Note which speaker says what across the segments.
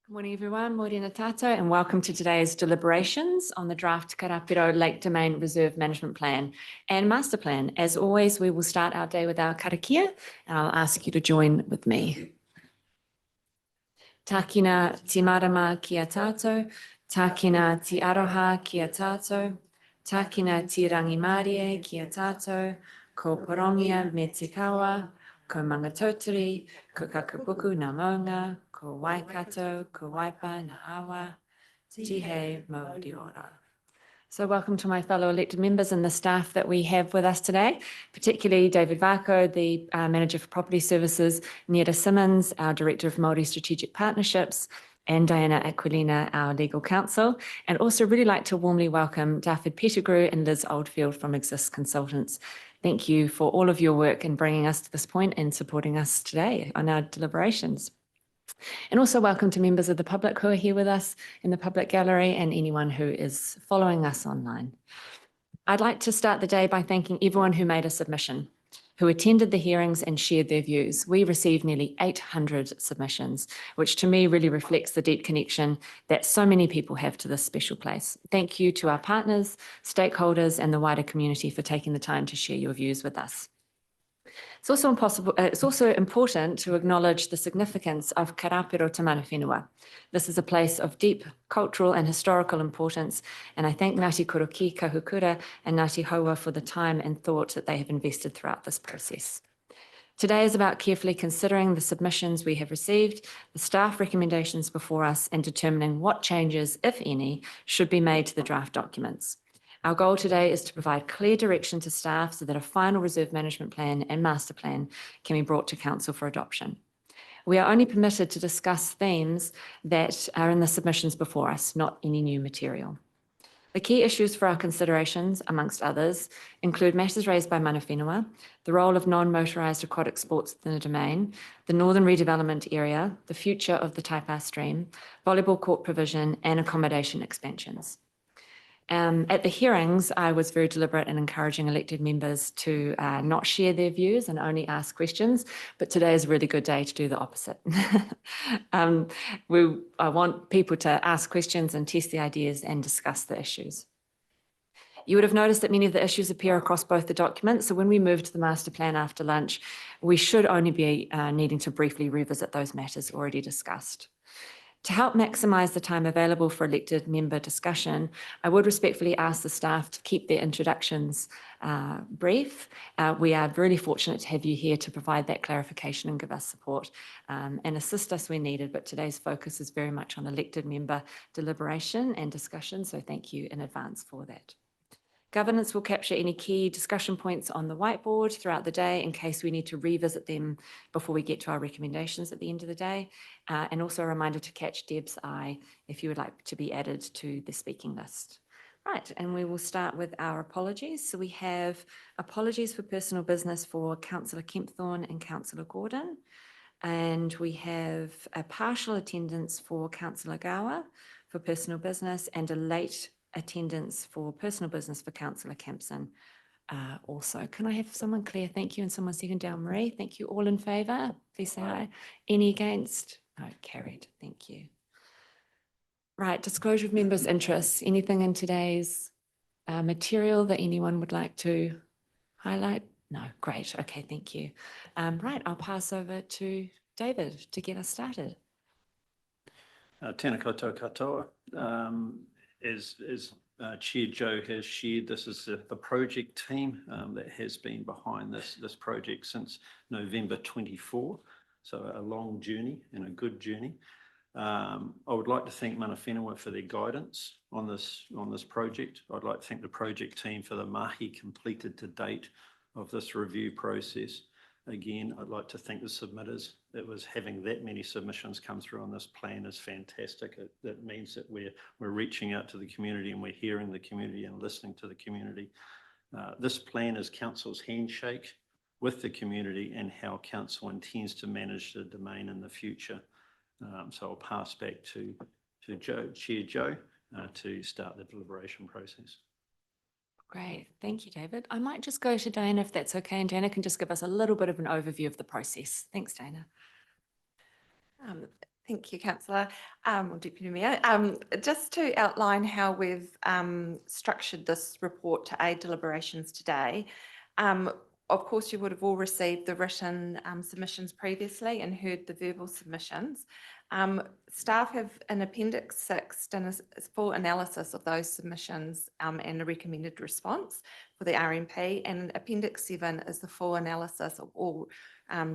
Speaker 1: Good morning, everyone. Morena tato, and welcome to today's deliberations on the draft Karapiro Lake Domain Reserve Management Plan and Master Plan. As always, we will start our day with our karakia, and I'll ask you to join with me. Tākina ti marama kia tato, tākina ti aroha kia tato, tākina ti rangimarie kia tato, ko porongia me te kawa, ko mangatotiri, ko kakapuku na maunga, ko waikato, ko waipa na awa, tihe mo di ora. So welcome to my fellow elected members and the staff that we have with us today, particularly David Varco, the Manager for Property Services, Nera Simmons, our Director of Māori Strategic Partnerships, and Diana Aquilina, our Legal Counsel. And also really like to warmly welcome David Pettigrew and Liz Oldfield from Exist Consultants. Thank you for all of your work in bringing us to this point and supporting us today on our deliberations. And also welcome to members of the public who are here with us in the public gallery and anyone who is following us online. I'd like to start the day by thanking everyone who made a submission, who attended the hearings and shared their views. We received nearly 800 submissions, which to me really reflects the deep connection that so many people have to this special place. Thank you to our partners, stakeholders, and the wider community for taking the time to share your views with us. It's also important to acknowledge the significance of Karapiro te Manawhenua. This is a place of deep cultural and historical importance, and I thank Ngāti Koroki Kahukura and Ngāti Haua for the time and thought that they have invested throughout this process. Today is about carefully considering the submissions we have received, the staff recommendations before us, and determining what changes, if any, should be made to the draft documents. Our goal today is to provide clear direction to staff so that a final reserve management plan and master plan can be brought to council for adoption. We are only permitted to discuss themes that are in the submissions before us, not any new material. The key issues for our considerations, amongst others, include matters raised by Mana Whenua, the role of non-motorised aquatic sports within the domain, the northern redevelopment area, the future of the Taipa stream, volleyball court provision, and accommodation expansions. At the hearings, I was very deliberate in encouraging elected members to not share their views and only ask questions, but today is a really good day to do the opposite. I want people to ask questions and test the ideas and discuss the issues. You would have noticed that many of the issues appear across both the documents, so when we move to the master plan after lunch, we should only be needing to briefly revisit those matters already discussed. To help maximise the time available for elected member discussion, I would respectfully ask the staff to keep their introductions brief. We are really fortunate to have you here to provide that clarification and give us support and assist us when needed, but today's focus is very much on elected member deliberation and discussion, so thank you in advance for that. Governance will capture any key discussion points on the whiteboard throughout the day in case we need to revisit them before we get to our recommendations at the end of the day. And also a reminder to catch Deb's eye if you would like to be added to the speaking list. Right, and we will start with our apologies. So we have apologies for personal business for Councillor Kempthorne and Councillor Gordon. And we have a partial attendance for Councillor Gower for personal business and a late attendance for personal business for Councillor Campson also. Can I have someone clear? Thank you. And someone second down, Marie. Thank you. All in favour? Please say aye. Any against? No, carried. Thank you. Right, disclosure of members' interests. Anything in today's material that anyone would like to highlight? No, great. Okay, thank you. Right, I'll pass over to David to get us started.
Speaker 2: Tēnā koutou katoa. As Chair Joe has shared, this is the project team that has been behind this project since November 24. So a long journey and a good journey. I would like to thank Mana Whenua for their guidance on this project. I'd like to thank the project team for the mahi completed to date of this review process. Again, I'd like to thank the submitters. It was having that many submissions come through on this plan is fantastic. That means that we're reaching out to the community and we're hearing the community and listening to the community. This plan is Council's handshake with the community and how Council intends to manage the domain in the future. So I'll pass back to Chair Joe to start the deliberation process.
Speaker 1: Great. Thank you, David. I might just go to Diana if that's okay, and Diana can just give us a little bit of an overview of the process. Thanks, Diana.
Speaker 3: Thank you, Councillor, or Deputy Mayor. Just to outline how we've structured this report to aid deliberations today. Of course, you would have all received the written submissions previously and heard the verbal submissions. Staff have in Appendix 6 done a full analysis of those submissions and a recommended response for the RMP, and Appendix 7 is the full analysis of all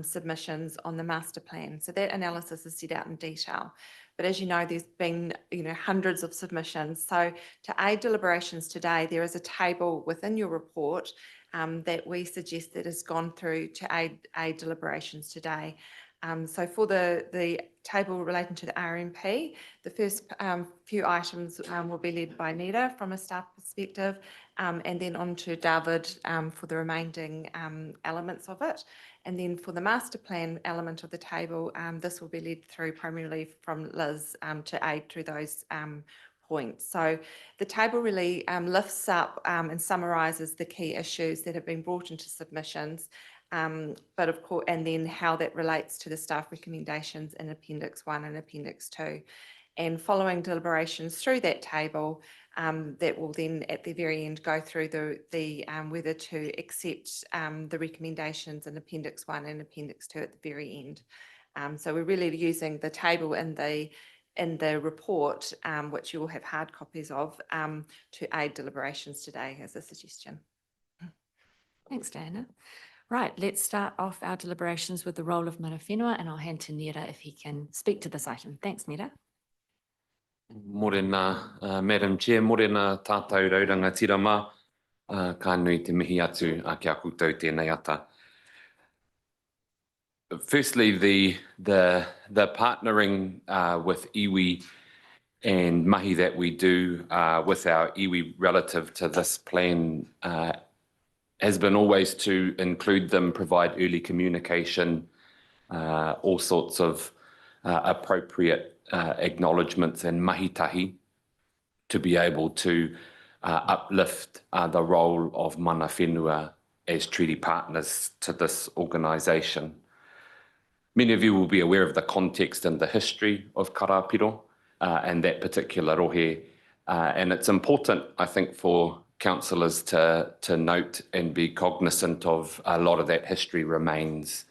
Speaker 3: submissions on the master plan. So that analysis is set out in detail. But as you know, there's been hundreds of submissions. So to aid deliberations today, there is a table within your report that we suggest that has gone through to aid deliberations today. So for the table relating to the RMP, the first few items will be led by Nita from a staff perspective, and then on to David for the remaining elements of it. And then for the master plan element of the table, this will be led through primarily from Liz to aid through those points. So the table really lifts up and summarises the key issues that have been brought into submissions, but of course, and then how that relates to the staff recommendations in Appendix 1 and Appendix 2. And following deliberations through that table, that will then at the very end go through the whether to accept the recommendations in Appendix 1 and Appendix 2 at the very end. So we're really using the table in the report, which you will have hard copies of, to aid deliberations today as a suggestion.
Speaker 1: Thanks, Diana. Right, let's start off our deliberations with the role of mana whenua, and I'll hand to Nera if he can speak to this item. Thanks, Nera.
Speaker 4: Morena, Madam Chair, morena tātou rauranga tirama, ka nui te mihi atu a kia koutou tēnei ata. Firstly, the partnering with iwi and mahi that we do with our iwi relative to this plan has been always to include them, provide early communication, all sorts of appropriate acknowledgements and mahitahi to be able to uplift the role of mana whenua as treaty partners to this organisation. Many of you will be aware of the context and the history of Karapiro and that particular rohe. And it's important, I think, for councillors to note and be cognizant of a lot of that history remains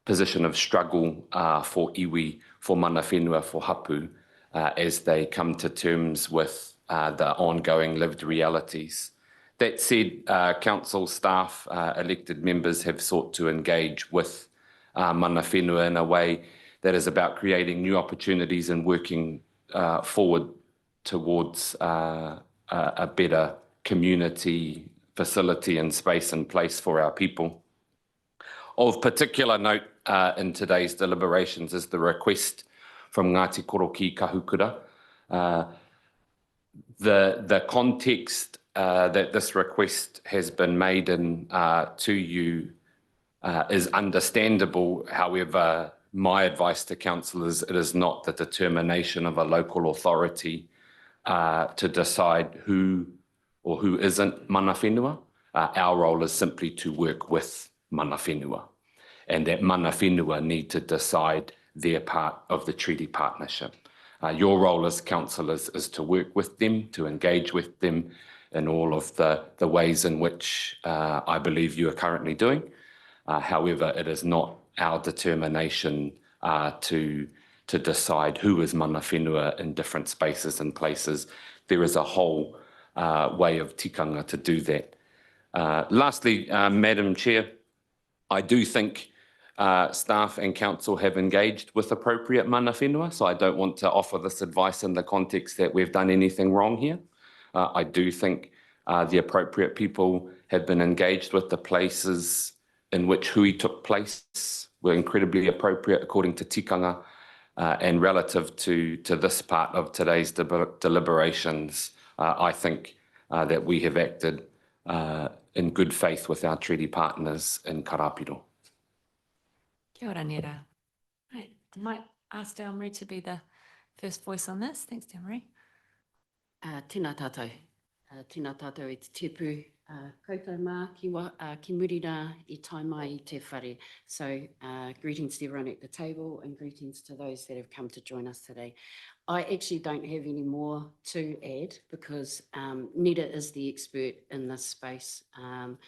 Speaker 4: position of struggle for iwi, for mana whenua, for hapu, as they come to terms with the ongoing lived realities. That said, council staff, elected members have sought to engage with mana whenua in a way that is about creating new opportunities and working forward towards a better community, facility and space and place for our people. Of particular note in today's deliberations is the request from Ngāti Koroki Kahukura. The context that this request has been made in to you is understandable. However, my advice to councillors, it is not the determination of a local authority to decide who or who isn't mana whenua. Our role is simply to work with mana whenua, and that mana whenua need to decide their part of the treaty partnership. Your role as councillors is to work with them, to engage with them in all of the ways in which I believe you are currently doing. However, it is not our determination to decide who is mana whenua in different spaces and places. There is a whole way of tikanga to do that. Lastly, Madam Chair, I do think staff and council have engaged with appropriate mana whenua, so I don't want to offer this advice in the context that we've done anything wrong here. I do think the appropriate people have been engaged with. The places in which hui took place were incredibly appropriate according to tikanga, and relative to this part of today's deliberations, I think that we have acted in good faith with our treaty partners in Karapiro.
Speaker 1: Kia ora, Nera. Right, I might ask Dale-Marie to be the first voice on this. Thanks, Dale-Marie.
Speaker 5: Tēnā tātou. Tēnā tātou e te tepu Koutou mā, ki murina I tai mai I te whare. So greetings to everyone at the table and greetings to those that have come to join us today. I actually don't have any more to add because Nita is the expert in this space. And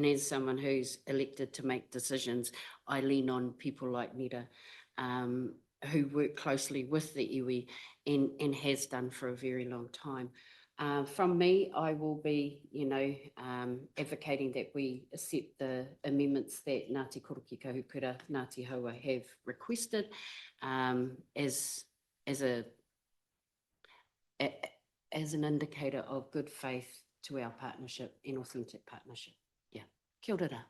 Speaker 5: as someone who's elected to make decisions, I lean on people like Nita who work closely with the iwi and has done for a very long time. From me, I will be, advocating that we accept the amendments that Ngāti Koroki Kahukura, Ngāti Haua have requested as an indicator of good faith to our partnership and authentic partnership. Yeah. Kia ora.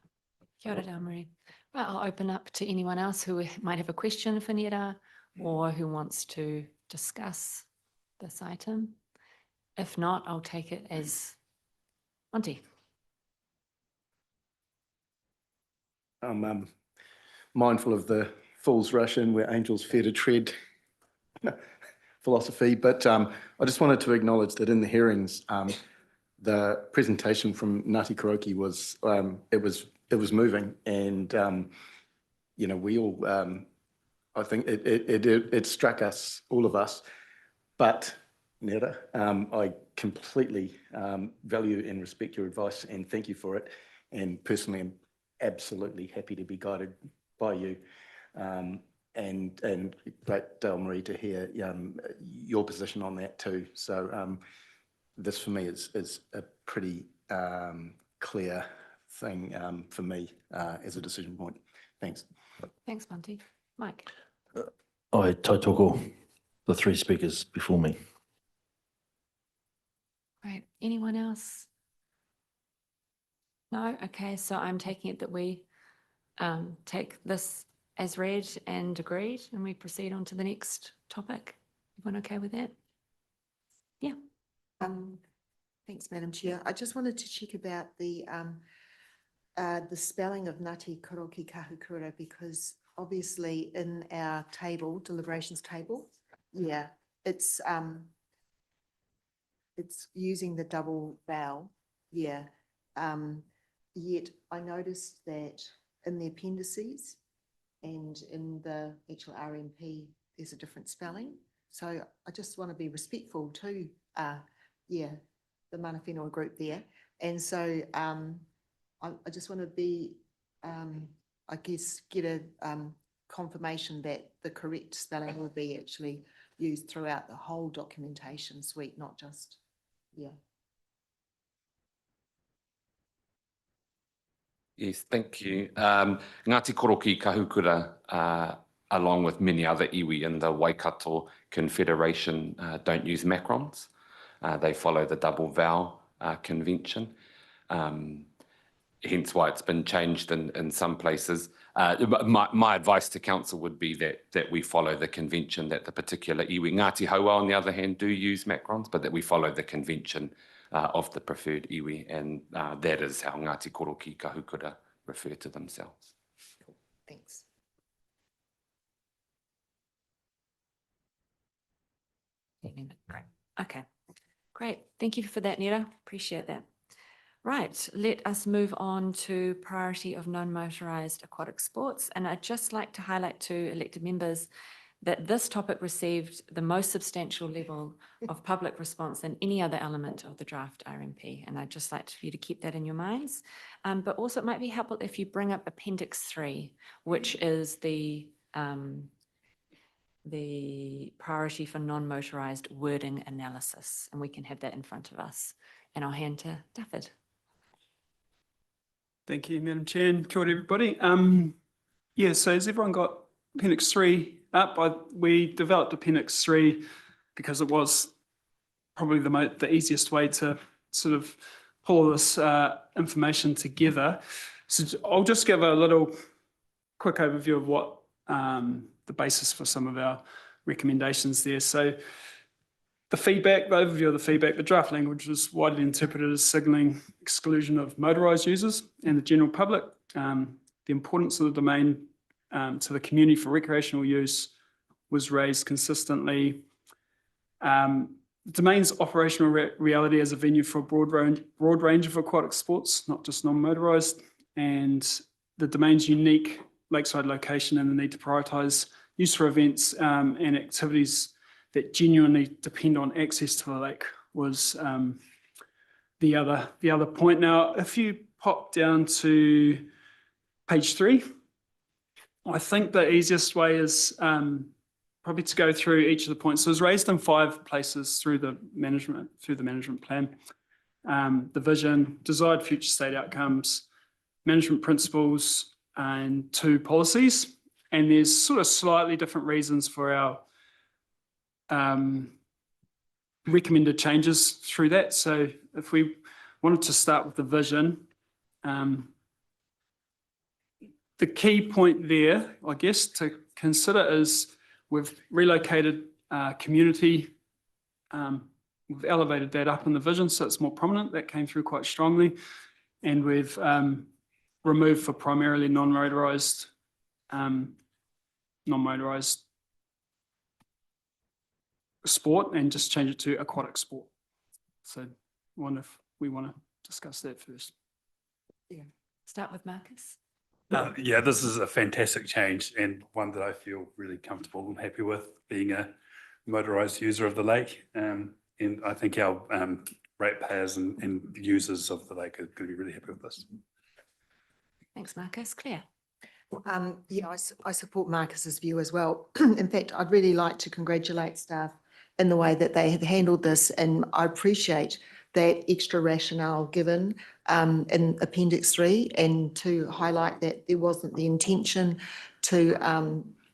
Speaker 1: Kia ora, Marie. Right, I'll open up to anyone else who might have a question for Nera or who wants to discuss this item. If not, I'll take it as Monty.
Speaker 6: I'm mindful of the fool's rush in where angels fear to tread philosophy, but I just wanted to acknowledge that in the hearings, the presentation from Ngāti Koroki was it was moving, and we all I think it struck us, all of us, but Nera, I completely value and respect your advice and thank you for it. And personally, I'm absolutely happy to be guided by you. And great, Dale Marie, to hear your position on that too. So this for me is a pretty clear thing for me as a decision point. Thanks.
Speaker 1: Thanks, Monty. Mike.
Speaker 7: I tautoko the three speakers before me.
Speaker 1: Right. Anyone else? No? Okay. So I'm taking it that we take this as read and agreed and we proceed on to the next topic. Everyone okay with that? Yeah.
Speaker 8: Thanks, Madam Chair. I just wanted to check about the spelling of Ngāti Koroki Kahukura, because obviously in our table, deliberations table, yeah, it's using the double vowel, yeah. Yet I noticed that in the appendices and in the actual RMP, there's a different spelling. So I just want to be respectful to, the mana whenua group there. And so I just want to be, I guess, get a confirmation that the correct spelling will be actually used throughout the whole documentation suite, not just,
Speaker 4: Yes, thank you. Ngāti Koroki Kahukura, along with many other iwi in the Waikato Confederation, don't use macrons. They follow the double vowel convention. Hence why it's been changed in some places. My advice to council would be that we follow the convention that the particular iwi. Ngāti Haua, on the other hand, do use macrons, but that we follow the convention of the preferred iwi, and that is how Ngāti Koroki Kahukura refer to themselves.
Speaker 8: cool. Thanks.
Speaker 1: Great. Okay. Great. Thank you for that, Nera. Appreciate that. Right, let us move on to priority of non-motorised aquatic sports. And I'd just like to highlight to elected members that this topic received the most substantial level of public response than any other element of the draft RMP. And I'd just like for you to keep that in your minds. But also it might be helpful if you bring up Appendix 3, which is the priority for non-motorised wording analysis. And we can have that in front of us. And I'll hand to David.
Speaker 9: Thank you, Madam Chair, and kia ora everybody. So has everyone got Appendix 3 up? We developed Appendix 3 because it was probably the easiest way to sort of pull all this information together. So I'll just give a little quick overview of what the basis for some of our recommendations there. So the overview of the feedback, the draft language was widely interpreted as signalling exclusion of motorised users and the general public. The importance of the domain to the community for recreational use was raised consistently. Domain's operational reality as a venue for a broad range of aquatic sports, not just non-motorised, and the Domain's unique lakeside location and the need to prioritise use for events and activities that genuinely depend on access to the lake was the other point. Now, if you pop down to page 3, I think the easiest way is probably to go through each of the points. So it was raised in 5 places through the management plan. The vision, desired future state outcomes, management principles, and 2 policies. And there's sort of slightly different reasons for our recommended changes through that. So if we wanted to start with the vision, the key point there, I guess, to consider is we've relocated community, we've elevated that up in the vision so it's more prominent. That came through quite strongly. And we've removed for primarily non-motorised sport and just change it to aquatic sport. So I wonder if we want to discuss that first.
Speaker 1: Yeah. Start with Marcus.
Speaker 10: Yeah, this is a fantastic change and one that I feel really comfortable and happy with, being a motorised user of the lake. And I think our ratepayers and users of the lake are going to be really happy with this.
Speaker 1: Thanks, Marcus. Claire.
Speaker 8: Yeah, I support Marcus's view as well. In fact, I'd really like to congratulate staff in the way that they have handled this, and I appreciate that extra rationale given in Appendix 3, and to highlight that there wasn't the intention to,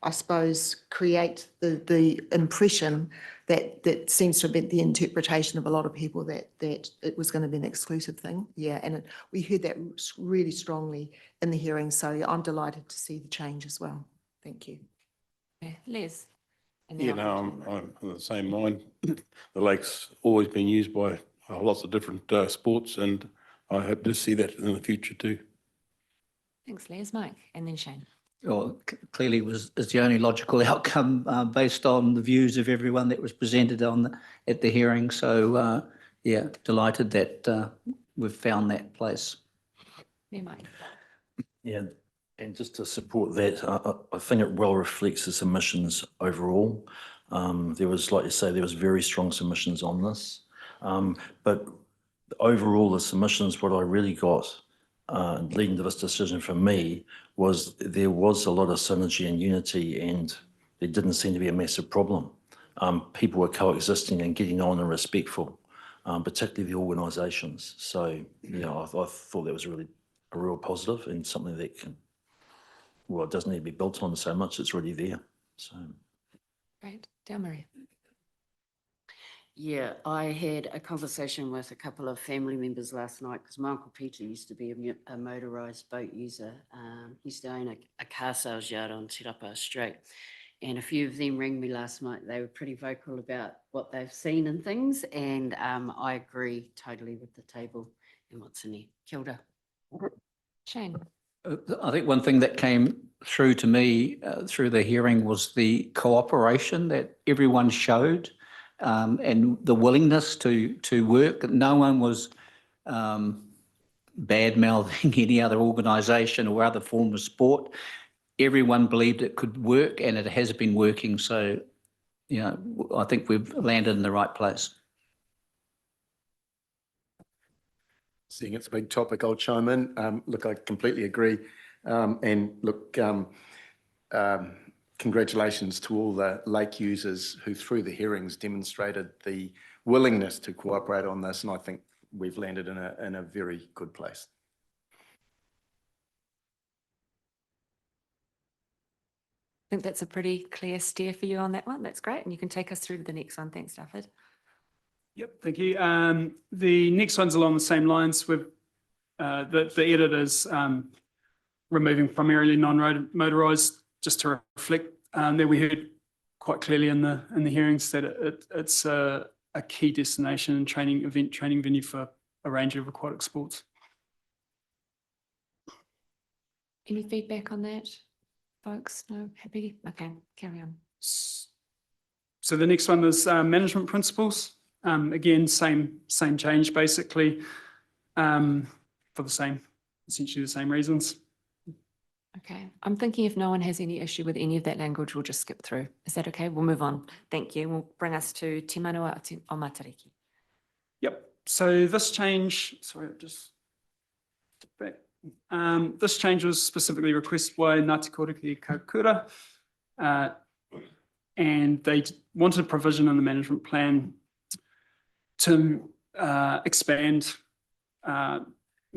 Speaker 8: I suppose, create the impression that seems to have been the interpretation of a lot of people that it was going to be an exclusive thing. Yeah, and we heard that really strongly in the hearing, so I'm delighted to see the change as well. Thank you.
Speaker 1: Okay. Les. And
Speaker 11: Yeah,
Speaker 1: then
Speaker 11: no, I'm of the same mind. The lake's always been used by lots of different sports, and I hope to see that in the future too.
Speaker 1: Thanks, Les. Mike, and then Shane.
Speaker 7: Well, clearly is the only logical outcome based on the views of everyone that was presented at the hearing. So, yeah, delighted that we've found that place.
Speaker 1: Yeah, Mike.
Speaker 7: Yeah, and just to support that, I think it well reflects the submissions overall. There was, like you say, there was very strong submissions on this. But overall, the submissions, what I really got leading to this decision for me was there was a lot of synergy and unity, and there didn't seem to be a massive problem. People were coexisting and getting on and respectful, particularly the organisations. So, you know, I thought that was really a real positive and something that can, well, it doesn't need to be built on so much, it's already there. So.
Speaker 1: Great. Del Maria.
Speaker 5: Yeah, I had a conversation with a couple of family members last night because my Uncle Peter used to be a motorised boat user. He used to own a car sales yard on Te Rapa Strait. And a few of them rang me last night. They were pretty vocal about what they've seen and things. And I agree totally with the table and what's in there. Kia ora.
Speaker 1: Shane.
Speaker 7: I think one thing that came through to me through the hearing was the cooperation that everyone showed. And the willingness to work. No one was bad-mouthing any other organisation or other form of sport. Everyone believed it could work, and it has been working. So, you know, I think we've landed in the right place.
Speaker 6: Seeing it's a big topic, I'll chime in. Look, I completely agree. And look, congratulations to all the lake users who through the hearings demonstrated the willingness to cooperate on this, and I think we've landed in a very good place.
Speaker 1: I think that's a pretty clear steer for you on that one. That's great. And you can take us through to the next one. Thanks, Stafford.
Speaker 9: Yep, thank you. The next one's along the same lines with the editors removing primarily non-motorised, just to reflect that we heard quite clearly in the hearings that it's a key destination and training venue for a range of aquatic sports.
Speaker 1: Any feedback on that, folks? No? Happy? Okay, carry on.
Speaker 9: So the next one is management principles. Again, same change basically, for essentially the same reasons.
Speaker 1: Okay, I'm thinking if no one has any issue with any of that language, we'll just skip through. Is that okay? We'll move on. Thank you. We'll bring us to Te Manua o Matariki.
Speaker 9: Yep, so this change, sorry, just back. This change was specifically requested by Ngāti Koroki Kaukura, and they wanted a provision in the management plan to expand the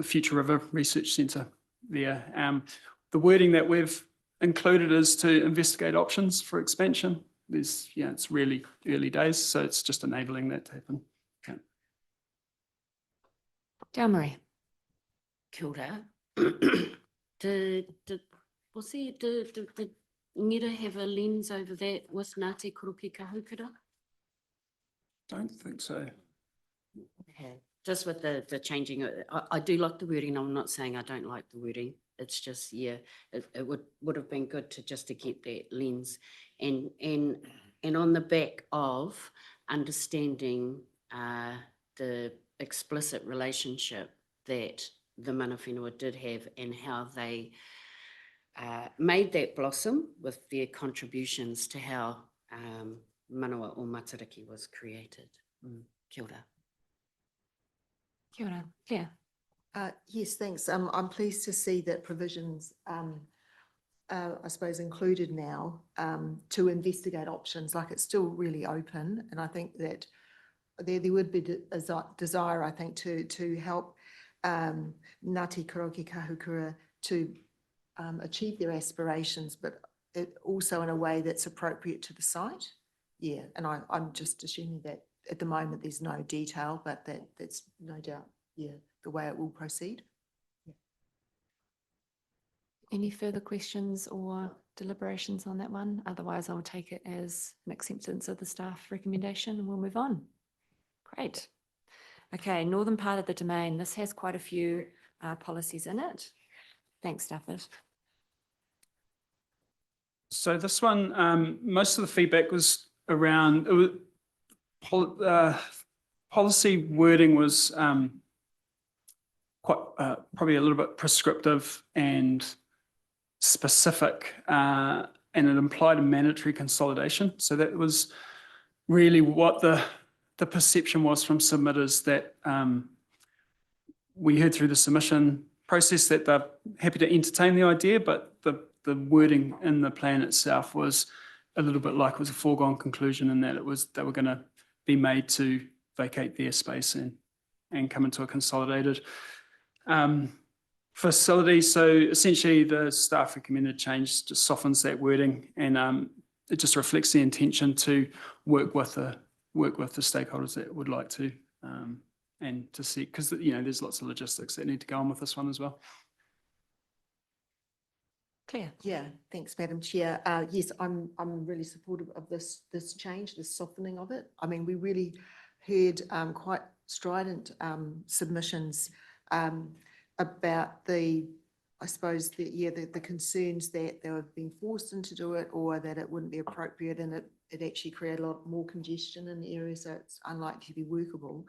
Speaker 9: Future River Research Centre there. The wording that we've included is to investigate options for expansion. It's really early days, so it's just enabling that to happen. Okay.
Speaker 1: Marie.
Speaker 5: Kia ora. Did Ngira have a lens over that with Ngāti Koroki Kaukura?
Speaker 9: Don't think so.
Speaker 5: Okay, just with the changing, I do like the wording. I'm not saying I don't like the wording. It's just, yeah, it would have been good to get that lens and on the back of understanding the explicit relationship that the mana whenua did have and how they made that blossom with their contributions to how Manawa o Matariki was created. Kia ora.
Speaker 1: Kia ora. Claire.
Speaker 8: Yes, thanks. I'm pleased to see that provisions, I suppose, included now to investigate options. Like, it's still really open, and I think that there would be a desire, I think, to help Ngāti Koroki Kaukura to achieve their aspirations, but also in a way that's appropriate to the site. Yeah, and I'm just assuming that at the moment there's no detail, but that's no doubt, yeah, the way it will proceed. Yeah.
Speaker 1: Any further questions or deliberations on that one? Otherwise, I'll take it as an acceptance of the staff recommendation and we'll move on. Great. Okay, northern part of the domain. This has quite a few policies in it. Thanks, Stafford.
Speaker 9: So this one, most of the feedback was around, policy wording was quite probably a little bit prescriptive and specific, and it implied a mandatory consolidation. So that was really what the perception was from submitters, that we heard through the submission process that they're happy to entertain the idea, but the wording in the plan itself was a little bit like it was a foregone conclusion, in that they were going to be made to vacate their space and come into a consolidated facility. So essentially the staff recommended change just softens that wording, and it just reflects the intention to work with the stakeholders that would like to, and to see, because there's lots of logistics that need to go on with this one as well.
Speaker 1: Claire.
Speaker 8: Yeah, thanks, Madam Chair. Yes, I'm really supportive of this change, this softening of it. I mean, we really heard quite strident submissions about the concerns that they were being forced into do it, or that it wouldn't be appropriate, and it actually created a lot more congestion in the area, so it's unlikely to be workable.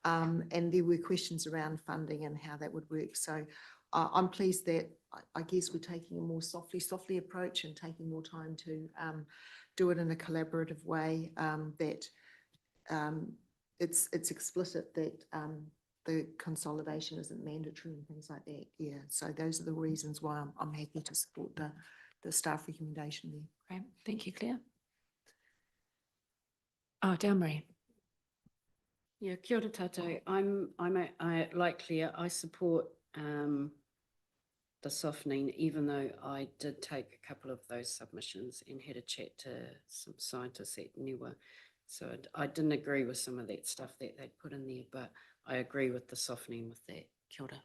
Speaker 8: And there were questions around funding and how that would work. So I'm pleased that I guess we're taking a more softly approach and taking more time to do it in a collaborative way, that it's explicit that the consolidation isn't mandatory and things like that. Yeah, so those are the reasons why I'm happy to support the staff recommendation there.
Speaker 1: Great, thank you, Claire. Oh, Marie.
Speaker 5: Yeah, kia ora tātou. I like Claire, I support the softening, even though I did take a couple of those submissions and had a chat to some scientists at Niwa. So I didn't agree with some of that stuff that they'd put in there, but I agree with the softening with that. Kia ora.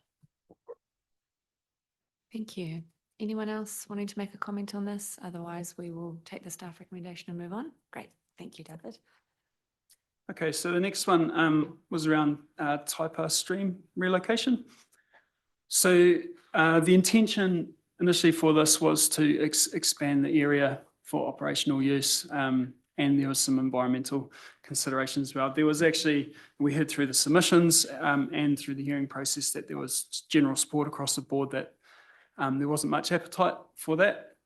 Speaker 1: Thank you. Anyone else wanting to make a comment on this? Otherwise, we will take the staff recommendation and move on. Great. Thank you, David.
Speaker 9: Okay, so the next one was around Taipa stream relocation. So the intention initially for this was to expand the area for operational use, and and there was some environmental considerations as well. There was actually, we heard through the submissions and through the hearing process that there was general support across the board that there wasn't much appetite for that.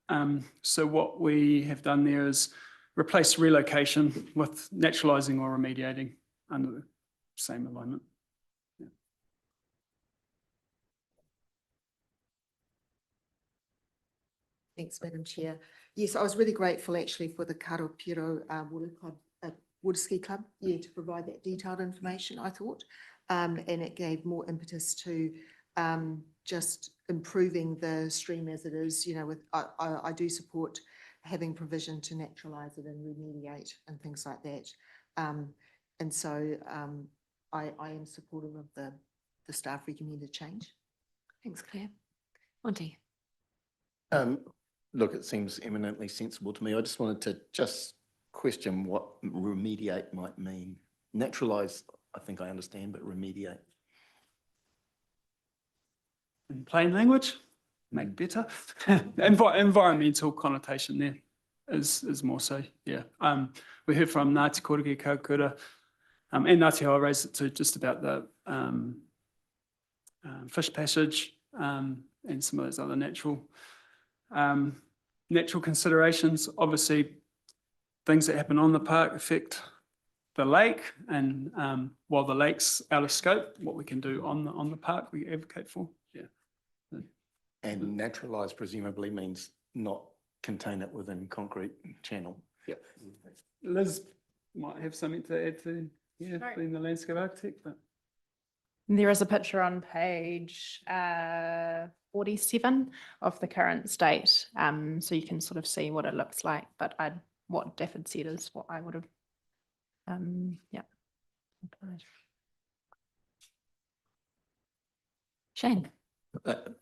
Speaker 9: So what we have done there is replace relocation with naturalising or remediating under the same alignment.
Speaker 8: Thanks, Madam Chair. Yes, I was really grateful actually for the Karopiro Water Ski Club, to provide that detailed information, I thought. And it gave more impetus to just improving the stream as it is, I do support having provision to naturalise it and remediate and things like that. And so I am supportive of the staff recommended change.
Speaker 1: Thanks, Claire. Monty?
Speaker 6: Look, it seems eminently sensible to me. I just wanted to question what remediate might mean. Naturalise, I think I understand, but remediate.
Speaker 9: In plain language, make better. Environmental connotation there is more so, yeah. We heard from Ngāti Kōriki Kaukura and Ngāti Hoa raised it too, just about the fish passage and some of those other natural considerations. Obviously, things that happen on the park affect the lake, and while the lake's out of scope, what we can do on the park, we advocate for. Yeah.
Speaker 6: And naturalise presumably means not contain it within concrete channel.
Speaker 9: Yep. Liz might have something to add to, being the landscape architect, but.
Speaker 12: There is a picture on page 47 of the current state, so you can sort of see what it looks like, but what Dafford said is what I would have,
Speaker 1: Shane?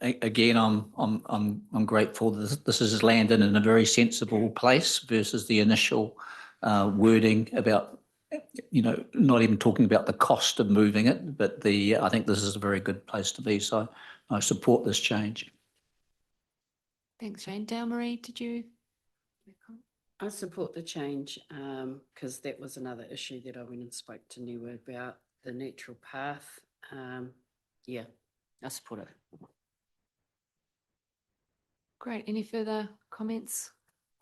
Speaker 13: Again, I'm grateful that this has landed in a very sensible place versus the initial wording about, not even talking about the cost of moving it, but I think this is a very good place to be. So I support this change.
Speaker 1: Thanks, Shane. Dale Marie, did you?
Speaker 5: I support the change because that was another issue that I went and spoke to Niwa about, the natural path. Yeah, I support it.
Speaker 1: Great. Any further comments?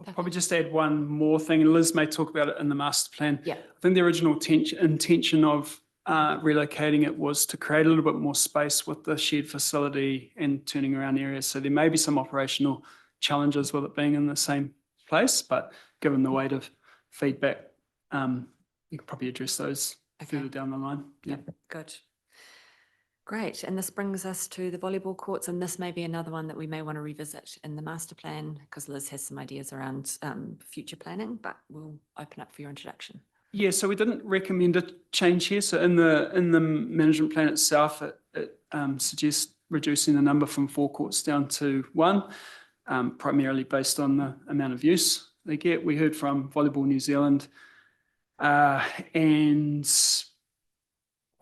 Speaker 9: I'll probably just add one more thing, and Liz may talk about it in the master plan.
Speaker 1: Yeah.
Speaker 9: I think the original intention of relocating it was to create a little bit more space with the shared facility and turning around areas. So there may be some operational challenges with it being in the same place, but given the weight of feedback, you could probably address those further down the line. Yeah.
Speaker 1: Good. Great. And this brings us to the volleyball courts, and this may be another one that we may want to revisit in the master plan because Liz has some ideas around future planning, but we'll open up for your introduction.
Speaker 9: Yeah, so we didn't recommend a change here. So in the management plan itself, it suggests reducing the number from 4 courts down to 1, primarily based on the amount of use they get. We heard from Volleyball New Zealand and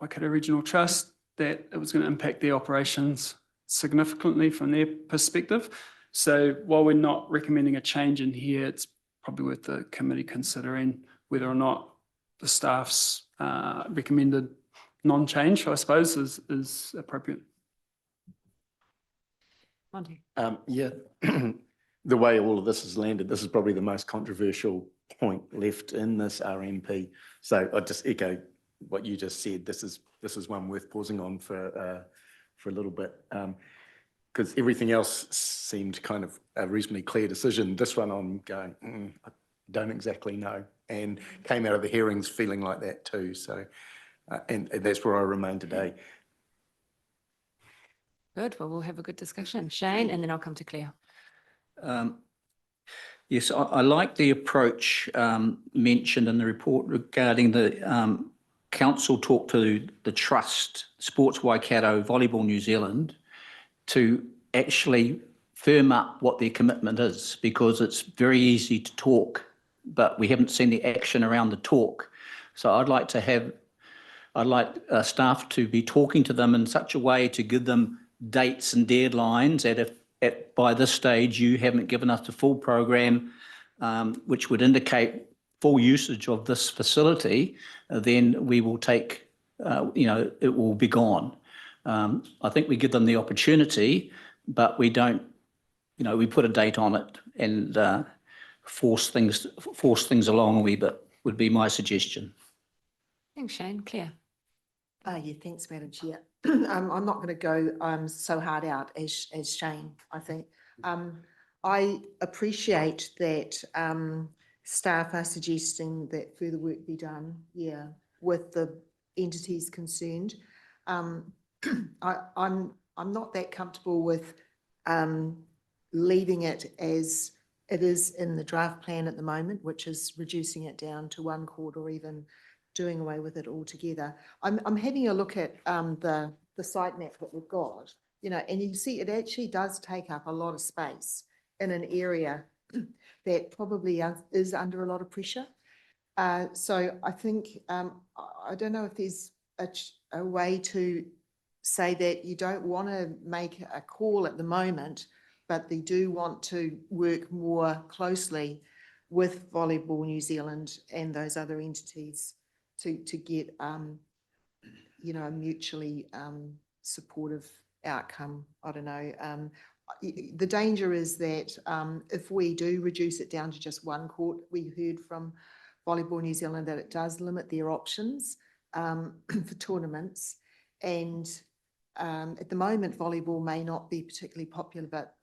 Speaker 9: Waikato Regional Trust that it was going to impact their operations significantly from their perspective. So while we're not recommending a change in here, it's probably worth the committee considering whether or not the staff's recommended non-change, I suppose, is appropriate.
Speaker 1: Monty?
Speaker 6: Yeah, the way all of this has landed, this is probably the most controversial point left in this RMP. So I just echo what you just said. This is one worth pausing on for a little bit, because everything else seemed kind of a reasonably clear decision. This one I'm going, I don't exactly know, and came out of the hearings feeling like that too. So, and that's where I remain today.
Speaker 1: Good. Well, we'll have a good discussion. Shane, and then I'll come to Claire.
Speaker 13: Yes, I like the approach mentioned in the report regarding the council talk to the trust, Sports Waikato, Volleyball New Zealand, to actually firm up what their commitment is, because it's very easy to talk, but we haven't seen the action around the talk. So I'd like staff to be talking to them in such a way to give them dates and deadlines that if by this stage you haven't given us the full program, which would indicate full usage of this facility, then we will take, it will be gone. I think we give them the opportunity, but we don't, we put a date on it and force things along a wee bit would be my suggestion.
Speaker 1: Thanks, Shane. Claire.
Speaker 8: Yeah, thanks, Madam Chair. I'm not going to go so hard out as Shane, I think. I appreciate that staff are suggesting that further work be done, with the entities concerned. I'm not that comfortable with leaving it as it is in the draft plan at the moment, which is reducing it down to one court or even doing away with it altogether. I'm having a look at the site map that we've got, and you see it actually does take up a lot of space in an area that probably is under a lot of pressure. So I think, I don't know if there's a way to say that you don't want to make a call at the moment, but they do want to work more closely with Volleyball New Zealand and those other entities to get, a mutually supportive outcome. I don't know. The danger is that if we do reduce it down to just one court, we heard from Volleyball New Zealand that it does limit their options for tournaments. And at the moment, volleyball may not be particularly popular, but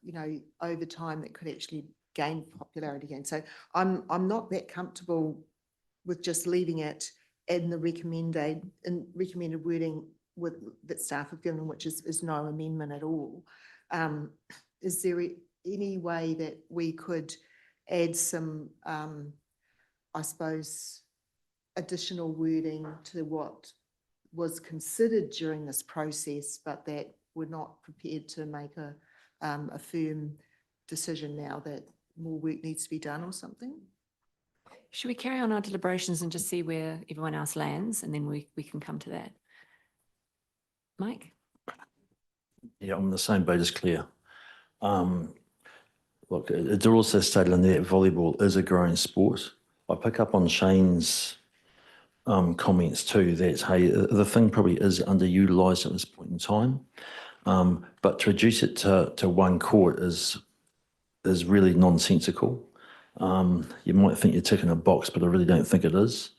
Speaker 8: over time it could actually gain popularity again. So I'm not that comfortable with just leaving it in the recommended wording that staff have given, which is no amendment at all. Is there any way that we could add some, I suppose, additional wording to what was considered during this process, but that we're not prepared to make a firm decision now that more work needs to be done or something?
Speaker 1: Should we carry on our deliberations and just see where everyone else lands, and then we can come to that? Mike?
Speaker 7: Yeah, I'm the same boat as Claire. Look, it's also stated in there, volleyball is a growing sport. I pick up on Shane's comments too, that, hey, the thing probably is underutilised at this point in time. But to reduce it to one court is really nonsensical. You might think you're ticking a box, but I really don't think it is.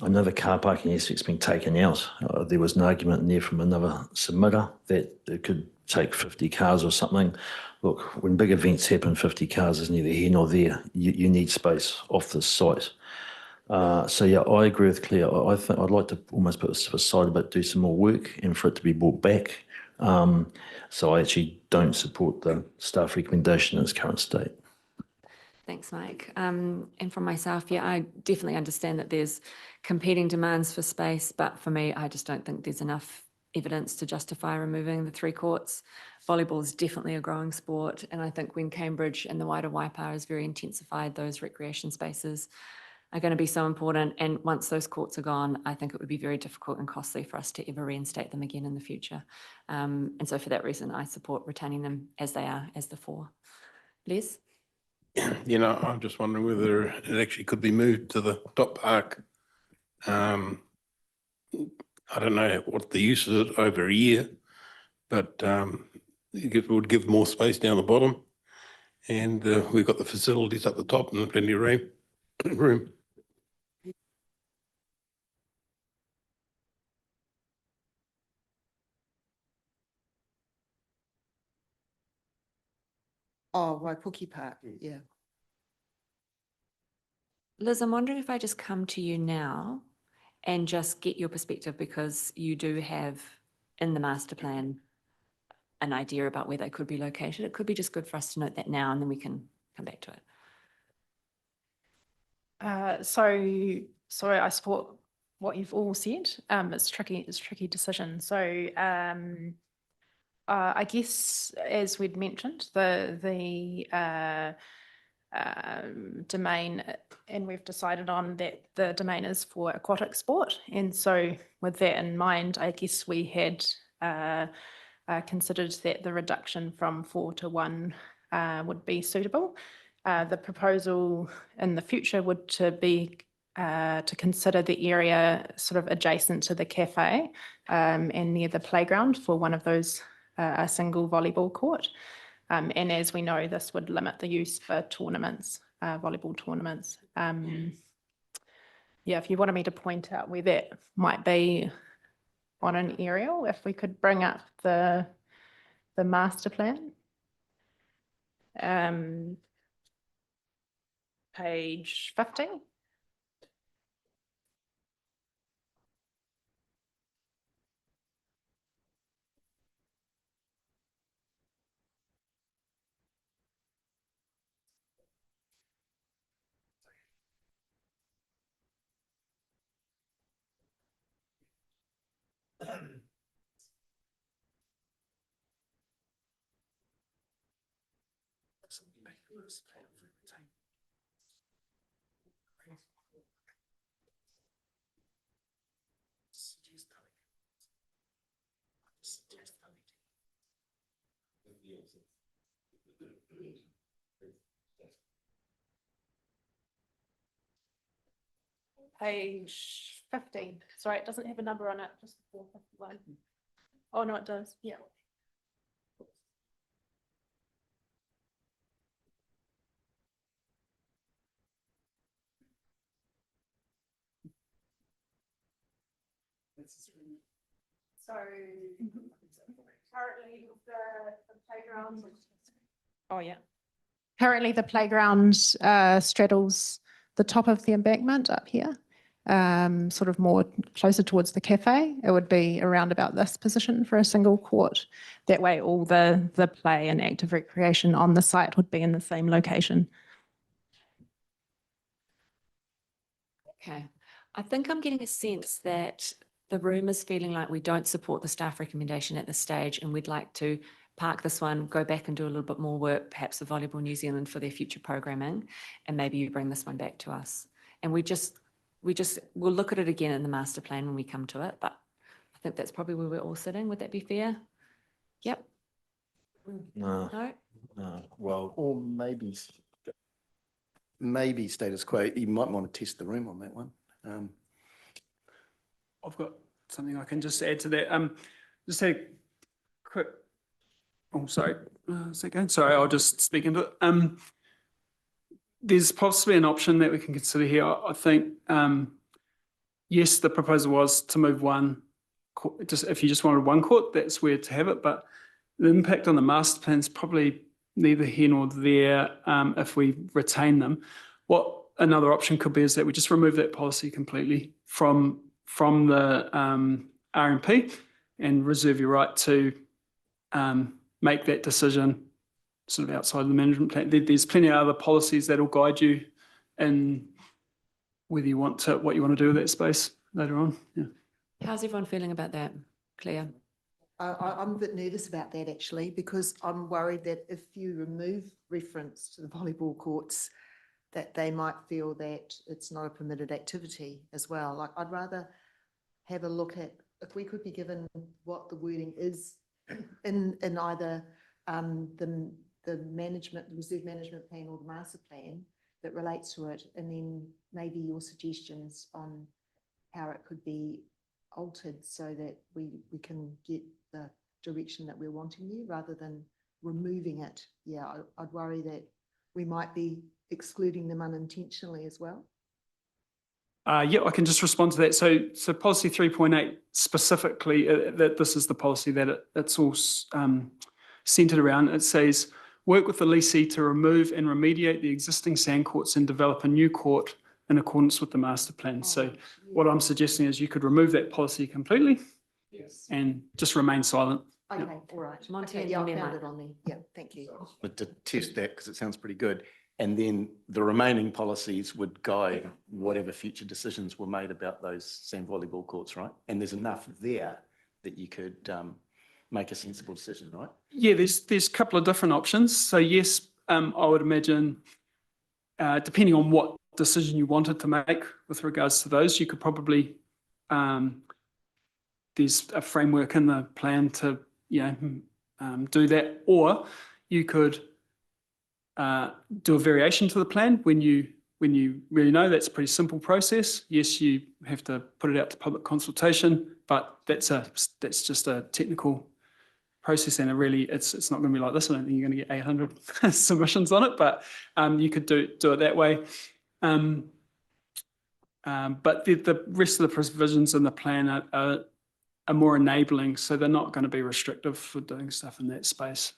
Speaker 7: Another car parking aspect's been taken out. There was an argument in there from another submitter that it could take 50 cars or something. Look, when big events happen, 50 cars is neither here nor there. You need space off this site. So yeah, I agree with Claire. I think I'd like to almost put this to the side a bit, do some more work and for it to be brought back. So I actually don't support the staff recommendation in its current state.
Speaker 1: Thanks, Mike. And from myself, I definitely understand that there's competing demands for space, but for me, I just don't think there's enough evidence to justify removing the 3 courts. Volleyball is definitely a growing sport, and I think when Cambridge and the wider Waipa is very intensified, those recreation spaces are going to be so important. And once those courts are gone, I think it would be very difficult and costly for us to ever reinstate them again in the future. And so for that reason, I support retaining them as they are, as the 4. Les?
Speaker 11: I'm just wondering whether it actually could be moved to the top park. I don't know what the use is over a year, but it would give more space down the bottom. And we've got the facilities up the top and plenty of room.
Speaker 8: Oh, Waipuki Park, yeah.
Speaker 1: Liz, I'm wondering if I just come to you now and just get your perspective, because you do have in the master plan an idea about where they could be located. It could be just good for us to note that now, and then we can come back to it.
Speaker 12: So I support what you've all said. It's a tricky decision. So I guess, as we'd mentioned, the domain, and we've decided on that the domain is for aquatic sport. And so with that in mind, I guess we had considered that the reduction from 4 to 1 would be suitable. The proposal in the future would to consider the area sort of adjacent to the cafe and near the playground for one of those, a single volleyball court. And as we know, this would limit the use for tournaments, volleyball tournaments. Yeah, if you wanted me to point out where that might be on an aerial, if we could bring up the master plan. Page 50. Page 15. Sorry, it doesn't have a number on it, just 451. Oh, no, it does. Yeah. So currently the playground. Oh, yeah. Currently the playground straddles the top of the embankment up here, sort of more closer towards the cafe. It would be around about this position for a single court. That way all the play and active recreation on the site would be in the same location.
Speaker 1: Okay. I think I'm getting a sense that the room is feeling like we don't support the staff recommendation at this stage, and we'd like to park this one, go back and do a little bit more work, perhaps with Volleyball New Zealand for their future programming, and maybe you bring this one back to us. And we'll look at it again in the master plan when we come to it, but I think that's probably where we're all sitting. Would that be fair? Yep.
Speaker 7: No,
Speaker 1: No?
Speaker 7: no, well,
Speaker 6: Or maybe status quo. You might want to test the room on that one.
Speaker 9: I've got something I can just add to that. Just a quick, oh, sorry, is that going? Sorry, I'll just speak into it. There's possibly an option that we can consider here. I think, yes, the proposal was to move one, just if you just wanted one court, that's where to have it, but the impact on the master plan is probably neither here nor there if we retain them. What another option could be is that we just remove that policy completely from the RMP and reserve your right to make that decision sort of outside of the management plan. There's plenty of other policies that will guide you in whether you want to, what you want to do with that space later on. Yeah.
Speaker 1: How's everyone feeling about that, Claire?
Speaker 8: I'm a bit nervous about that actually, because I'm worried that if you remove reference to the volleyball courts, that they might feel that it's not a permitted activity as well. Like, I'd rather have a look at, if we could be given what the wording is in either the management, reserve management plan or the master plan that relates to it, and then maybe your suggestions on how it could be altered so that we can get the direction that we're wanting there rather than removing it. Yeah, I'd worry that we might be excluding them unintentionally as well.
Speaker 9: Yeah, I can just respond to that. So policy 3.8 specifically, that this is the policy that it's all centered around. It says, work with the lessee to remove and remediate the existing sand courts and develop a new court in accordance with the master plan. So what I'm suggesting is you could remove that policy completely and just remain silent.
Speaker 8: Okay, all right.
Speaker 1: Monty,
Speaker 8: Okay, yeah, I
Speaker 1: remember.
Speaker 8: found it on there. Yeah, thank you.
Speaker 6: But to test that, because it sounds pretty good. And then the remaining policies would guide whatever future decisions were made about those sand volleyball courts, right? And there's enough there that you could make a sensible decision, right?
Speaker 9: Yeah, there's a couple of different options. So yes, I would imagine, depending on what decision you wanted to make with regards to those, you could probably, there's a framework in the plan to, do that, or you could do a variation to the plan when you really know that's a pretty simple process. Yes, you have to put it out to public consultation, but that's just a technical process, and it's not going to be like this. I don't think you're going to get 800 submissions on it, but you could do it that way. But the rest of the provisions in the plan are more enabling, so they're not going to be restrictive for doing stuff in that space,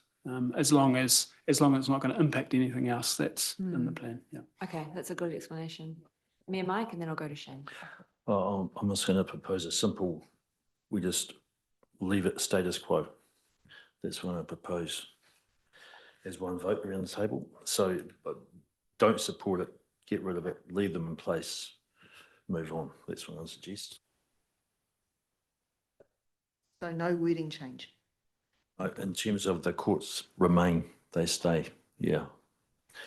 Speaker 9: as long as it's not going to impact anything else that's in the plan. Yeah.
Speaker 1: Okay, that's a good explanation. Mayor Mike, and then I'll go to Shane.
Speaker 7: Well, I'm just going to propose a simple, we just leave it status quo. That's what I propose as one vote around the table. So don't support it, get rid of it, leave them in place, move on. That's what I suggest.
Speaker 8: So no wording change.
Speaker 7: In terms of the courts remain, they stay, yeah.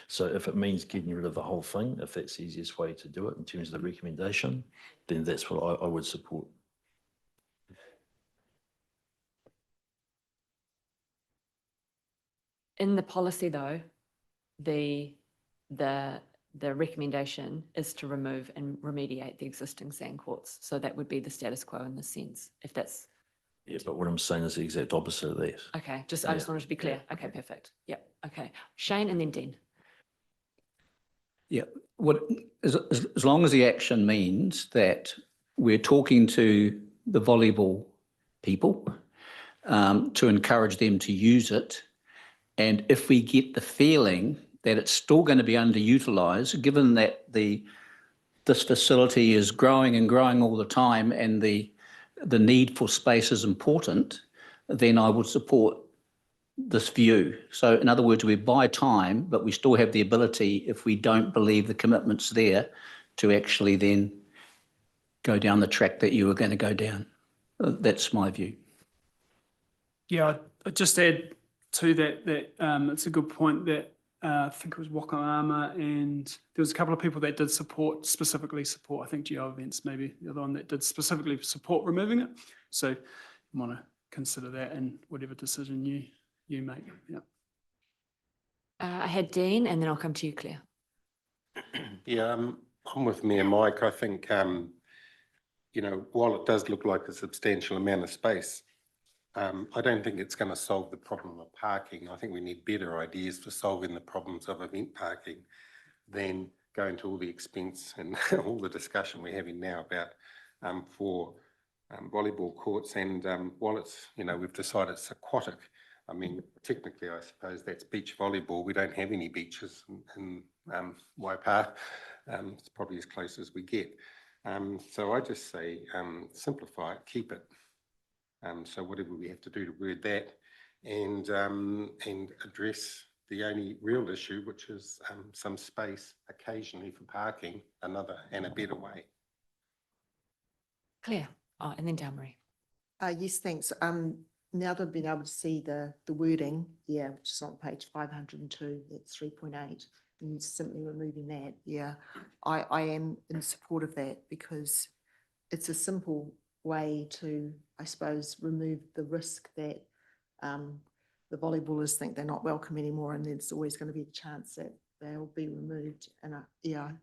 Speaker 7: So if it means getting rid of the whole thing, if that's the easiest way to do it in terms of the recommendation, then that's what I would support.
Speaker 1: In the policy, though, the recommendation is to remove and remediate the existing sand courts. So that would be the status quo in this sense, if that's.
Speaker 7: Yeah, but what I'm saying is the exact opposite of that.
Speaker 1: Okay, I just wanted to be clear. Okay, perfect. Yep. Okay. Shane and then Dean.
Speaker 13: Yeah, as long as the action means that we're talking to the volleyball people to encourage them to use it, and if we get the feeling that it's still going to be underutilised, given that this facility is growing and growing all the time, and the need for space is important, then I would support this view. So in other words, we buy time, but we still have the ability, if we don't believe the commitment's there, to actually then go down the track that you were going to go down. That's my view.
Speaker 9: Yeah, I'd just add to that it's a good point that I think it was Wakamama, and there was a couple of people that did specifically support, I think Geo Events maybe the other one that did specifically support removing it. So you want to consider that in whatever decision you make. Yeah.
Speaker 1: I had Dean, and then I'll come to you, Claire.
Speaker 11: Yeah, I'm with Mayor Mike. I think, while it does look like a substantial amount of space, I don't think it's going to solve the problem of parking. I think we need better ideas for solving the problems of event parking than going to all the expense and all the discussion we're having now about for volleyball courts. And while it's, we've decided it's aquatic, I mean, technically, I suppose that's beach volleyball. We don't have any beaches in Waipa. It's probably as close as we get. So I just say simplify it, keep it. So whatever we have to do to word that, and address the only real issue, which is some space occasionally for parking, another and a better way.
Speaker 1: Claire, and then Damarie.
Speaker 8: Yes, thanks. Now that I've been able to see the wording, yeah, which is on page 502, that's 3.8, and simply removing that, yeah, I am in support of that because it's a simple way to, I suppose, remove the risk that the volleyballers think they're not welcome anymore, and there's always going to be a chance that they'll be removed. And I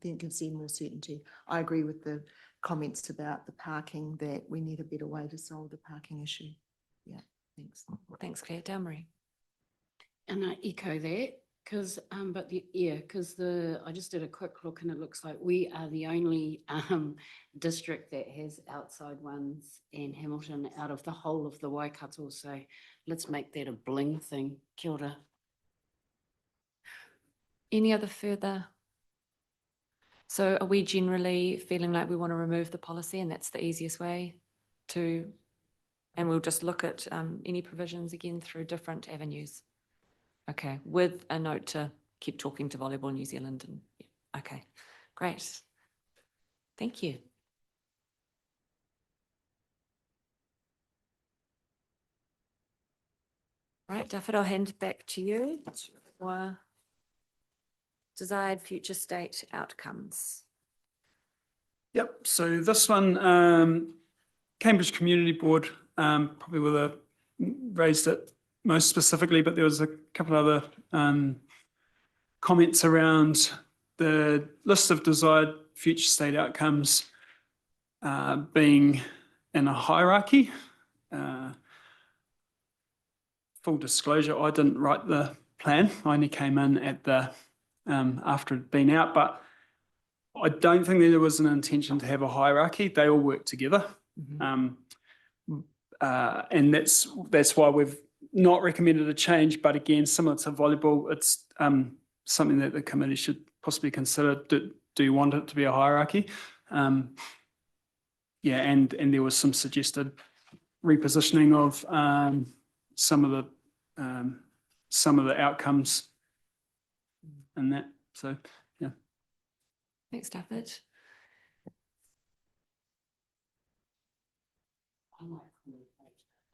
Speaker 8: think it gives them more certainty. I agree with the comments about the parking, that we need a better way to solve the parking issue. Yeah, thanks.
Speaker 1: Thanks, Claire. Damarie.
Speaker 5: And I echo that because, I just did a quick look and it looks like we are the only district that has outside ones in Hamilton out of the whole of the Waikato. So let's make that a bling thing. Kia ora.
Speaker 1: Any other further? So are we generally feeling like we want to remove the policy and that's the easiest way to, and we'll just look at any provisions again through different avenues? Okay, with a note to keep talking to Volleyball New Zealand. And okay, great. Thank you. Right, Dufford, I'll hand back to you for desired future state outcomes.
Speaker 9: Yep, so this one, Cambridge Community Board probably would have raised it most specifically, but there was a couple other comments around the list of desired future state outcomes being in a hierarchy. Full disclosure, I didn't write the plan. I only came in at the after it had been out, but I don't think that there was an intention to have a hierarchy. They all work together. And that's why we've not recommended a change. But again, similar to volleyball, it's something that the committee should possibly consider. Do you want it to be a hierarchy? Yeah, and there was some suggested repositioning of some of the outcomes in that. So yeah.
Speaker 1: Thanks, David.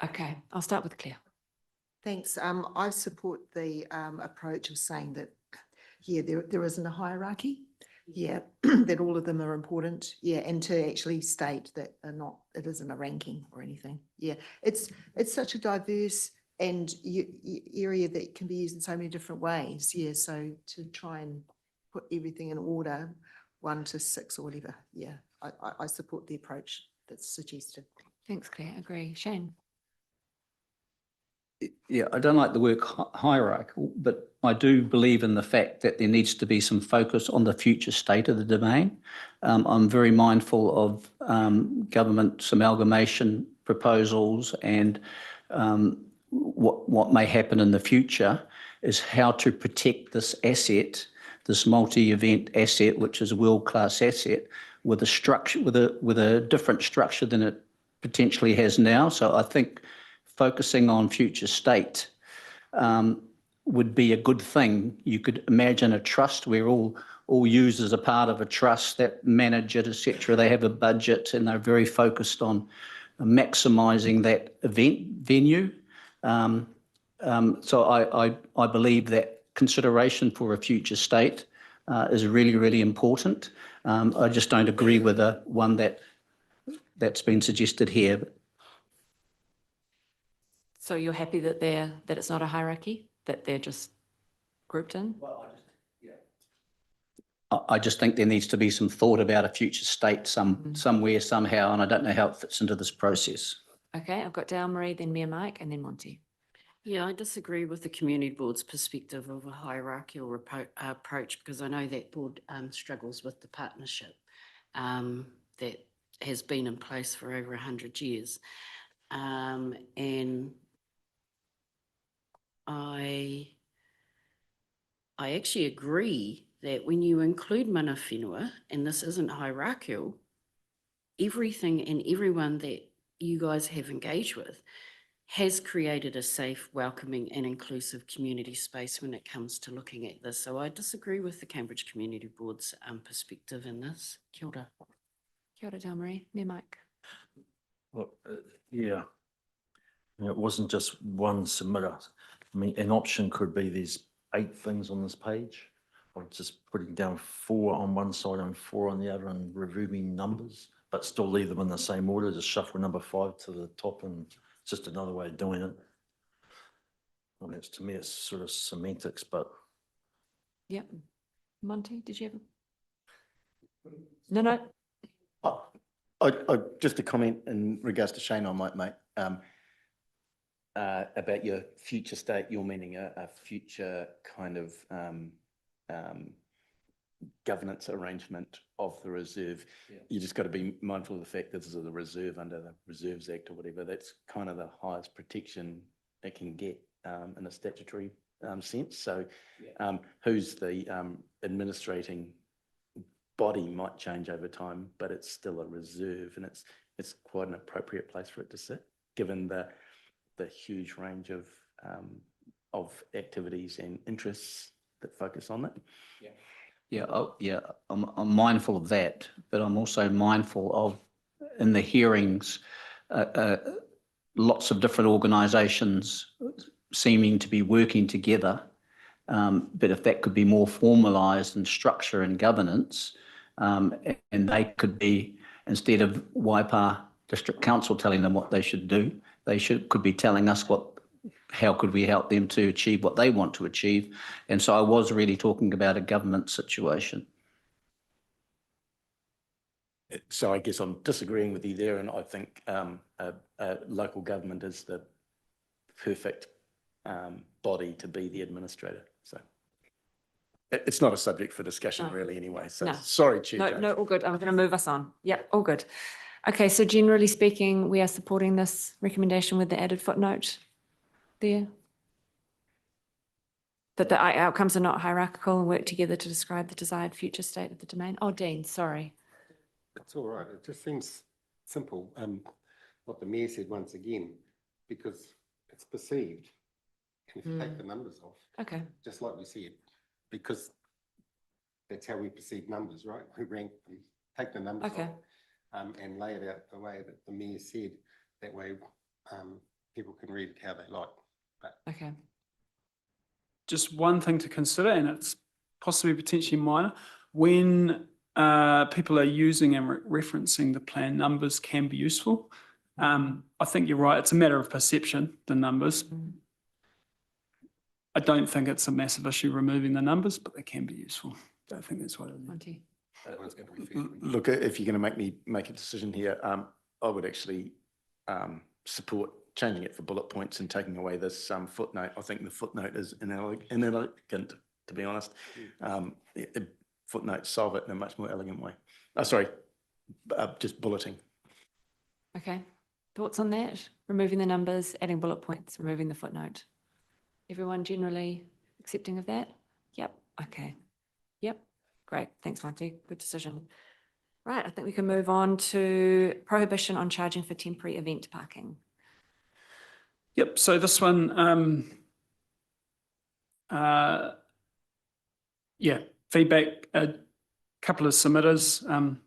Speaker 1: Okay, I'll start with Claire.
Speaker 8: Thanks. I support the approach of saying that, yeah, there isn't a hierarchy. Yeah, that all of them are important. Yeah, and to actually state that it isn't a ranking or anything. Yeah, it's such a diverse and area that can be used in so many different ways. Yeah, so to try and put everything in order, 1 to 6 or whatever. Yeah, I support the approach that's suggested.
Speaker 1: Thanks, Claire. Agree. Shane.
Speaker 13: Yeah, I don't like the word hierarchical, but I do believe in the fact that there needs to be some focus on the future state of the domain. I'm very mindful of government's amalgamation proposals, and what may happen in the future is how to protect this asset, this multi-event asset, which is a world-class asset, with a structure, with a different structure than it potentially has now. So I think focusing on future state would be a good thing. You could imagine a trust where all users are part of a trust that manage it, etc. They have a budget and they're very focused on maximising that event venue. So I believe that consideration for a future state is really, really important. I just don't agree with the one that's been suggested here.
Speaker 1: So you're happy that it's not a hierarchy, that they're just grouped in?
Speaker 13: I just think there needs to be some thought about a future state somewhere, somehow, and I don't know how it fits into this process.
Speaker 1: Okay, I've got Dale Marie, then Mia Mike, and then Monty.
Speaker 5: Yeah, I disagree with the community board's perspective of a hierarchical approach, because I know that board struggles with the partnership that has been in place for over 100 years. And I actually agree that when you include mana whenua, and this isn't hierarchical, everything and everyone that you guys have engaged with has created a safe, welcoming and inclusive community space when it comes to looking at this. So I disagree with the Cambridge Community Board's perspective in this. Kia ora.
Speaker 1: Kia ora, Dale Marie. Mia Mike.
Speaker 7: Look, yeah, it wasn't just one submitter. I mean, an option could be there's 8 things on this page, or just putting down 4 on one side and 4 on the other and removing numbers, but still leave them in the same order, just shuffle number 5 to the top, and it's just another way of doing it. I mean, to me, it's sort of semantics, but.
Speaker 1: Yep. Monty, did you have No.
Speaker 6: I just a comment in regards to Shane, I might make, about your future state. You're meaning a future kind of governance arrangement of the reserve. Yeah. You just got to be mindful of the fact that this is a reserve under the Reserves Act or whatever. That's kind of the highest protection it can get in a statutory sense. So who's the administrating body might change over time, but it's still a reserve, and it's quite an appropriate place for it to sit, given the huge range of activities and interests that focus on it.
Speaker 13: Yeah, I'm mindful of that, but I'm also mindful of, in the hearings, lots of different organisations seeming to be working together. But if that could be more formalised in structure and governance, and they could be, instead of Waipa District Council telling them what they should do, could be telling us how could we help them to achieve what they want to achieve? And so I was really talking about a government situation.
Speaker 6: So I guess I'm disagreeing with you there, and I think local government is the perfect body to be the administrator. So it's not a subject for discussion
Speaker 1: No.
Speaker 6: really anyway. So
Speaker 1: No.
Speaker 6: sorry, Chair.
Speaker 1: No,
Speaker 6: Jones.
Speaker 1: no, all good. I'm going to move us on. Yep, all good. Okay, so generally speaking, we are supporting this recommendation with the added footnote there. That the outcomes are not hierarchical and work together to describe the desired future state of the domain. Oh, Dean, sorry.
Speaker 14: It's all right. It just seems simple. What the mayor said once again, because it's perceived. And if you take the numbers off,
Speaker 1: Okay,
Speaker 14: just like we said, because that's how we perceive numbers, right? We rank them, take the numbers
Speaker 1: Okay.
Speaker 14: off, and lay it out the way that the mayor said. That way, people can read it how they like. But
Speaker 1: okay.
Speaker 9: Just one thing to consider, and it's possibly potentially minor, when people are using and referencing the plan, numbers can be useful. I think you're right, it's a matter of perception, the numbers. I don't think it's a massive issue removing the numbers, but they can be useful. I think that's what I mean.
Speaker 1: Monty.
Speaker 14: that one's going to be fair.
Speaker 6: Look, if you're going to make me make a decision here, I would actually support changing it for bullet points and taking away this footnote. I think the footnote is inelegant, to be honest. Footnotes solve it in a much more elegant way. Sorry, just bulleting.
Speaker 1: Okay, thoughts on that? Removing the numbers, adding bullet points, removing the footnote. Everyone generally accepting of that? Yep, okay. Yep, great. Thanks, Monty. Good decision. Right, I think we can move on to prohibition on charging for temporary event parking.
Speaker 9: Yep, so this one, feedback, a couple of submitters,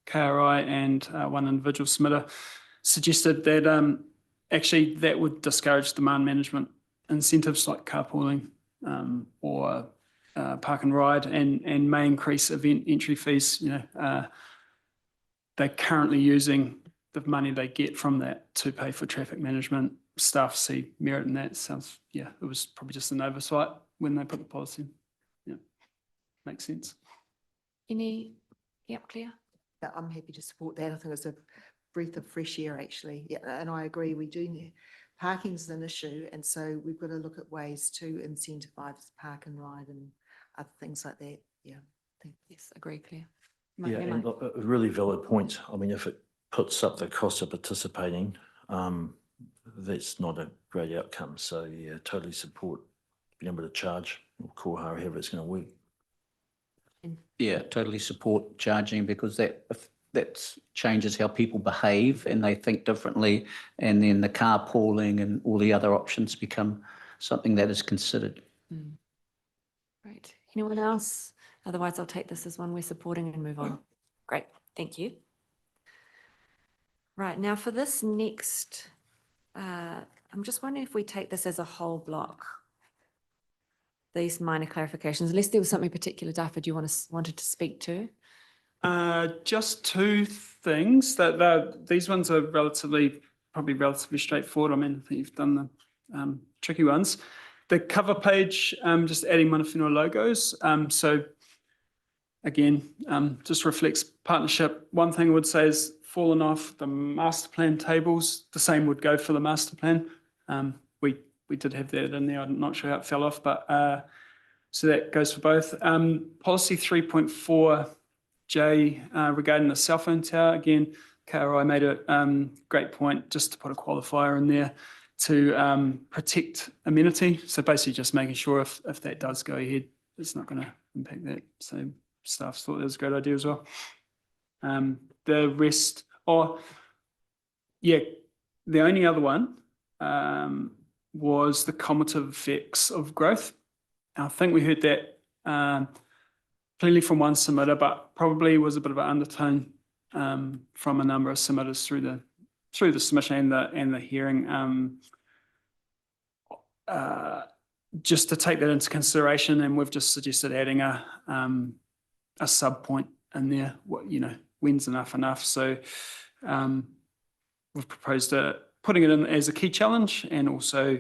Speaker 9: KRI and one individual submitter suggested that actually that would discourage demand management incentives like carpooling or park and ride and may increase event entry fees. They're currently using the money they get from that to pay for traffic management. Staff see merit in that. It was probably just an oversight when they put the policy in. Yeah, makes sense.
Speaker 1: Yep, Claire?
Speaker 8: Yeah, I'm happy to support that. I think it's a breath of fresh air, actually. Yeah, and I agree, we do need, parking's an issue, and so we've got to look at ways to incentivize park and ride and other things like that. Yeah.
Speaker 1: Yes, agree, Claire.
Speaker 7: Yeah, and a really valid point. I mean, if it puts up the cost of participating, that's not a great outcome. So yeah, totally support being able to charge or call however it's going to work.
Speaker 13: Yeah, totally support charging because that changes how people behave and they think differently. And then the carpooling and all the other options become something that is considered.
Speaker 1: Great. Anyone else? Otherwise, I'll take this as one we're supporting and move on. Great, thank you. Right, now for this next, I'm just wondering if we take this as a whole block. These minor clarifications, unless there was something particular, Dafford, you wanted to speak to?
Speaker 9: Just two things that these ones are probably relatively straightforward. I mean, I think you've done the tricky ones. The cover page, just adding mana whenua logos. So again, just reflects partnership. One thing I would say is fallen off the master plan tables. The same would go for the master plan. We did have that in there. I'm not sure how it fell off, but so that goes for both. Policy 3.4J regarding the cell phone tower. Again, KRI made a great point just to put a qualifier in there to protect amenity. So basically just making sure if that does go ahead, it's not going to impact that. So staff thought that was a great idea as well. The rest, the only other one was the cumulative effects of growth. I think we heard that clearly from one submitter, but probably was a bit of an undertone from a number of submitters through the submission and the hearing. Just to take that into consideration, and we've just suggested adding a sub point in there. When's enough? So we've proposed putting it in as a key challenge, and also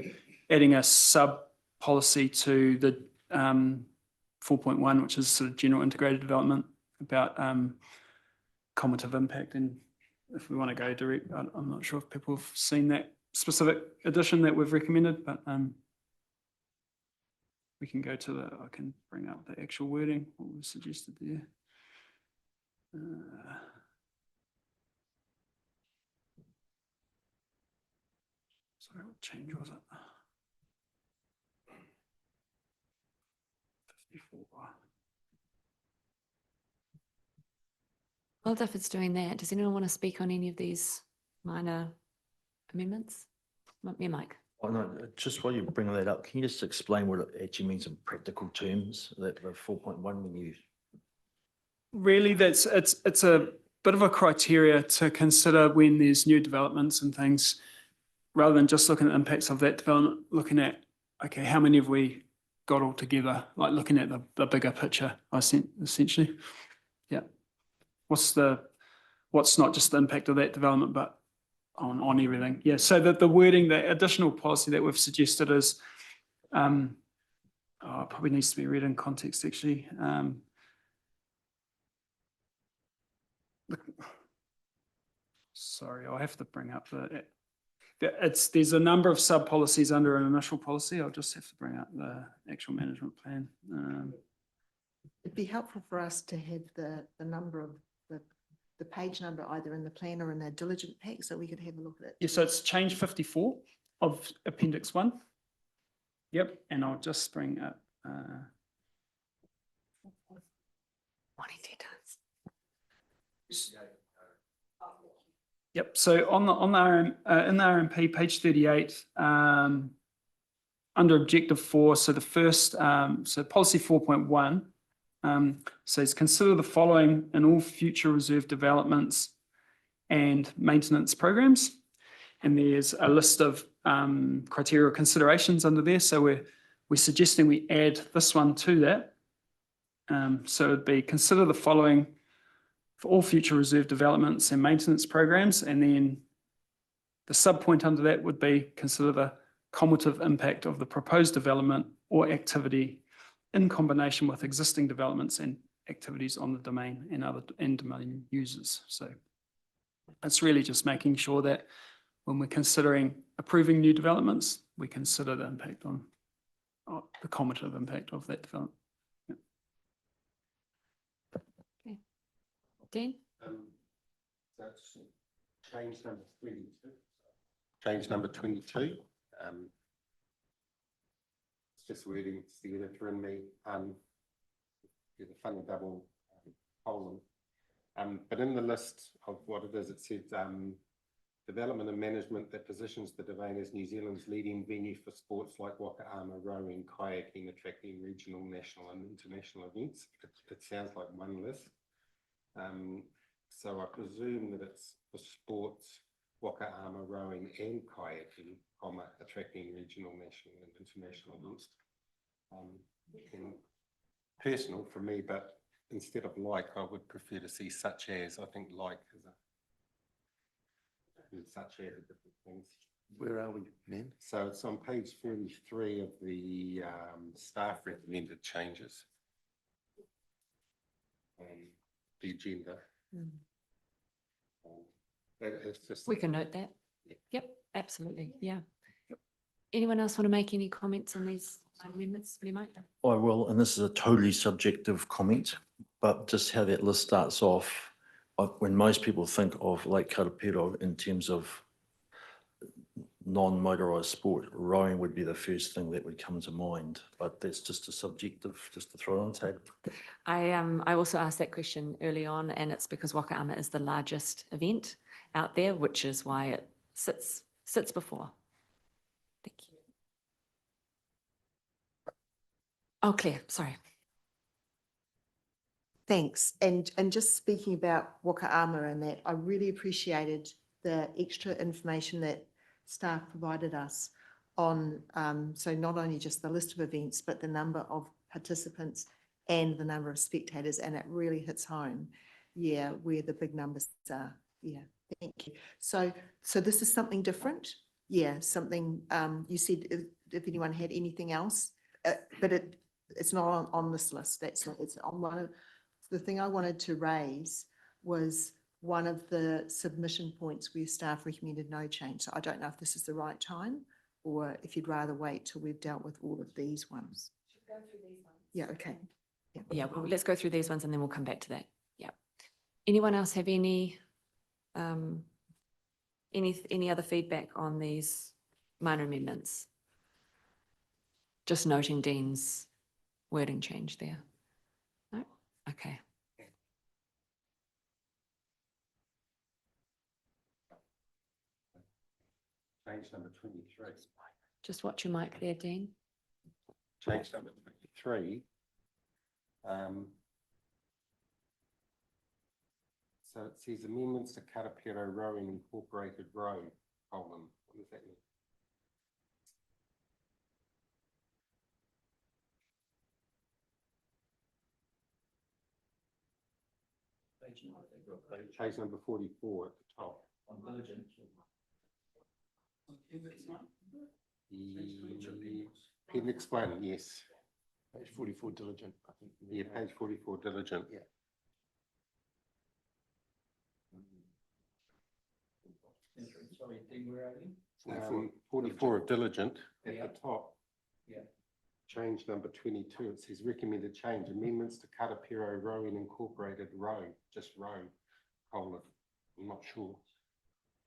Speaker 9: adding a sub-policy to the 4.1, which is sort of general integrated development about cumulative impact. And if we want to go direct, I'm not sure if people have seen that specific addition that we've recommended, but we can go to I can bring up the actual wording, what was suggested there. Sorry, what change was it? 54.
Speaker 1: Well, if it's doing that, does anyone want to speak on any of these minor amendments? Yeah, Mike.
Speaker 7: Oh, no, just while you're bringing that up, can you just explain what it actually means in practical terms, that the 4.1 when you?
Speaker 9: Really, it's a bit of a criteria to consider when there's new developments and things, rather than just looking at impacts of that development, looking at, okay, how many have we got all together, like looking at the bigger picture, essentially. Yeah. What's not just the impact of that development, but on everything. Yeah, so the wording, the additional policy that we've suggested is, it probably needs to be read in context actually. Sorry, I'll have to bring up there's a number of sub policies under an initial policy. I'll just have to bring up the actual management plan.
Speaker 8: It'd be helpful for us to have the number of the page number either in the plan or in the diligent pack so we could have a look at it.
Speaker 9: Yeah, so it's change 54 of Appendix 1. Yep, and I'll just bring up. Yep, so on the in the RMP, page 38, under Objective 4, so the first, so Policy 4.1, says consider the following in all future reserve developments and maintenance programs. And there's a list of criteria or considerations under there. So we're suggesting we add this one to that. So it'd be consider the following for all future reserve developments and maintenance programs. And then the sub point under that would be consider the cumulative impact of the proposed development or activity in combination with existing developments and activities on the domain and other domain users. So it's really just making sure that when we're considering approving new developments, we consider the impact on the cumulative impact of that development. Yeah.
Speaker 1: Okay. Dean?
Speaker 14: That's change number 22. Change number 22. It's just wording, it's the editor in me. There's a funny double column. But in the list of what it is, it said development and management that positions the domain as New Zealand's leading venue for sports like waka ama, rowing, kayaking, attracting regional, national and international events. It sounds like one list. So I presume that it's for sports, waka ama, rowing and kayaking, attracting regional, national and international events. And personal for me, but instead of like, I would prefer to see such as. I think like is such as different things.
Speaker 6: Where are we, man?
Speaker 14: So it's on page 33 of the staff recommended changes. The agenda. It's just,
Speaker 1: We can note that. Yep, absolutely. Yeah. Anyone else want to make any comments on these amendments? We might.
Speaker 7: I will, and this is a totally subjective comment, but just how that list starts off, when most people think of Lake Karapiro in terms of non-motorised sport, rowing would be the first thing that would come to mind, but that's just a subjective, just to throw it on the table.
Speaker 1: I also asked that question early on, and it's because waka ama is the largest event out there, which is why it sits before. Thank you. Oh, Claire, sorry.
Speaker 8: Thanks. And just speaking about waka ama and that, I really appreciated the extra information that staff provided us on, so not only just the list of events, but the number of participants and the number of spectators, and it really hits home, yeah, where the big numbers are. Yeah, thank you. So this is something different. Yeah, something, you said if anyone had anything else, but it's not on this list. It's on one of, the thing I wanted to raise was one of the submission points where staff recommended no change. So I don't know if this is the right time or if you'd rather wait till we've dealt with all of these ones. Yeah, okay.
Speaker 1: Yeah, well, let's go through these ones and then we'll come back to that. Yeah. Anyone else have any other feedback on these minor amendments? Just noting Dean's wording change there. No? Okay.
Speaker 14: Change number 23.
Speaker 1: Just watch your mic there, Dean.
Speaker 14: Change number 23. So it says amendments to Karapiro Rowing Incorporated Road, column. What does that mean? Page number 44 at the top. Appendix 1, yes.
Speaker 6: Page 44 diligent, I think.
Speaker 14: Yeah, page 44 diligent.
Speaker 6: Yeah.
Speaker 14: 44 of diligent at
Speaker 6: Yeah.
Speaker 14: the top.
Speaker 6: Yeah.
Speaker 14: Change number 22, it says recommended change, amendments to Karapiro Rowing Incorporated Road, just road, colon. I'm not sure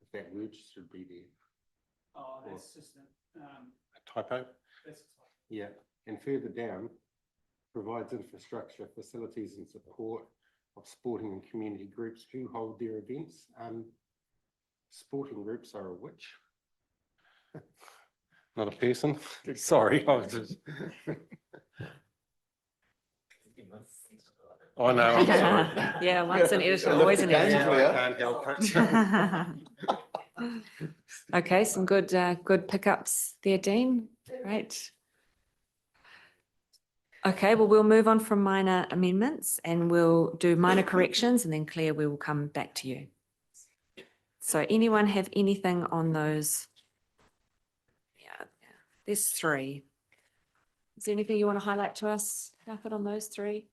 Speaker 14: if that word should be there.
Speaker 9: Oh,
Speaker 14: that's
Speaker 9: just
Speaker 14: A typo? Yeah, and further down, provides infrastructure, facilities and support of sporting and community groups who hold their events. Sporting groups are a which? Not a person? Sorry, I was just. I know, I'm sorry.
Speaker 1: Yeah, once an editor, always an editor.
Speaker 14: I can't help it.
Speaker 1: Okay, some good pickups there, Dean. Great. Okay, well, we'll move on from minor amendments and we'll do minor corrections and then Claire, we will come back to you. So anyone have anything on those? Yeah, there's 3. Is there anything you want to highlight to us, David, on those 3?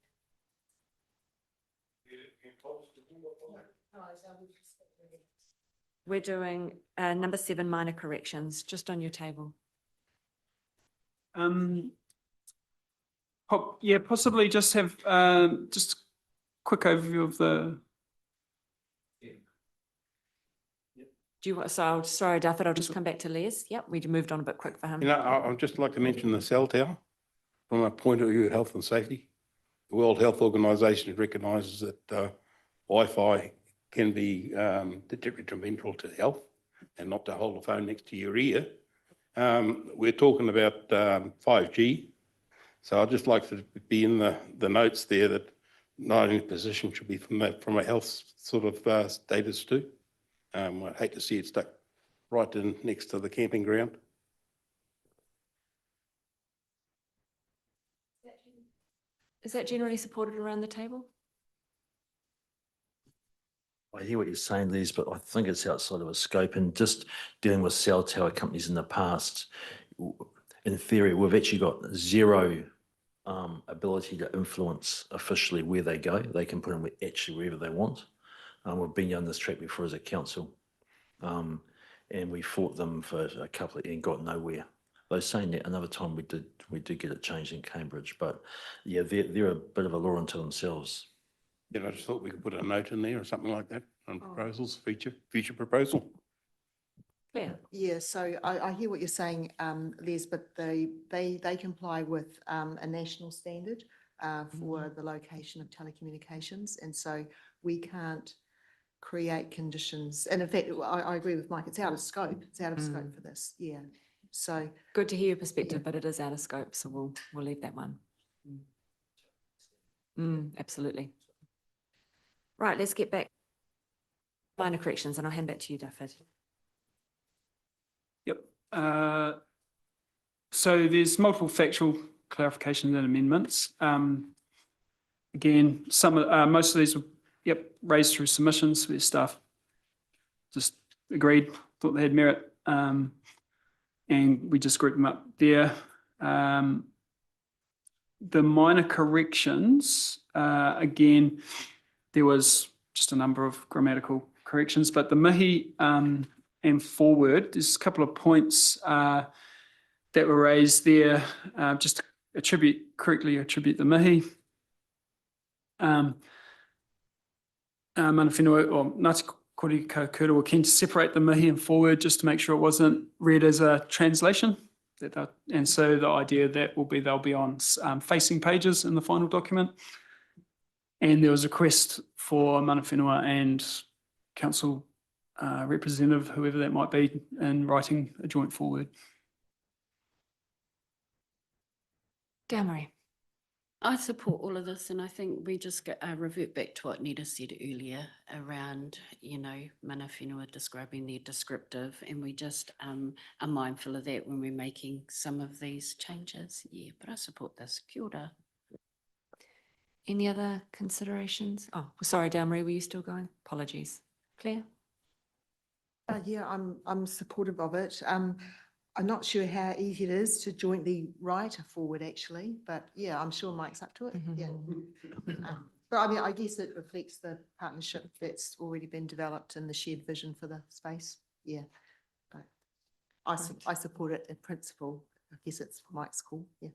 Speaker 1: We're doing number 7 minor corrections, just on your table.
Speaker 9: Yeah, possibly just have just a quick overview of the.
Speaker 1: Do you want, so sorry, David, I'll just come back to Les. Yep, we moved on a bit quick for him.
Speaker 11: You know, I'd just like to mention the cell tower from a point of view of health and safety. The World Health Organization recognises that Wi-Fi can be detrimental to health and not to hold the phone next to your ear. We're talking about 5G. So I'd just like to be in the notes there that not only position should be from a health sort of status too. I'd hate to see it stuck right in next to the camping ground.
Speaker 1: Is that generally supported around the table?
Speaker 7: I hear what you're saying, Liz, but I think it's outside of a scope and just dealing with cell tower companies in the past. In theory, we've actually got zero ability to influence officially where they go. They can put them actually wherever they want. We've been down this track before as a council, and we fought them for a couple of and got nowhere. Though saying that, another time we did get it changed in Cambridge, but yeah, they're a bit of a law unto themselves.
Speaker 11: Yeah, I just thought we could put a note in there or something like that on proposals, future proposal.
Speaker 1: Yeah.
Speaker 8: Yeah, so I hear what you're saying, Les, but they comply with a national standard for the location of telecommunications. And so we can't create conditions. And in fact, I agree with Mike, it's out of scope. It's out of scope for this. Yeah. So
Speaker 1: Good to hear your perspective, but it is out of scope, so we'll leave that one. Absolutely. Right, let's get back. Minor corrections, and I'll hand back to you, David.
Speaker 9: Yep. So there's multiple factual clarifications and amendments. Again, most of these were raised through submissions where staff just agreed, thought they had merit. and we just group them up there. The minor corrections, again, there was just a number of grammatical corrections, but the mihi and forward, there's a couple of points that were raised there, just to correctly attribute the mihi. Mana whenua, or Ngāti Kōrero Kaukura were keen to separate the mihi and forward just to make sure it wasn't read as a translation. And so the idea that will be they'll be on facing pages in the final document. And there was a request for Mana whenua and council representative, whoever that might be, in writing a joint forward.
Speaker 1: Damarie.
Speaker 5: I support all of this, and I think we just revert back to what Nita said earlier around, mana whenua describing their descriptive, and we just are mindful of that when we're making some of these changes. Yeah, but I support this. Kia ora.
Speaker 1: Any other considerations? Oh, sorry, Damarie, were you still going? Apologies. Claire?
Speaker 8: Yeah, I'm supportive of it. I'm not sure how easy it is to jointly write a forward actually, but yeah, I'm sure Mike's up to it. Yeah. But I mean, I guess it reflects the partnership that's already been developed and the shared vision for the space. Yeah. But I support it in principle. I guess it's Mike's call. Yeah.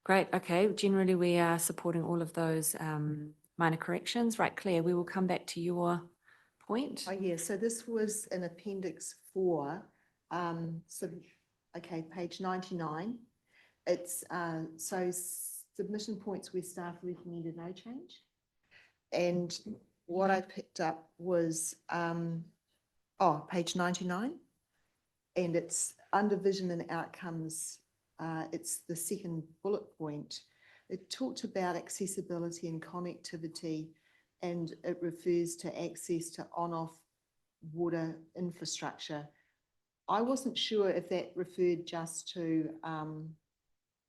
Speaker 1: Great. Okay. Generally, we are supporting all of those minor corrections. Right, Claire, we will come back to your point.
Speaker 8: Oh, yeah. So this was in Appendix 4. So, okay, page 99. It's so submission points where staff recommended no change. And what I picked up was, page 99. And it's under vision and outcomes. It's the second bullet point. It talked about accessibility and connectivity, and it refers to access to on-off water infrastructure. I wasn't sure if that referred just to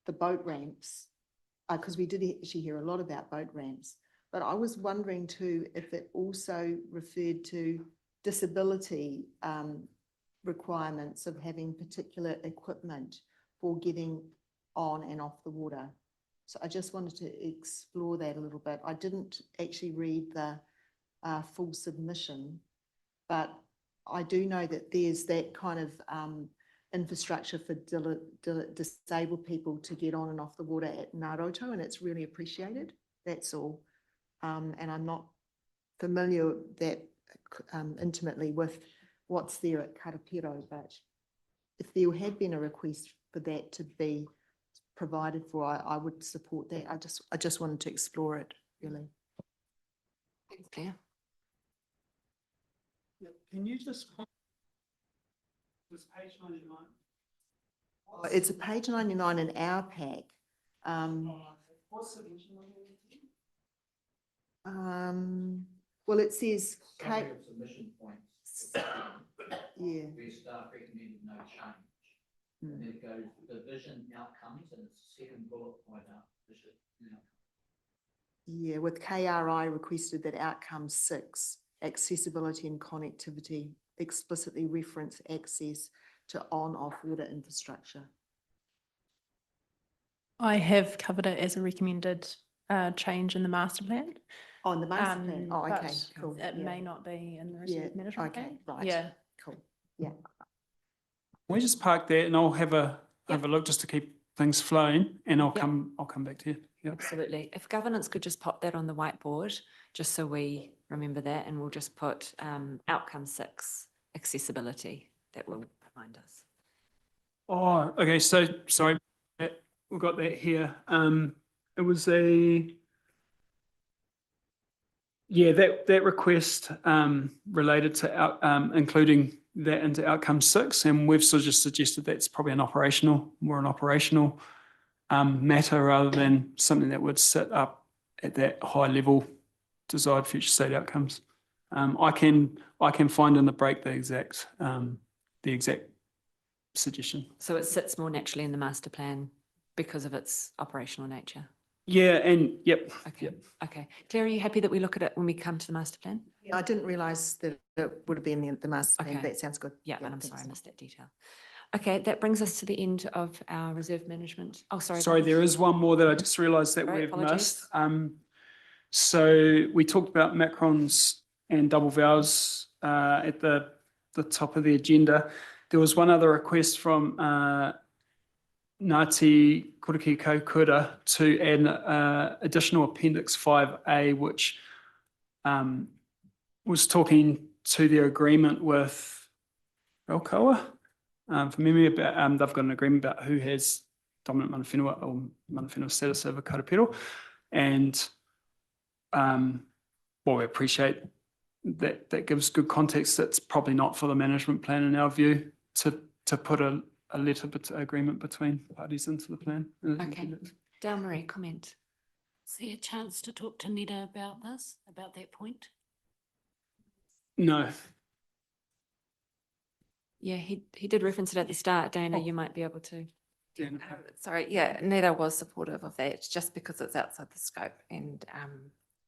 Speaker 8: the boat ramps, because we did actually hear a lot about boat ramps, but I was wondering too if it also referred to disability requirements of having particular equipment for getting on and off the water. So I just wanted to explore that a little bit. I didn't actually read the full submission, but I do know that there's that kind of infrastructure for disabled people to get on and off the water at Ngāroto, and it's really appreciated. That's all. And I'm not familiar that intimately with what's there at Karapiro, but if there had been a request for that to be provided for, I would support that. I just wanted to explore it, really.
Speaker 1: Thanks, Claire.
Speaker 9: Can you just? This page 99.
Speaker 8: It's a page 99 in our pack.
Speaker 9: What's the mention
Speaker 8: Well, it says
Speaker 13: Summary of submission points.
Speaker 8: Yeah.
Speaker 13: Where staff recommended no change. And then it goes the vision outcomes, and it's the second bullet point out. Vision outcomes.
Speaker 8: Yeah, with KRI requested that outcome 6, accessibility and connectivity, explicitly reference access to on-off water infrastructure.
Speaker 12: I have covered it as a recommended change in the master plan.
Speaker 8: Oh, in the master plan. Oh, okay,
Speaker 12: but
Speaker 8: cool.
Speaker 12: It
Speaker 8: Yeah.
Speaker 12: may not be in the
Speaker 8: Yeah,
Speaker 12: receipt management
Speaker 8: okay,
Speaker 12: plan.
Speaker 8: right.
Speaker 12: Yeah.
Speaker 8: Cool. Yeah.
Speaker 9: We just park there, and I'll have a look just to keep things flowing, and I'll
Speaker 1: Yep.
Speaker 9: come back to you. Yep.
Speaker 1: Absolutely. If governance could just pop that on the whiteboard, just so we remember that, and we'll just put outcome 6, accessibility, that will remind us.
Speaker 9: Oh, okay. So sorry, we've got that here. It was that request related to including that into outcome 6, and we've sort of just suggested that's probably more an operational matter rather than something that would sit up at that high level desired future state outcomes. I can find in the break the exact suggestion.
Speaker 1: So it sits more naturally in the master plan because of its operational nature.
Speaker 9: Yeah, and yep.
Speaker 1: Okay.
Speaker 9: Yep.
Speaker 1: Okay. Claire, are you happy that we look at it when we come to the master plan?
Speaker 8: I didn't realise that it would have been the master plan.
Speaker 1: Okay.
Speaker 8: That sounds good.
Speaker 1: Yeah, and I'm
Speaker 8: thanks.
Speaker 1: sorry, I missed that detail. Okay, that brings us to the end of our reserve management. Oh, sorry.
Speaker 9: Sorry,
Speaker 1: David.
Speaker 9: there is one more that I just realised that
Speaker 1: Sorry,
Speaker 9: we've
Speaker 1: apologies.
Speaker 9: missed. So we talked about macrons and double vowels at the top of the agenda. There was one other request from Ngāti Koriki Kaukura to add an additional Appendix 5A, which was talking to their agreement with Raukawa. From memory, about, they've got an agreement about who has dominant mana whenua or mana whenua status over Karapiro. And well, we appreciate that that gives good context. That's probably not for the management plan in our view to put a letter agreement between parties into the plan.
Speaker 1: Okay. Dale Marie, comment.
Speaker 5: Is there a chance to talk to Nita about this, about that point?
Speaker 9: No.
Speaker 1: Yeah, he did reference it at the start. Dana, you might be able to.
Speaker 3: Sorry, yeah, Nita was supportive of that, just because it's outside the scope and,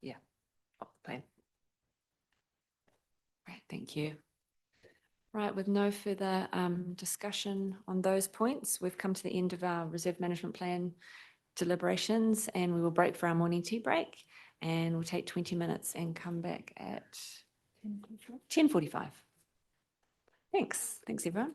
Speaker 3: yeah, of the plan.
Speaker 1: Right, thank you. Right, with no further discussion on those points, we've come to the end of our reserve management plan deliberations, and we will break for our morning tea break, and we'll take 20 minutes and come back at 10:45. Thanks. Thanks, everyone.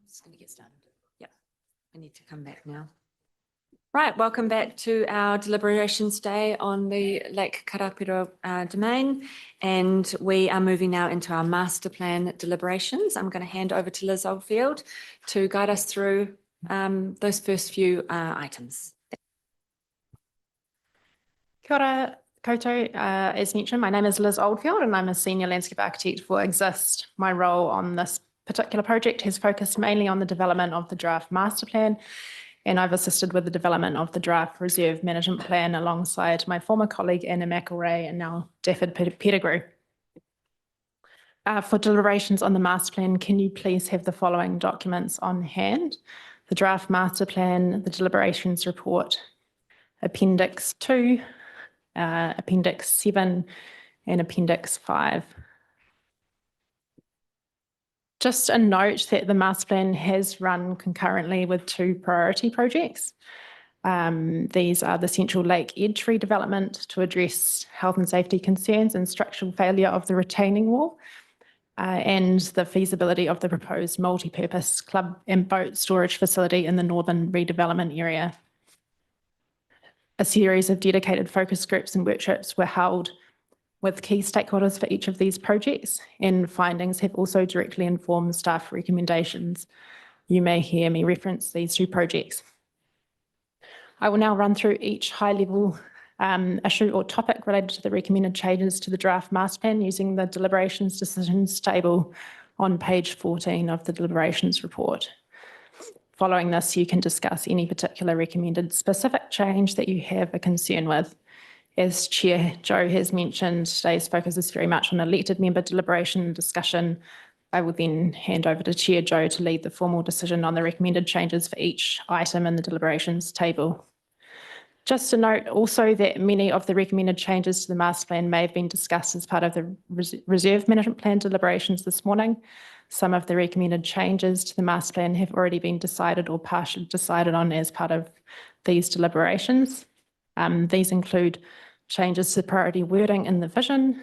Speaker 1: Just going to get started. Yeah, I need to come back now. Right, welcome back to our deliberations day on the Lake Karapiro domain. And we are moving now into our master plan deliberations. I'm going to hand over to Liz Oldfield to guide us through those first few items.
Speaker 12: Kia ora koutou. As mentioned, my name is Liz Oldfield and I'm a senior landscape architect for Exist. My role on this particular project has focused mainly on the development of the draft master plan, and I've assisted with the development of the draft reserve management plan alongside my former colleague Anna McElray and now Dafford Pettigrew. For deliberations on the master plan, can you please have the following documents on hand? The draft master plan, the deliberations report, Appendix 2, Appendix 7, and Appendix 5. Just a note that the master plan has run concurrently with two priority projects. These are the Central Lake Edge redevelopment to address health and safety concerns and structural failure of the retaining wall, and the feasibility of the proposed multi-purpose club and boat storage facility in the northern redevelopment area. A series of dedicated focus groups and workshops were held with key stakeholders for each of these projects, and findings have also directly informed staff recommendations. You may hear me reference these two projects. I will now run through each high-level issue or topic related to the recommended changes to the draft master plan using the deliberations decisions table on page 14 of the deliberations report. Following this, you can discuss any particular recommended specific change that you have a concern with. As Chair Joe has mentioned, today's focus is very much on elected member deliberation and discussion. I will then hand over to Chair Joe to lead the formal decision on the recommended changes for each item in the deliberations table. Just to note also that many of the recommended changes to the master plan may have been discussed as part of the reserve management plan deliberations this morning. Some of the recommended changes to the master plan have already been decided or partially decided on as part of these deliberations. These include changes to priority wording in the vision,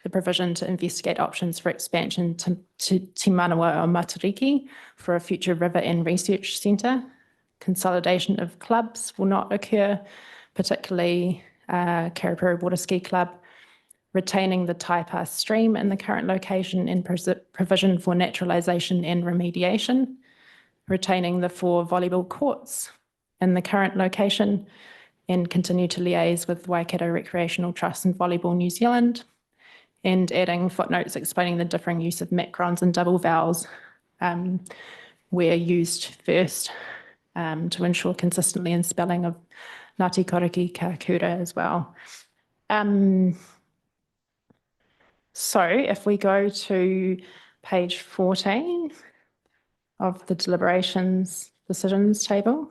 Speaker 12: the provision to investigate options for expansion to Te Manawa o Matariki for a future river and research centre. Consolidation of clubs will not occur, particularly Karapiro Water Ski Club, retaining the Taipa stream in the current location and provision for naturalisation and remediation, retaining the 4 volleyball courts in the current location, and continue to liaise with Waikato Recreational Trust and Volleyball New Zealand, and adding footnotes explaining the differing use of macrons and double vowels where used first to ensure consistency in spelling of Ngāti Koroki ka kura as well. So if we go to page 14 of the deliberations decisions table.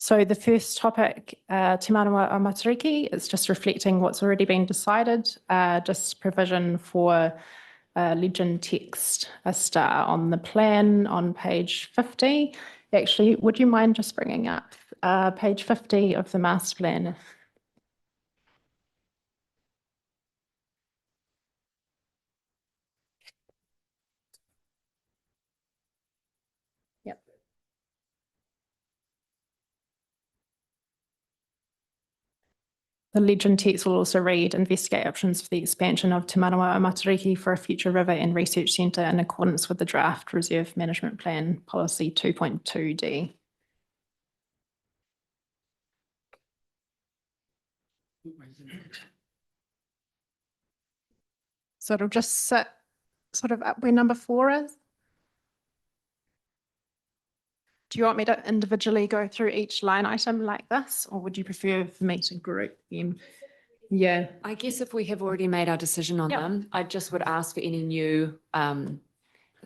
Speaker 12: So the first topic, Te Manawa o Matariki, is just reflecting what's already been decided, just provision for legend text, a star on the plan on page 50. Actually, would you mind just bringing up page 50 of the master plan? The legend text will also read, investigate options for the expansion of Te Manawa o Matariki for a future river and research centre in accordance with the draft reserve management plan policy 2.2D. So it'll just sit sort of up where number 4 is. Do you want me to individually go through each line item like this, or would you prefer for me to group them? Yeah.
Speaker 1: I guess if we have already made our decision on them, I just would ask for any new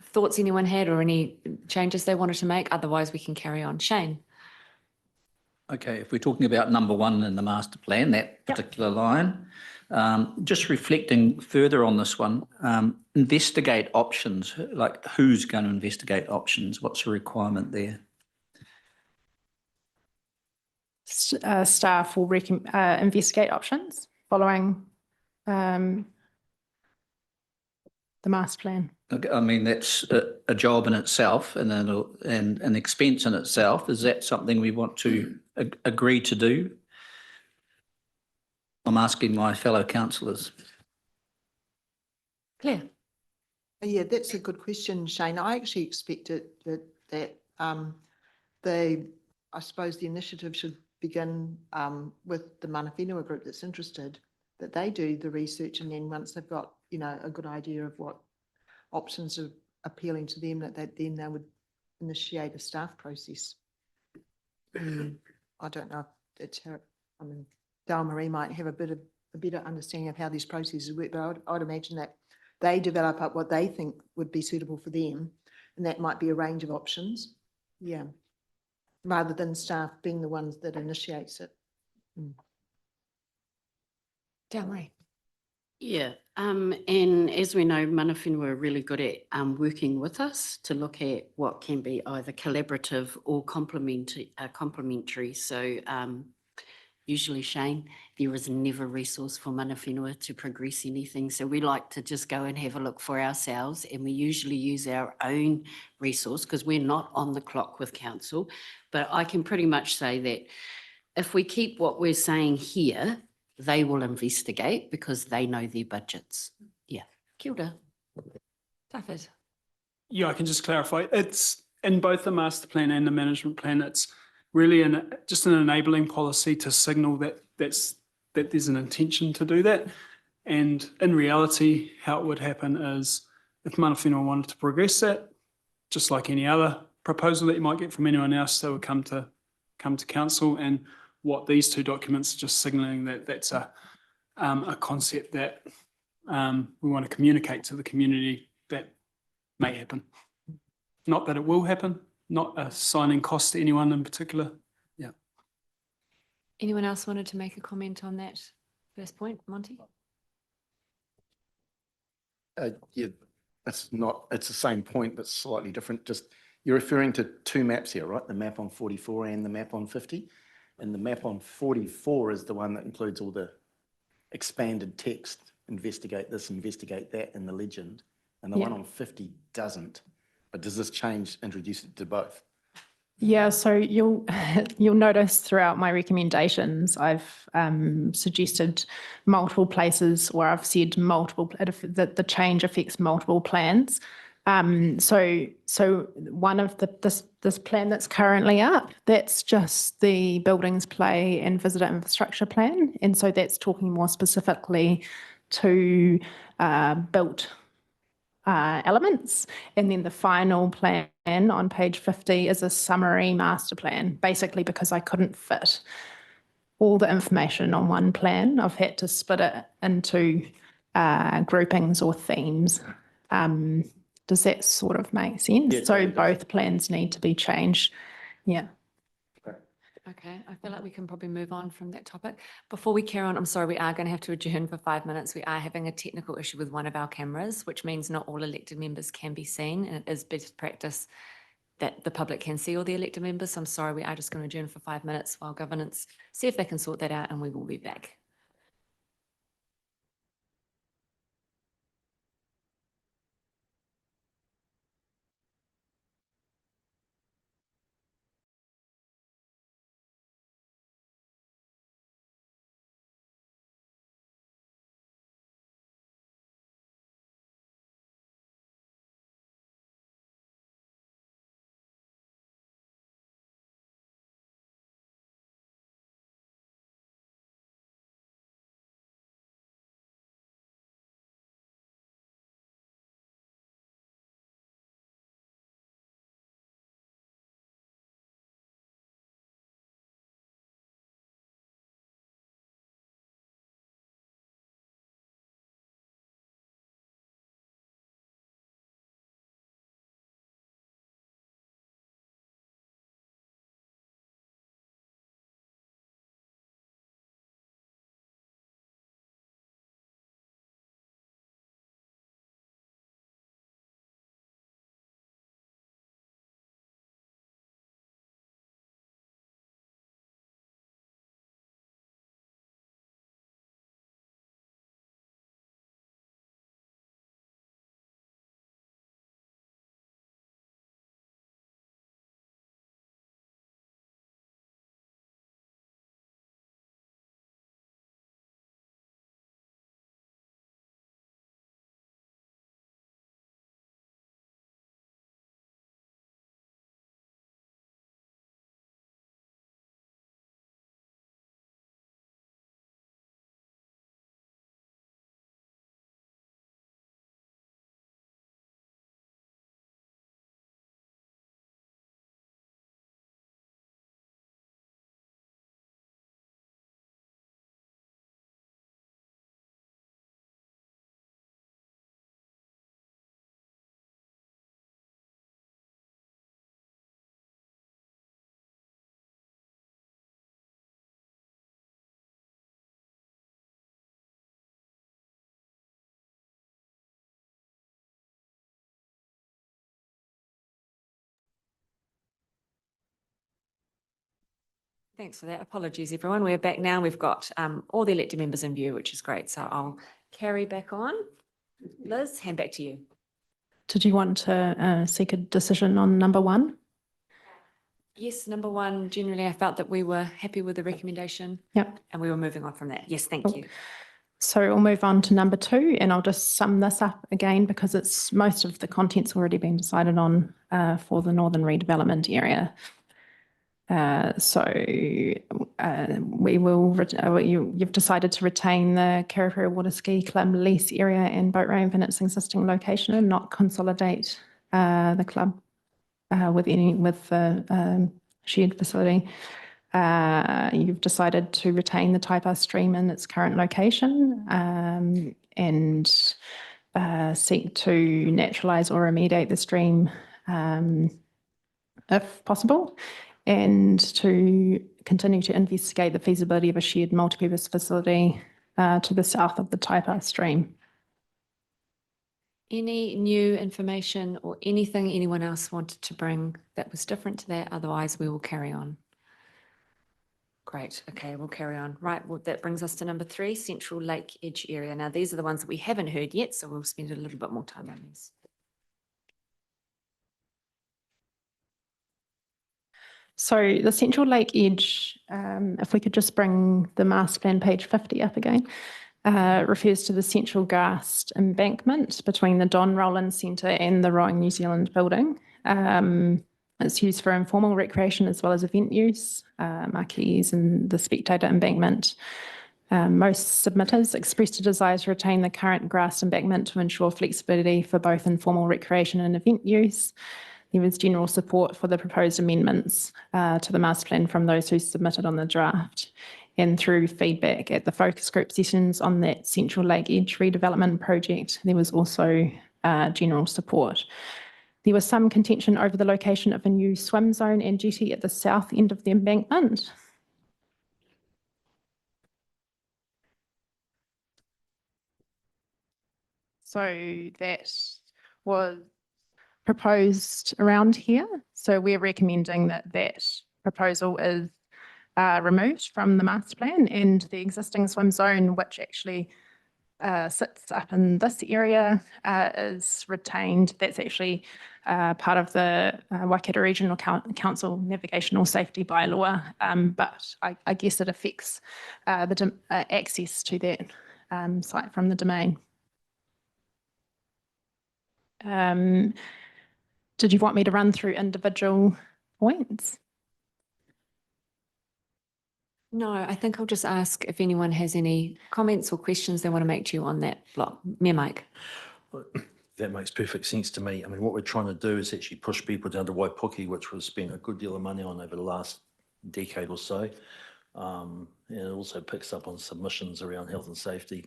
Speaker 1: thoughts anyone had or any changes they wanted to make. Otherwise, we can carry on. Shane.
Speaker 13: Okay, if we're talking about number 1 in the master plan, that particular line, just reflecting further on this one, investigate options, like who's going to investigate options? What's the requirement there?
Speaker 12: staff will investigate options following the master plan.
Speaker 13: I mean, that's a job in itself and an expense in itself. Is that something we want to agree to do? I'm asking my fellow councillors.
Speaker 1: Claire?
Speaker 8: Yeah, that's a good question, Shane. I actually expected that I suppose the initiative should begin with the mana whenua group that's interested, that they do the research, and then once they've got, you know, a good idea of what options are appealing to them, that then they would initiate a staff process. I don't know if that's how, I mean, Dale Marie might have a better understanding of how these processes work, but I'd imagine that they develop up what they think would be suitable for them, and that might be a range of options. Yeah, rather than staff being the ones that initiates it.
Speaker 1: Dale Marie?
Speaker 5: Yeah, and as we know, mana whenua are really good at working with us to look at what can be either collaborative or complementary. So usually, Shane, there is never resource for mana whenua to progress anything. So we like to just go and have a look for ourselves, and we usually use our own resource because we're not on the clock with council. But I can pretty much say that if we keep what we're saying here, they will investigate because they know their budgets. Yeah. Kia ora.
Speaker 1: David?
Speaker 9: Yeah, I can just clarify. It's in both the master plan and the management plan. It's really just an enabling policy to signal that there's an intention to do that. And in reality, how it would happen is if mana whenua wanted to progress that, just like any other proposal that you might get from anyone else, they would come to council. And what these two documents are just signalling that that's a concept that we want to communicate to the community that may happen. Not that it will happen, not assigning cost to anyone in particular. Yeah.
Speaker 1: Anyone else wanted to make a comment on that first point, Monty?
Speaker 6: Yeah, it's the same point, but slightly different. Just, you're referring to two maps here, right? The map on 44 and the map on 50. And the map on 44 is the one that includes all the expanded text, investigate this, investigate that in the legend. And the one on 50 doesn't. But does this change introduce it to both?
Speaker 12: Yeah, so you'll notice throughout my recommendations, I've suggested multiple places where I've said that the change affects multiple plans. So one of this plan that's currently up, that's just the buildings, play and visitor infrastructure plan, and so that's talking more specifically to built elements. And then the final plan on page 50 is a summary master plan, basically because I couldn't fit all the information on one plan. I've had to split it into groupings or themes. Does that sort of make sense?
Speaker 6: Yeah,
Speaker 12: So both plans need to be changed. Yeah.
Speaker 1: Okay, I feel like we can probably move on from that topic. Before we carry on, I'm sorry, we are going to have to adjourn for 5 minutes. We are having a technical issue with one of our cameras, which means not all elected members can be seen, and it is best practice that the public can see all the elected members. So I'm sorry, we are just going to adjourn for 5 minutes while governance see if they can sort that out, and we will be back. Thanks for that. Apologies, everyone. We're back now. We've got all the elected members in view, which is great. So I'll carry back on. Liz, hand back to you.
Speaker 12: Did you want to seek a decision on number 1?
Speaker 1: Yes, number 1, generally I felt that we were happy with the recommendation.
Speaker 12: Yep.
Speaker 1: And we were moving on from that. Yes, thank
Speaker 12: Cool.
Speaker 1: you.
Speaker 12: So we'll move on to number 2, and I'll just sum this up again because it's most of the content's already been decided on for the Northern Redevelopment area. You've decided to retain the Karapiro Water Ski Club lease area and boat ramp in its existing location and not consolidate the club with the shared facility. You've decided to retain the Taipa stream in its current location and seek to naturalise or remediate the stream if possible, and to continue to investigate the feasibility of a shared multipurpose facility to the south of the Taipa stream.
Speaker 1: Any new information or anything anyone else wanted to bring that was different to that? Otherwise, we will carry on. Great. Okay, we'll carry on. Right, well, that brings us to number 3, Central Lake Edge area. Now, these are the ones that we haven't heard yet, so we'll spend a little bit more time on these.
Speaker 12: So the Central Lake Edge, if we could just bring the master plan page 50 up again, refers to the central grassed embankment between the Don Rowland Centre and the Rowing New Zealand building. It's used for informal recreation as well as event use, marquees and the spectator embankment. Most submitters expressed a desire to retain the current grassed embankment to ensure flexibility for both informal recreation and event use. There was general support for the proposed amendments to the master plan from those who submitted on the draft. And through feedback at the focus group sessions on that Central Lake Edge redevelopment project, there was also general support. There was some contention over the location of a new swim zone and jetty at the south end of the embankment. So that was proposed around here. So we're recommending that that proposal is removed from the master plan, and the existing swim zone, which actually sits up in this area, is retained. That's actually part of the Waikato Regional Council Navigational Safety Bylaw, but I guess it affects the access to that site from the domain. Did you want me to run through individual points?
Speaker 1: No, I think I'll just ask if anyone has any comments or questions they want to make to you on that block. Mayor Mike.
Speaker 7: That makes perfect sense to me. I mean, what we're trying to do is actually push people down to Waipuki, which we've spent a good deal of money on over the last decade or so. And it also picks up on submissions around health and safety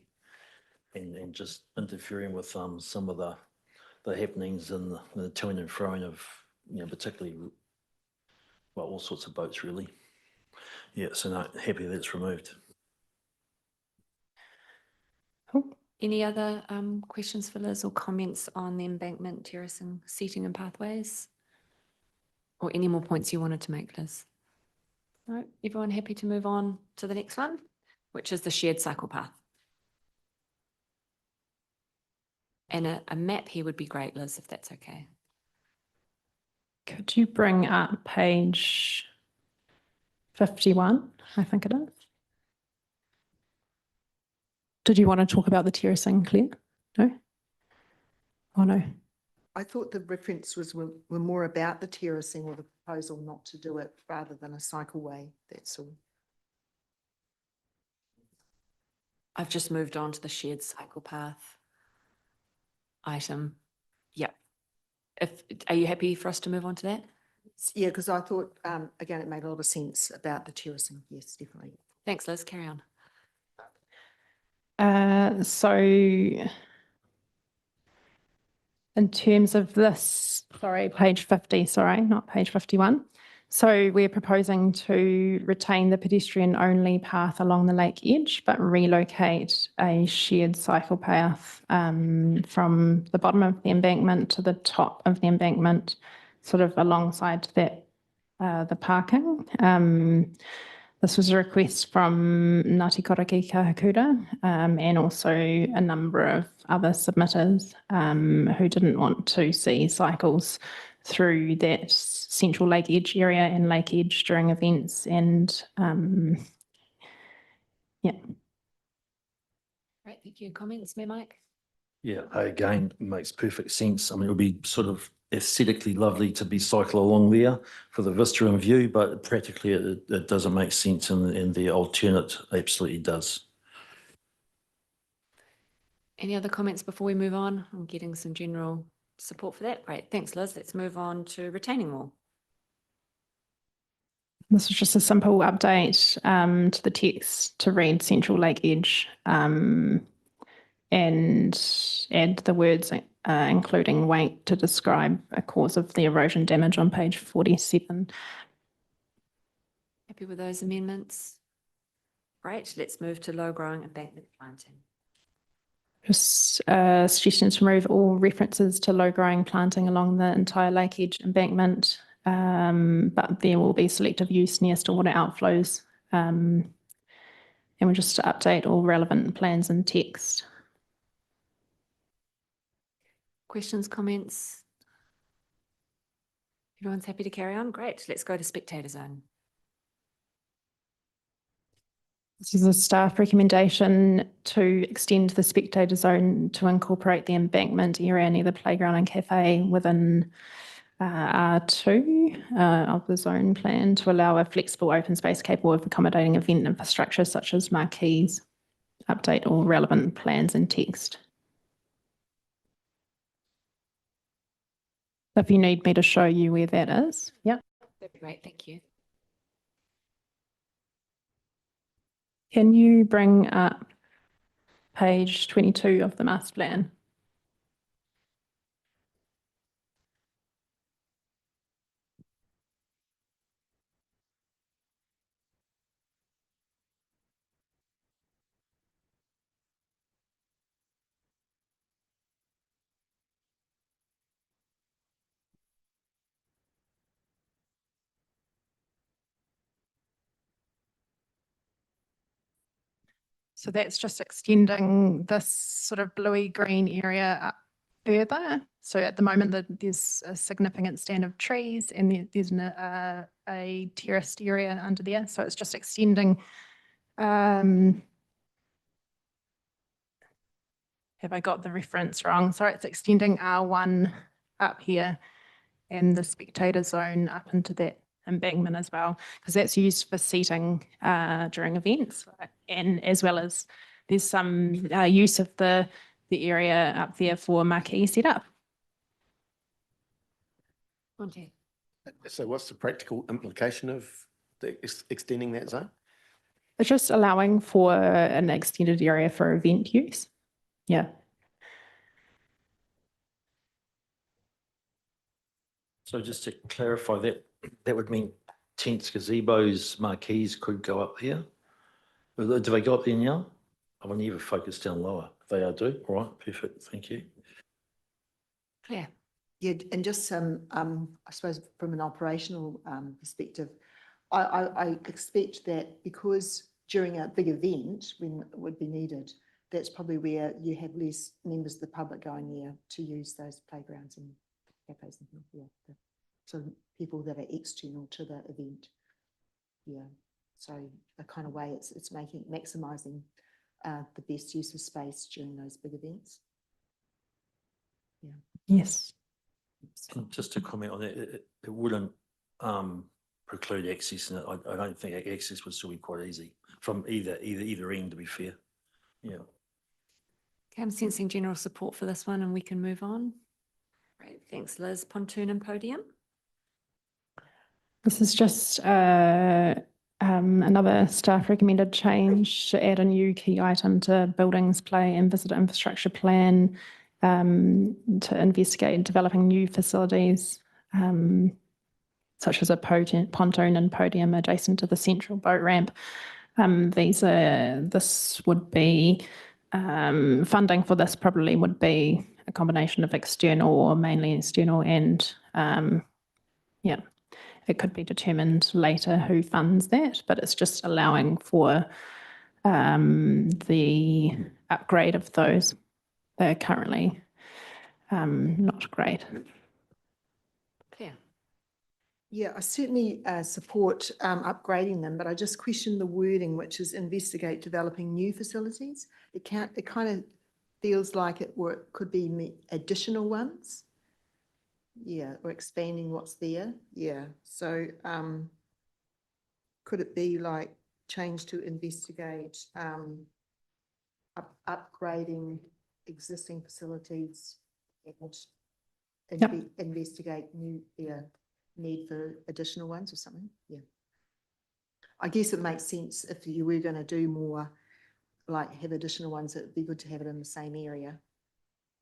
Speaker 7: and just interfering with some of the happenings and the toing and froing of, particularly, well, all sorts of boats, really. Yeah, so no, happy that it's removed.
Speaker 1: Any other questions for Liz or comments on the embankment, terracing, seating and pathways? Or any more points you wanted to make, Liz? No, everyone happy to move on to the next one, which is the shared cycle path. And a map here would be great, Liz, if that's okay.
Speaker 12: Could you bring up page 51, I think it is? Did you want to talk about the terracing, Claire? No? Oh, no.
Speaker 8: I thought the reference were more about the terracing or the proposal not to do it rather than a cycleway, that's all.
Speaker 1: I've just moved on to the shared cycle path item. Yep. Are you happy for us to move on to that?
Speaker 8: Yeah, because I thought, again, it made a lot of sense about the terracing. Yes, definitely.
Speaker 1: Thanks, Liz. Carry on.
Speaker 12: So in terms of this, sorry, page 50, sorry, not page 51. So we're proposing to retain the pedestrian-only path along the lake edge, but relocate a shared cycle path from the bottom of the embankment to the top of the embankment, sort of alongside that, the parking. This was a request from Ngāti Koroki Kahakura and also a number of other submitters who didn't want to see cycles through that central lake edge area and lake edge during events. And yeah.
Speaker 1: Great, thank you. Comments, Mayor Mike?
Speaker 7: Yeah, again, makes perfect sense. I mean, it would be sort of aesthetically lovely to be cycle along there for the vista and view, but practically it doesn't make sense, and the alternate absolutely does.
Speaker 1: Any other comments before we move on? I'm getting some general support for that. Great, thanks, Liz. Let's move on to retaining wall.
Speaker 12: This is just a simple update to the text to read Central Lake Edge and add the words including weight to describe a cause of the erosion damage on page 47.
Speaker 1: Happy with those amendments? Great, let's move to low growing embankment planting.
Speaker 12: Just suggestions to remove all references to low growing planting along the entire lake edge embankment, but there will be selective use near stormwater outflows. And we're just to update all relevant plans and text.
Speaker 1: Questions, comments? Everyone's happy to carry on? Great, let's go to spectator zone.
Speaker 12: This is a staff recommendation to extend the spectator zone to incorporate the embankment area near the playground and cafe within R2 of the zone plan to allow a flexible open space capable of accommodating event infrastructure such as marquees. Update all relevant plans and text. If you need me to show you where that is, yeah.
Speaker 1: That'd be great, thank you.
Speaker 12: Can you bring up page 22 of the master plan? So that's just extending this sort of bluey green area up further. So at the moment there's a significant stand of trees and there's a terraced area under there. So it's just extending. Have I got the reference wrong? Sorry, it's extending R1 up here and the spectator zone up into that embankment as well, because that's used for seating during events, and as well as there's some use of the area up there for marquee setup.
Speaker 1: Okay.
Speaker 6: So what's the practical implication of extending that zone?
Speaker 12: It's just allowing for an extended area for event use. Yeah.
Speaker 7: So just to clarify that would mean tents, gazebos, marquees could go up here. Do they go up there now? I will never focus down lower. They are do. All right, perfect. Thank you.
Speaker 1: Claire.
Speaker 8: Yeah, and just I suppose from an operational perspective, I expect that because during a big event when it would be needed, that's probably where you have less members of the public going there to use those playgrounds and cafes and things. Yeah, so people that are external to the event. Yeah, so the kind of way it's maximising the best use of space during those big events. Yeah.
Speaker 12: Yes.
Speaker 7: Just to comment on that, it wouldn't preclude access, and I don't think access would still be quite easy from either end, to be fair. Yeah.
Speaker 1: Okay, I'm sensing general support for this one and we can move on. Great, thanks Liz. Pontoon and podium.
Speaker 12: This is just another staff recommended change to add a new key item to buildings, play and visitor infrastructure plan to investigate developing new facilities such as a pontoon and podium adjacent to the central boat ramp. This would be funding for this probably would be a combination of external or mainly external and it could be determined later who funds that, but it's just allowing for the upgrade of those. They're currently not great.
Speaker 1: Clear.
Speaker 8: Yeah, I certainly support upgrading them, but I just question the wording, which is investigate developing new facilities. It kind of feels like it could be additional ones. Yeah, or expanding what's there. Yeah, so could it be like change to investigate upgrading existing facilities and investigate new need for additional ones or something? Yeah. I guess it makes sense if you were going to do more, like have additional ones, it'd be good to have it in the same area.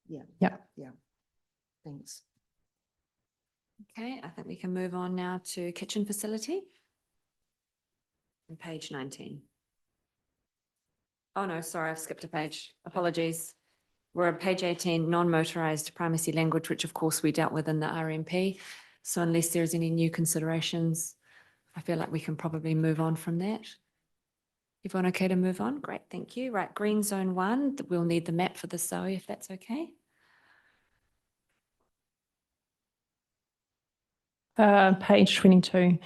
Speaker 8: Yeah.
Speaker 12: Yeah.
Speaker 8: Yeah. Thanks.
Speaker 1: Okay, I think we can move on now to kitchen facility. On page 19. Oh no, sorry, I've skipped a page. Apologies. We're on page 18, non-motorized primacy language, which of course we dealt with in the RMP. So unless there's any new considerations, I feel like we can probably move on from that. Everyone okay to move on? Great, thank you. Right, green zone 1, we'll need the map for the Zoe if that's okay.
Speaker 12: Page 22.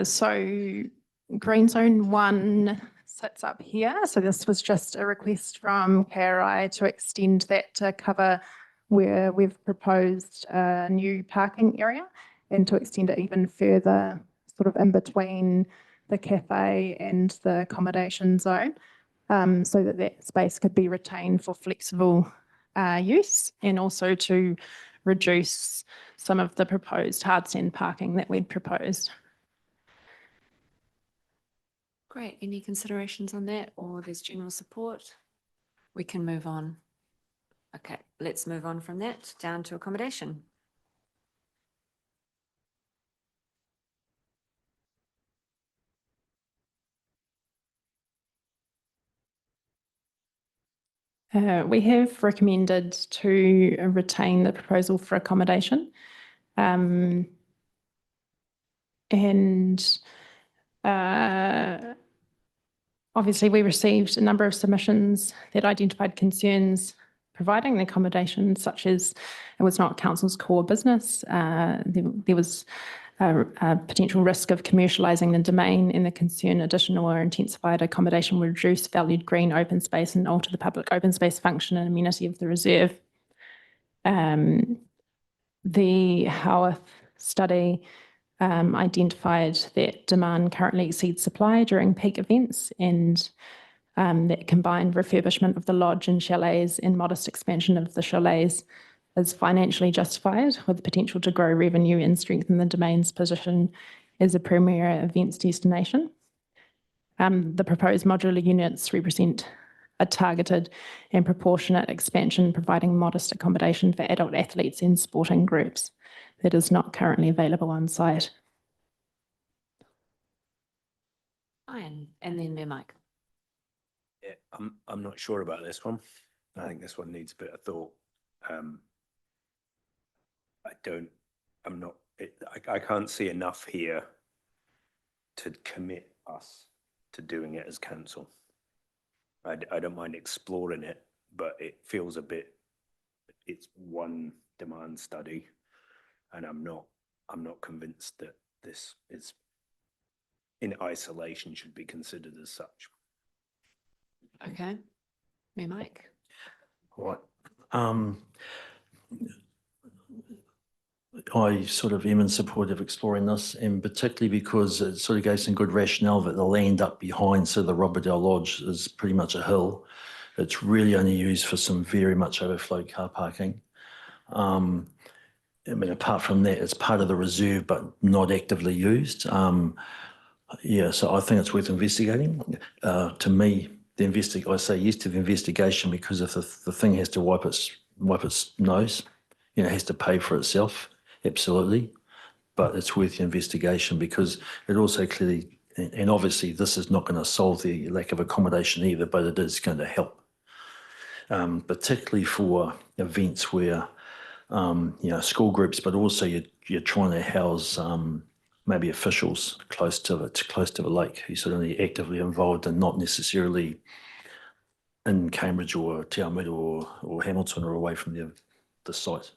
Speaker 12: So green zone 1 sits up here. So this was just a request from KRI to extend that to cover where we've proposed a new parking area and to extend it even further sort of in between the cafe and the accommodation zone, so that that space could be retained for flexible use and also to reduce some of the proposed hard stand parking that we'd proposed.
Speaker 1: Great, any considerations on that or there's general support? We can move on. Okay, let's move on from that down to accommodation.
Speaker 12: We have recommended to retain the proposal for accommodation. And obviously we received a number of submissions that identified concerns providing the accommodation, such as it was not council's core business. There was a potential risk of commercialising the domain, and the concern additional or intensified accommodation would reduce valued green open space and alter the public open space function and amenity of the reserve. The Howarth study identified that demand currently exceeds supply during peak events, and that combined refurbishment of the lodge and chalets and modest expansion of the chalets is financially justified, with the potential to grow revenue and strengthen the domain's position as a premier events destination. The proposed modular units represent a targeted and proportionate expansion, providing modest accommodation for adult athletes and sporting groups that is not currently available on site.
Speaker 1: Fine, and then Mayor Mike.
Speaker 15: Yeah, I'm not sure about this one. I think this one needs a bit of thought. I can't see enough here to commit us to doing it as council. I don't mind exploring it, but it feels a bit, it's one demand study, and I'm not convinced that this is in isolation should be considered as such.
Speaker 1: Okay, Mayor Mike.
Speaker 7: Right. I sort of am in support of exploring this, and particularly because it sort of gave some good rationale that the land up behind, so the Robberdale Lodge, is pretty much a hill. It's really only used for some very much overflow car parking. I mean, apart from that, it's part of the reserve, but not actively used. Yeah, so I think it's worth investigating. To me, I say yes to the investigation because if the thing has to wipe its nose, it has to pay for itself. Absolutely. but it's worth the investigation because it also clearly, and obviously this is not going to solve the lack of accommodation either, but it is going to help. Particularly for events where, school groups, but also you're trying to house maybe officials close to the lake who sort of actively involved and not necessarily in Cambridge or Te Awamutu or Hamilton or away from the site.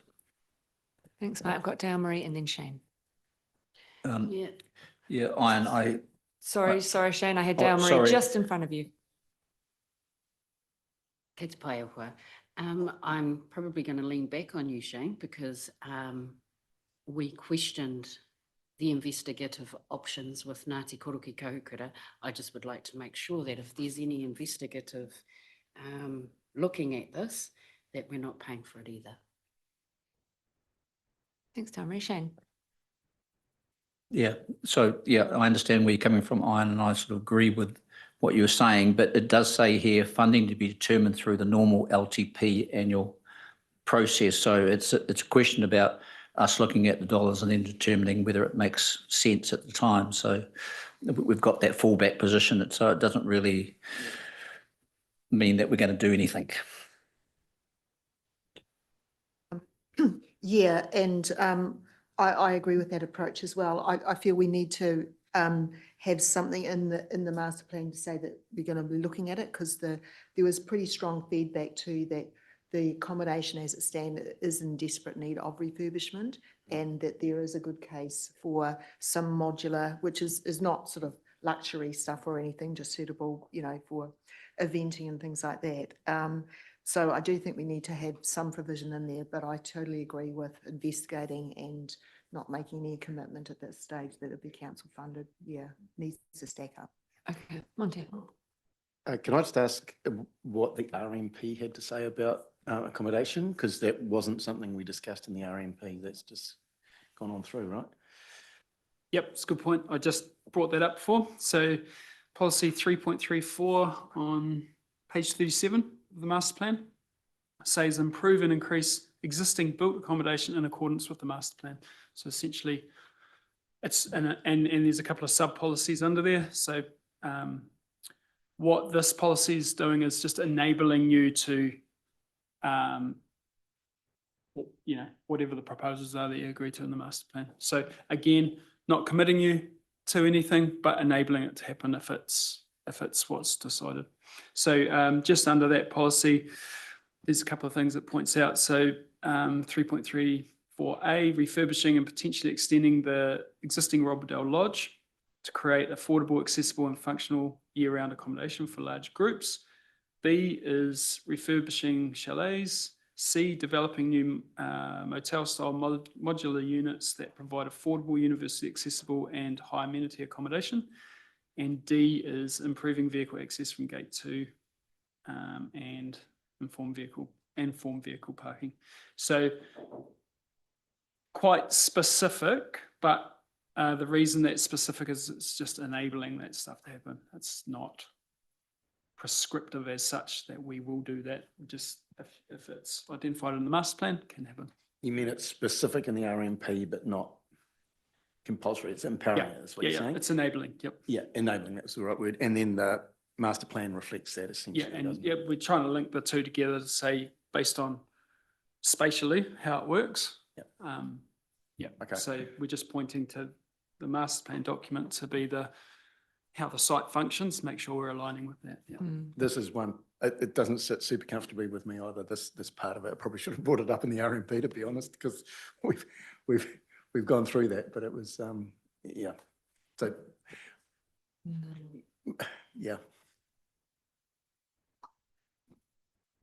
Speaker 1: Thanks, Mike. I've got Dale Marie and then Shane.
Speaker 5: Yeah,
Speaker 13: Ian,
Speaker 1: Sorry, Shane, I had
Speaker 13: Oh,
Speaker 1: Dale Marie
Speaker 13: sorry.
Speaker 1: just in front of you.
Speaker 5: Kei te pai ahua. I'm probably going to lean back on you, Shane, because we questioned the investigative options with Ngāti Koroki Kahukura. I just would like to make sure that if there's any investigative looking at this, that we're not paying for it either.
Speaker 1: Thanks, Dale Marie. Shane.
Speaker 13: Yeah, so yeah, I understand where you're coming from, Ian, and I sort of agree with what you were saying, but it does say here funding to be determined through the normal LTP annual process. So it's a question about us looking at the dollars and then determining whether it makes sense at the time. So we've got that fallback position, so it doesn't really mean that we're going to do anything.
Speaker 8: Yeah, and I agree with that approach as well. I feel we need to have something in the master plan to say that we're going to be looking at it, because there was pretty strong feedback too that the accommodation as it stands is in desperate need of refurbishment, and that there is a good case for some modular, which is not sort of luxury stuff or anything, just suitable, for eventing and things like that. So I do think we need to have some provision in there, but I totally agree with investigating and not making any commitment at this stage that it'll be council funded. Yeah, needs to stack up.
Speaker 1: Okay, Monty.
Speaker 6: Can I just ask what the RMP had to say about accommodation? Because that wasn't something we discussed in the RMP. That's just gone on through, right?
Speaker 9: Yep, it's a good point. I just brought that up before. So policy 3.34 on page 37 of the master plan says improve and increase existing built accommodation in accordance with the master plan. So essentially it's, and there's a couple of sub policies under there. So what this policy is doing is just enabling you to, whatever the proposals are that you agree to in the master plan. So again, not committing you to anything, but enabling it to happen if it's what's decided. So just under that policy, there's a couple of things it points out. So 3.34A, refurbishing and potentially extending the existing Roberdale Lodge to create affordable, accessible and functional year-round accommodation for large groups. B is refurbishing chalets. C, developing new motel-style modular units that provide affordable, universally accessible and high amenity accommodation. And D is improving vehicle access from gate 2 and informed vehicle parking. So quite specific, but the reason that's specific is it's just enabling that stuff to happen. It's not prescriptive as such that we will do that. Just if it's identified in the master plan, it can happen.
Speaker 6: You mean it's specific in the RMP, but not compulsory? It's empowering, is what you're saying?
Speaker 9: It's enabling. Yep.
Speaker 6: Yeah, enabling, that's the right word. And then the master plan reflects that essentially.
Speaker 9: Yeah, and we're trying to link the two together to say, based on spatially how it works.
Speaker 6: Yep. Okay.
Speaker 9: So we're just pointing to the master plan document to be how the site functions, make sure we're aligning with that. Yeah.
Speaker 6: This is one, it doesn't sit super comfortably with me either, this part of it. I probably should have brought it up in the RMP, to be honest, because we've gone through that, but it was, yeah. So, yeah.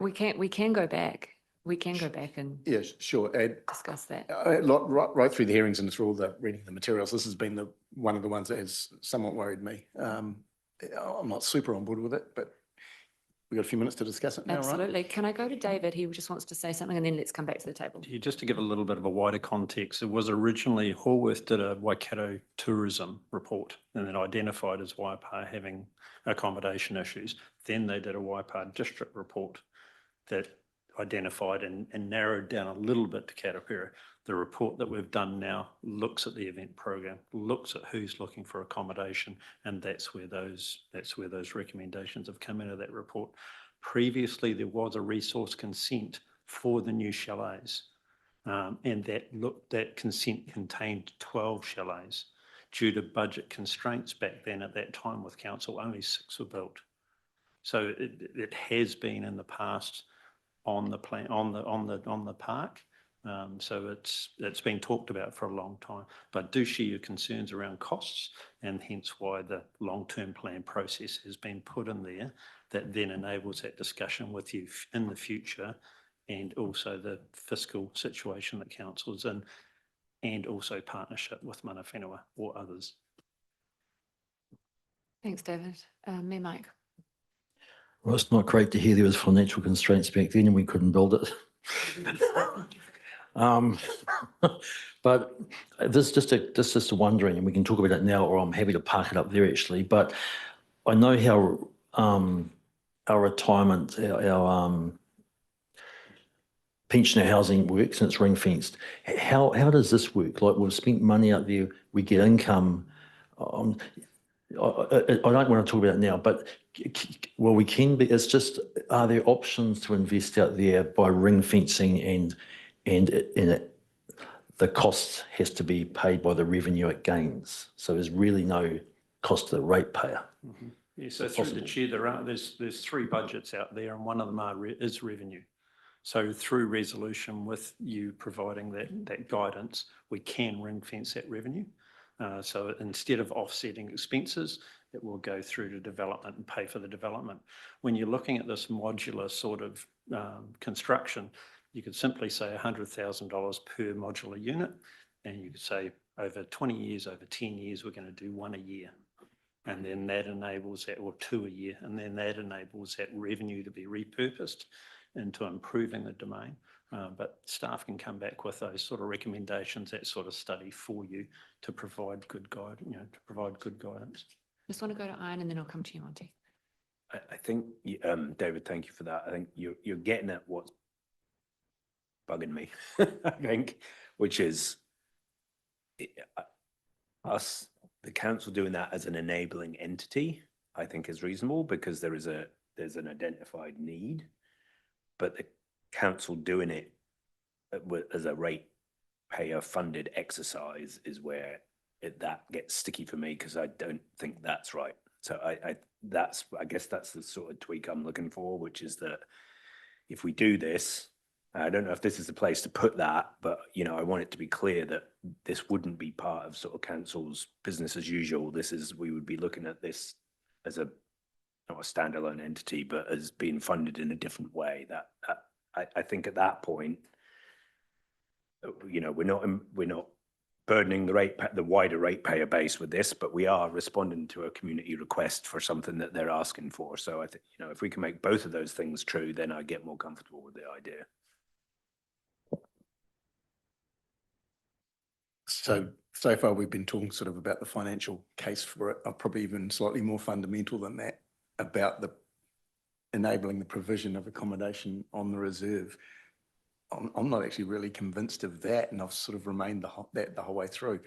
Speaker 1: We can go back. We can go back and
Speaker 6: Yeah, sure.
Speaker 1: discuss that.
Speaker 6: Right through the hearings and through all the reading the materials, this has been one of the ones that has somewhat worried me. I'm not super on board with it, but we've got a few minutes to discuss it now, right?
Speaker 1: Absolutely. Can I go to David? He just wants to say something and then let's come back to the table.
Speaker 2: Yeah, just to give a little bit of a wider context, it was originally Horworth did a Waikato tourism report and then identified as Waipa having accommodation issues. Then they did a Waipa district report that identified and narrowed down a little bit to Karapira. The report that we've done now looks at the event program, looks at who's looking for accommodation, and that's where those recommendations have come into that report. Previously, there was a resource consent for the new chalets, and that consent contained 12 chalets. Due to budget constraints back then at that time with council, only 6 were built. So it has been in the past on the plan, on the park. So it's been talked about for a long time, but do share your concerns around costs, and hence why the long-term plan process has been put in there that then enables that discussion with you in the future, and also the fiscal situation that council is in, and also partnership with mana whenua or others.
Speaker 1: Thanks, David. Mayor Mike.
Speaker 7: Well, it's not great to hear there was financial constraints back then and we couldn't build it. But this is just a wondering, and we can talk about it now, or I'm happy to park it up there actually. But I know how our retirement, our pensioner housing works, and it's ring fenced. How does this work? Like, we've spent money out there, we get income. I don't want to talk about it now, but well, we can be. It's just, are there options to invest out there by ring fencing, and the cost has to be paid by the revenue it gains? So there's really no cost to the ratepayer.
Speaker 2: Mm-hmm. Yeah, so through the chair, there's 3 budgets out there, and one of them is revenue. So through resolution, with you providing that guidance, we can ring fence that revenue. So instead of offsetting expenses, it will go through to development and pay for the development. When you're looking at this modular sort of construction, you could simply say $100,000 per modular unit, and you could say over 20 years, over 10 years, we're going to do 1 a year. And then that enables that, or 2 a year, and then that enables that revenue to be repurposed into improving the domain. But staff can come back with those sort of recommendations, that sort of study for you to provide good guide, to provide good guidance.
Speaker 1: Just want to go to Ian and then I'll come to you, Monty.
Speaker 15: I think, David, thank you for that. I think you're getting at what's bugging me, I think, which is us, the council doing that as an enabling entity, I think is reasonable, because there's an identified need, but the council doing it as a ratepayer funded exercise is where that gets sticky for me, because I don't think that's right. So I guess that's the sort of tweak I'm looking for, which is that if we do this, I don't know if this is the place to put that, but I want it to be clear that this wouldn't be part of sort of council's business as usual. We would be looking at this as not a standalone entity, but as being funded in a different way. That I think at that point, we're not burdening the wider ratepayer base with this, but we are responding to a community request for something that they're asking for. So I think, if we can make both of those things true, then I get more comfortable with the idea.
Speaker 6: So far we've been talking sort of about the financial case for it, or probably even slightly more fundamental than that, about enabling the provision of accommodation on the reserve. I'm not actually really convinced of that, and I've sort of remained the whole way through.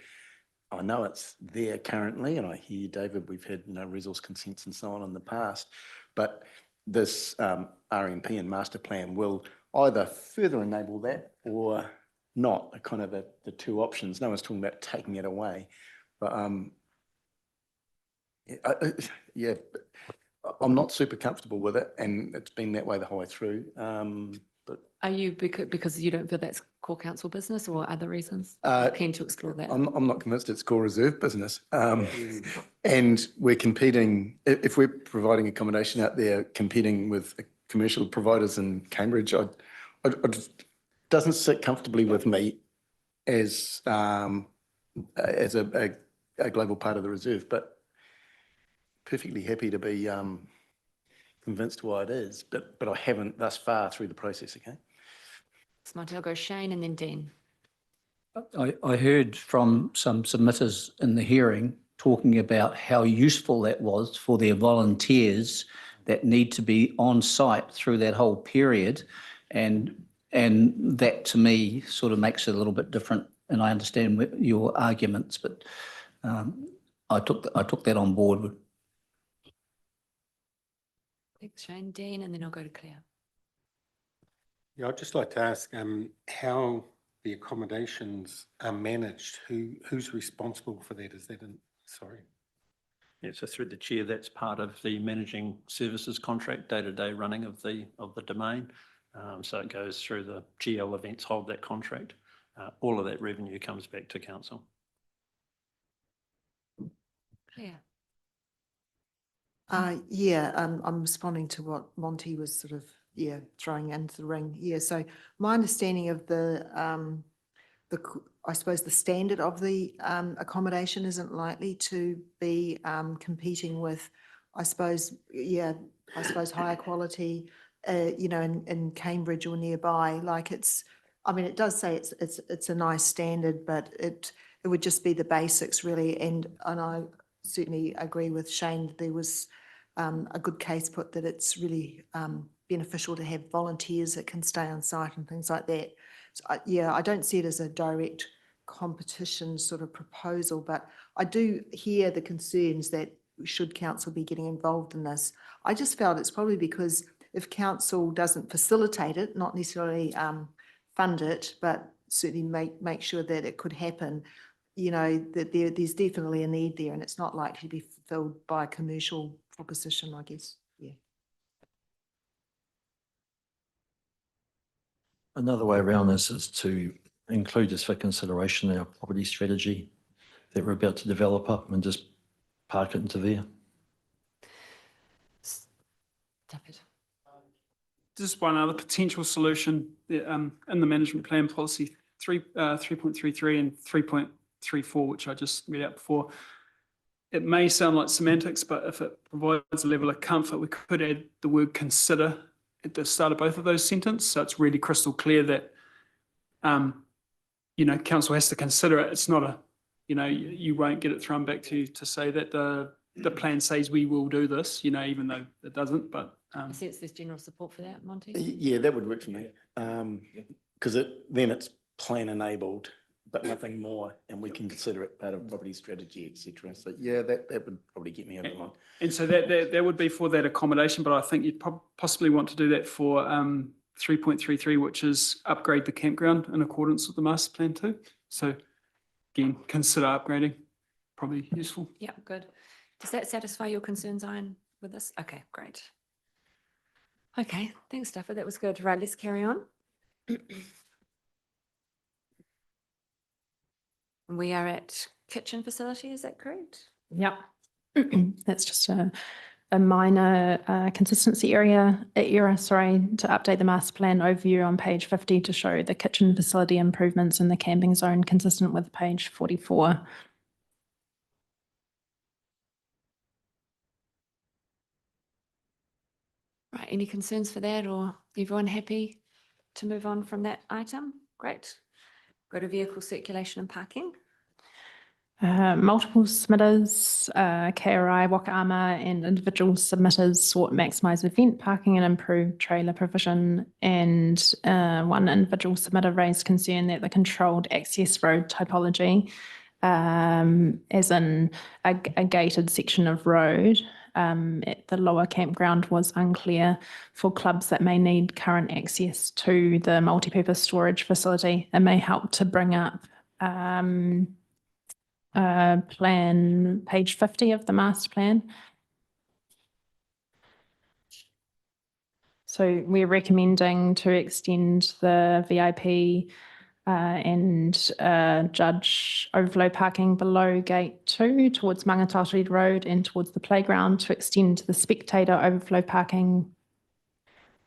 Speaker 6: I know it's there currently, and I hear, David, we've had resource consents and so on in the past, but this RMP and master plan will either further enable that or not, are kind of the 2 options. No one's talking about taking it away, but yeah, I'm not super comfortable with it, and it's been that way the whole way through. But
Speaker 1: Are you because you don't feel that's core council business, or other reasons? Keen to explore that.
Speaker 6: I'm not convinced it's core reserve business. And we're competing, if we're providing accommodation out there, competing with commercial providers in Cambridge, it doesn't sit comfortably with me as a global part of the reserve, but perfectly happy to be convinced why it is, but I haven't thus far through the process, okay?
Speaker 1: Monty, I'll go Shane and then Dean.
Speaker 13: I heard from some submitters in the hearing talking about how useful that was for their volunteers that need to be on site through that whole period. And And that to me sort of makes it a little bit different. And I understand your arguments, but I took that on board.
Speaker 1: Thanks, Shane. Dean, and then I'll go to Claire.
Speaker 14: Yeah, I'd just like to ask how the accommodations are managed. Who's responsible for that? Is that sorry?
Speaker 2: Yeah, so through the chair, that's part of the managing services contract, day-to-day running of the domain. So it goes through the GL Events hold that contract. All of that revenue comes back to council.
Speaker 1: Claire.
Speaker 8: Yeah, I'm responding to what Monty was sort of, throwing into the ring. Yeah, so my understanding of I suppose the standard of the accommodation isn't likely to be competing with, I suppose higher quality, in Cambridge or nearby. Like it does say it's a nice standard, but it would just be the basics really. And I certainly agree with Shane that there was a good case put that it's really beneficial to have volunteers that can stay on site and things like that. So, I don't see it as a direct competition sort of proposal, but I do hear the concerns that should council be getting involved in this. I just felt it's probably because if council doesn't facilitate it, not necessarily fund it, but certainly make sure that it could happen, that there's definitely a need there, and it's not likely to be fulfilled by a commercial proposition, I guess. Yeah.
Speaker 7: Another way around this is to include this for consideration in our property strategy that we're about to develop up and just park it into there.
Speaker 1: David.
Speaker 9: Just one other potential solution in the management plan policy 3.33 and 3.34, which I just read out before. It may sound like semantics, but if it provides a level of comfort, we could add the word consider at the start of both of those sentences. So it's really crystal clear that, council has to consider it. It's not you won't get it thrown back to you to say that the plan says we will do this, even though it doesn't, but.
Speaker 1: I sense there's general support for that, Monty.
Speaker 6: Yeah, that would work for me. Because then it's plan enabled, but nothing more, and we can consider it part of property strategy, etc. So yeah, that would probably get me over the line.
Speaker 9: And so that would be for that accommodation, but I think you'd possibly want to do that for 3.33, which is upgrade the campground in accordance with the master plan too. So again, consider upgrading, probably useful.
Speaker 1: Yeah, good. Does that satisfy your concerns, Ian, with this? Okay, great. Okay, thanks, Stafford. That was good. Right, let's carry on. We are at kitchen facility, is that correct?
Speaker 12: Yep. That's just a minor consistency error, to update the master plan overview on page 50 to show the kitchen facility improvements in the camping zone consistent with page 44.
Speaker 1: Right, any concerns for that, or everyone happy to move on from that item? Great. Go to vehicle circulation and parking.
Speaker 12: Multiple submitters, KRI, Wakaama, and individual submitters sought maximise event parking and improve trailer provision. And one individual submitter raised concern that the controlled access road typology, as in a gated section of road at the lower campground, was unclear for clubs that may need current access to the multipurpose storage facility. It may help to bring up plan page 50 of the master plan. So we're recommending to extend the VIP and judge overflow parking below gate 2 towards Mangatari Road and towards the playground, to extend the spectator overflow parking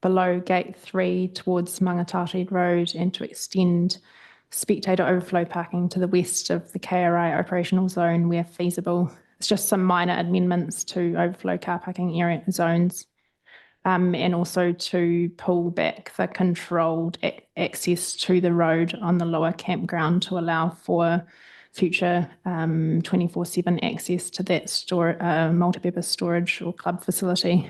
Speaker 12: below gate 3 towards Mangatari Road, and to extend spectator overflow parking to the west of the KRI operational zone where feasible. It's just some minor amendments to overflow car parking area zones, and also to pull back the controlled access to the road on the lower campground to allow for future 24/7 access to that multipurpose storage or club facility.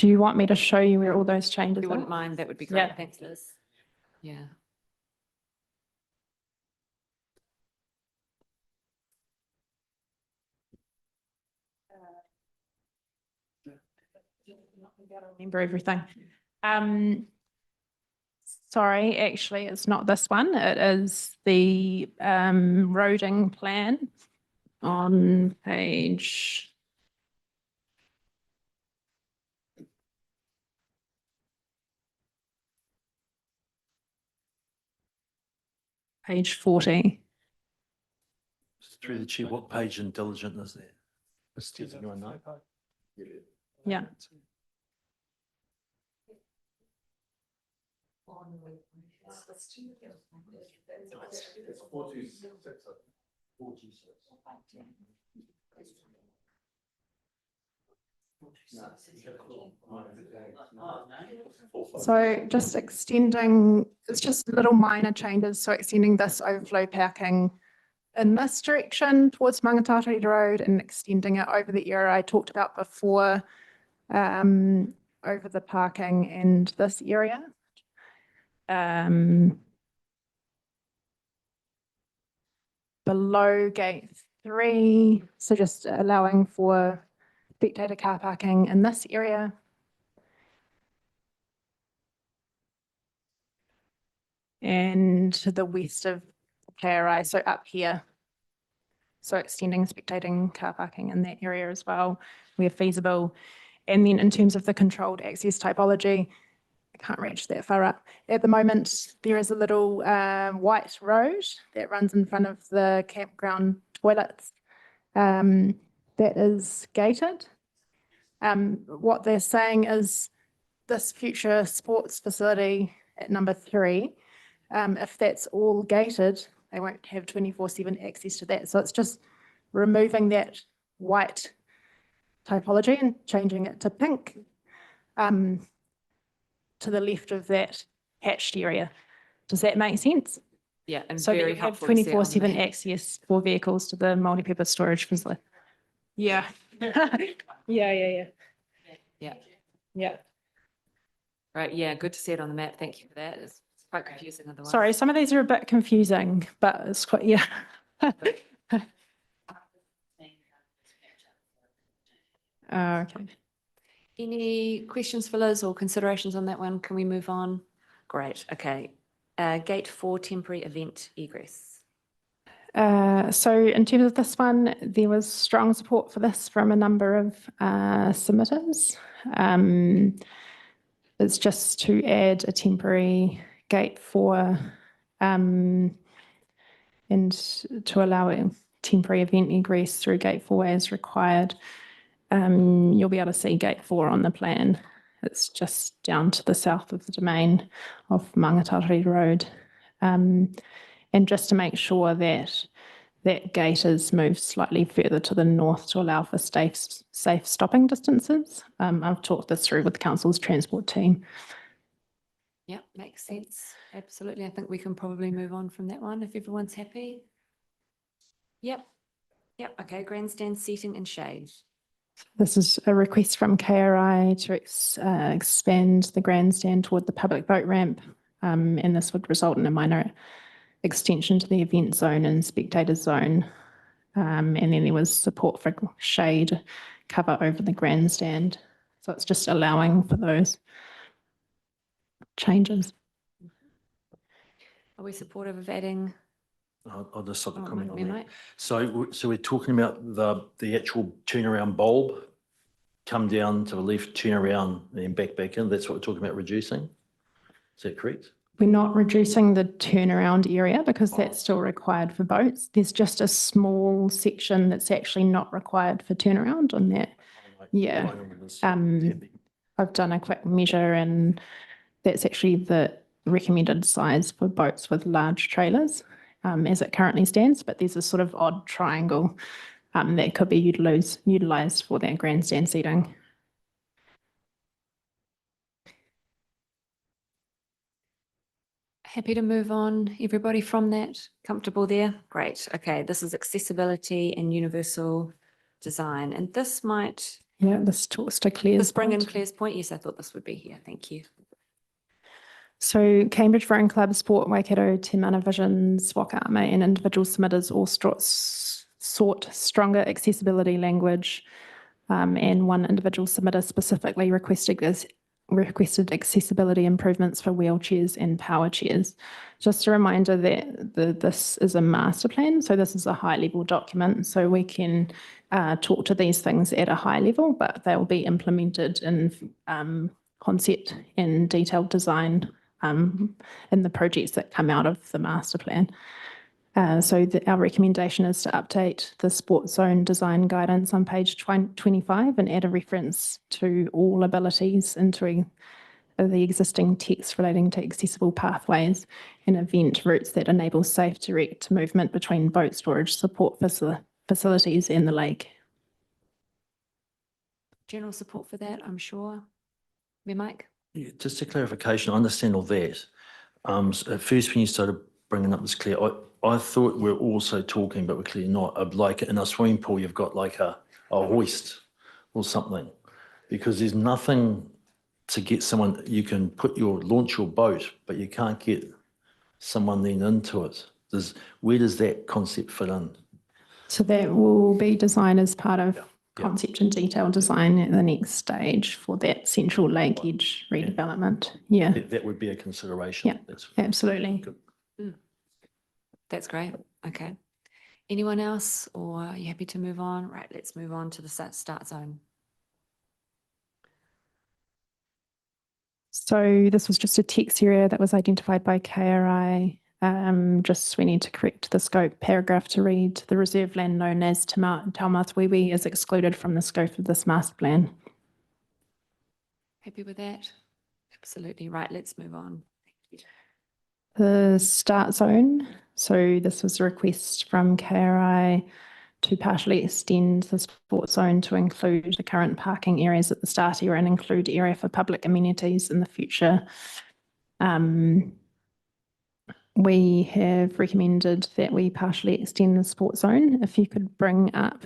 Speaker 12: Do you want me to show you where all those changes
Speaker 1: If you
Speaker 12: are?
Speaker 1: wouldn't mind, that would be
Speaker 12: Yeah.
Speaker 1: great. Thanks, Liz. Yeah.
Speaker 12: Remember everything. Sorry, actually, it's not this one. It is the roading plan on page 40.
Speaker 7: Through the chair, what page in diligent is that? Does anyone know?
Speaker 12: Yeah. So just extending, it's just little minor changes. So extending this overflow parking in this direction towards Mangatatari Road and extending it over the area I talked about before, over the parking and this area. Below gate 3, so just allowing for spectator car parking in this area. And to the west of KRI, so up here. So extending spectating car parking in that area as well, where feasible. And then in terms of the controlled access typology, I can't reach that far up. At the moment, there is a little white road that runs in front of the campground toilets that is gated. What they're saying is this future sports facility at number 3, if that's all gated, they won't have 24/7 access to that. So it's just removing that white typology and changing it to pink to the left of that hatched area. Does that make sense?
Speaker 1: Yeah, and
Speaker 12: So that
Speaker 1: very
Speaker 12: you have
Speaker 1: helpful to see it on the
Speaker 12: 24/7
Speaker 1: map.
Speaker 12: access for vehicles to the multi-purpose storage facility. Yeah. Yeah.
Speaker 1: Yeah. Right, yeah, good to see it on the map. Thank you for that. It's quite confusing otherwise.
Speaker 12: Sorry, some of these are a bit confusing, but it's quite, yeah. Okay.
Speaker 1: Any questions for Liz or considerations on that one? Can we move on? Great, okay. Gate 4 temporary event egress.
Speaker 12: So in terms of this one, there was strong support for this from a number of submitters. It's just to add a temporary gate 4 and to allow a temporary event egress through gate 4 as required. You'll be able to see gate 4 on the plan. It's just down to the south of the domain of Mangatatari Road. And just to make sure that that gate is moved slightly further to the north to allow for safe stopping distances. I've talked this through with the council's transport team.
Speaker 1: Yep, makes sense. Absolutely. I think we can probably move on from that one if everyone's happy. Yep. Okay, grandstand seating and shade.
Speaker 12: This is a request from KRI to expand the grandstand toward the public boat ramp. And this would result in a minor extension to the event zone and spectator zone. And then there was support for shade cover over the grandstand. So it's just allowing for those changes.
Speaker 1: Are we supportive of adding?
Speaker 7: I'll just sort of
Speaker 1: Oh,
Speaker 7: comment on
Speaker 1: we
Speaker 7: that.
Speaker 1: might.
Speaker 7: So we're talking about the actual turnaround bulb, come down to the left, turn around and back in. That's what we're talking about reducing. Is that correct?
Speaker 12: We're not reducing the turnaround area because that's still required for boats. There's just a small section that's actually not required for turnaround on that. Yeah. I've done a quick measure and that's actually the recommended size for boats with large trailers as it currently stands, but there's a sort of odd triangle that could be utilised for that grandstand seating.
Speaker 1: Happy to move on, everybody, from that? Comfortable there? Great. Okay, this is accessibility and universal design. And this might
Speaker 12: Yeah, this talks to Claire's
Speaker 1: This bring in
Speaker 12: point.
Speaker 1: Claire's point. Yes, I thought this would be here. Thank you.
Speaker 12: So Cambridge Rowing Club, Sport Waikato, Te Mana Vision, Swakama and individual submitters all sought stronger accessibility language, and one individual submitter specifically requested accessibility improvements for wheelchairs and power chairs. Just a reminder that this is a master plan, so this is a high level document, so we can talk to these things at a high level, but they'll be implemented in concept and detailed design in the projects that come out of the master plan. So our recommendation is to update the sports zone design guidance on page 25 and add a reference to all abilities into the existing text relating to accessible pathways and event routes that enable safe direct movement between boat storage support facilities and the lake.
Speaker 1: General support for that, I'm sure. Me, Mike?
Speaker 7: Yeah, just a clarification, I understand all that. At first, when you started bringing up this, Claire, I thought we're also talking, but we're clearly not, of like in a swimming pool, you've got like a hoist or something, because there's nothing to get someone, you can launch your boat, but you can't get someone then into it. Where does that concept fit in?
Speaker 12: So that will be designed as part of concept and detail design at the next stage for that central lake edge redevelopment. Yeah,
Speaker 7: That would be a consideration.
Speaker 12: Yeah. Absolutely.
Speaker 7: Good.
Speaker 1: That's great. Okay. Anyone else, or are you happy to move on? Right, let's move on to the start zone.
Speaker 12: So this was just a text area that was identified by KRI. Just we need to correct the scope paragraph to read the reserve land known as Taumatwiwi is excluded from the scope of this master plan.
Speaker 1: Happy with that? Absolutely. Right, let's move on.
Speaker 12: The start zone. So this was a request from KRI to partially extend the sports zone to include the current parking areas at the start area and include area for public amenities in the future. We have recommended that we partially extend the sports zone. If you could bring up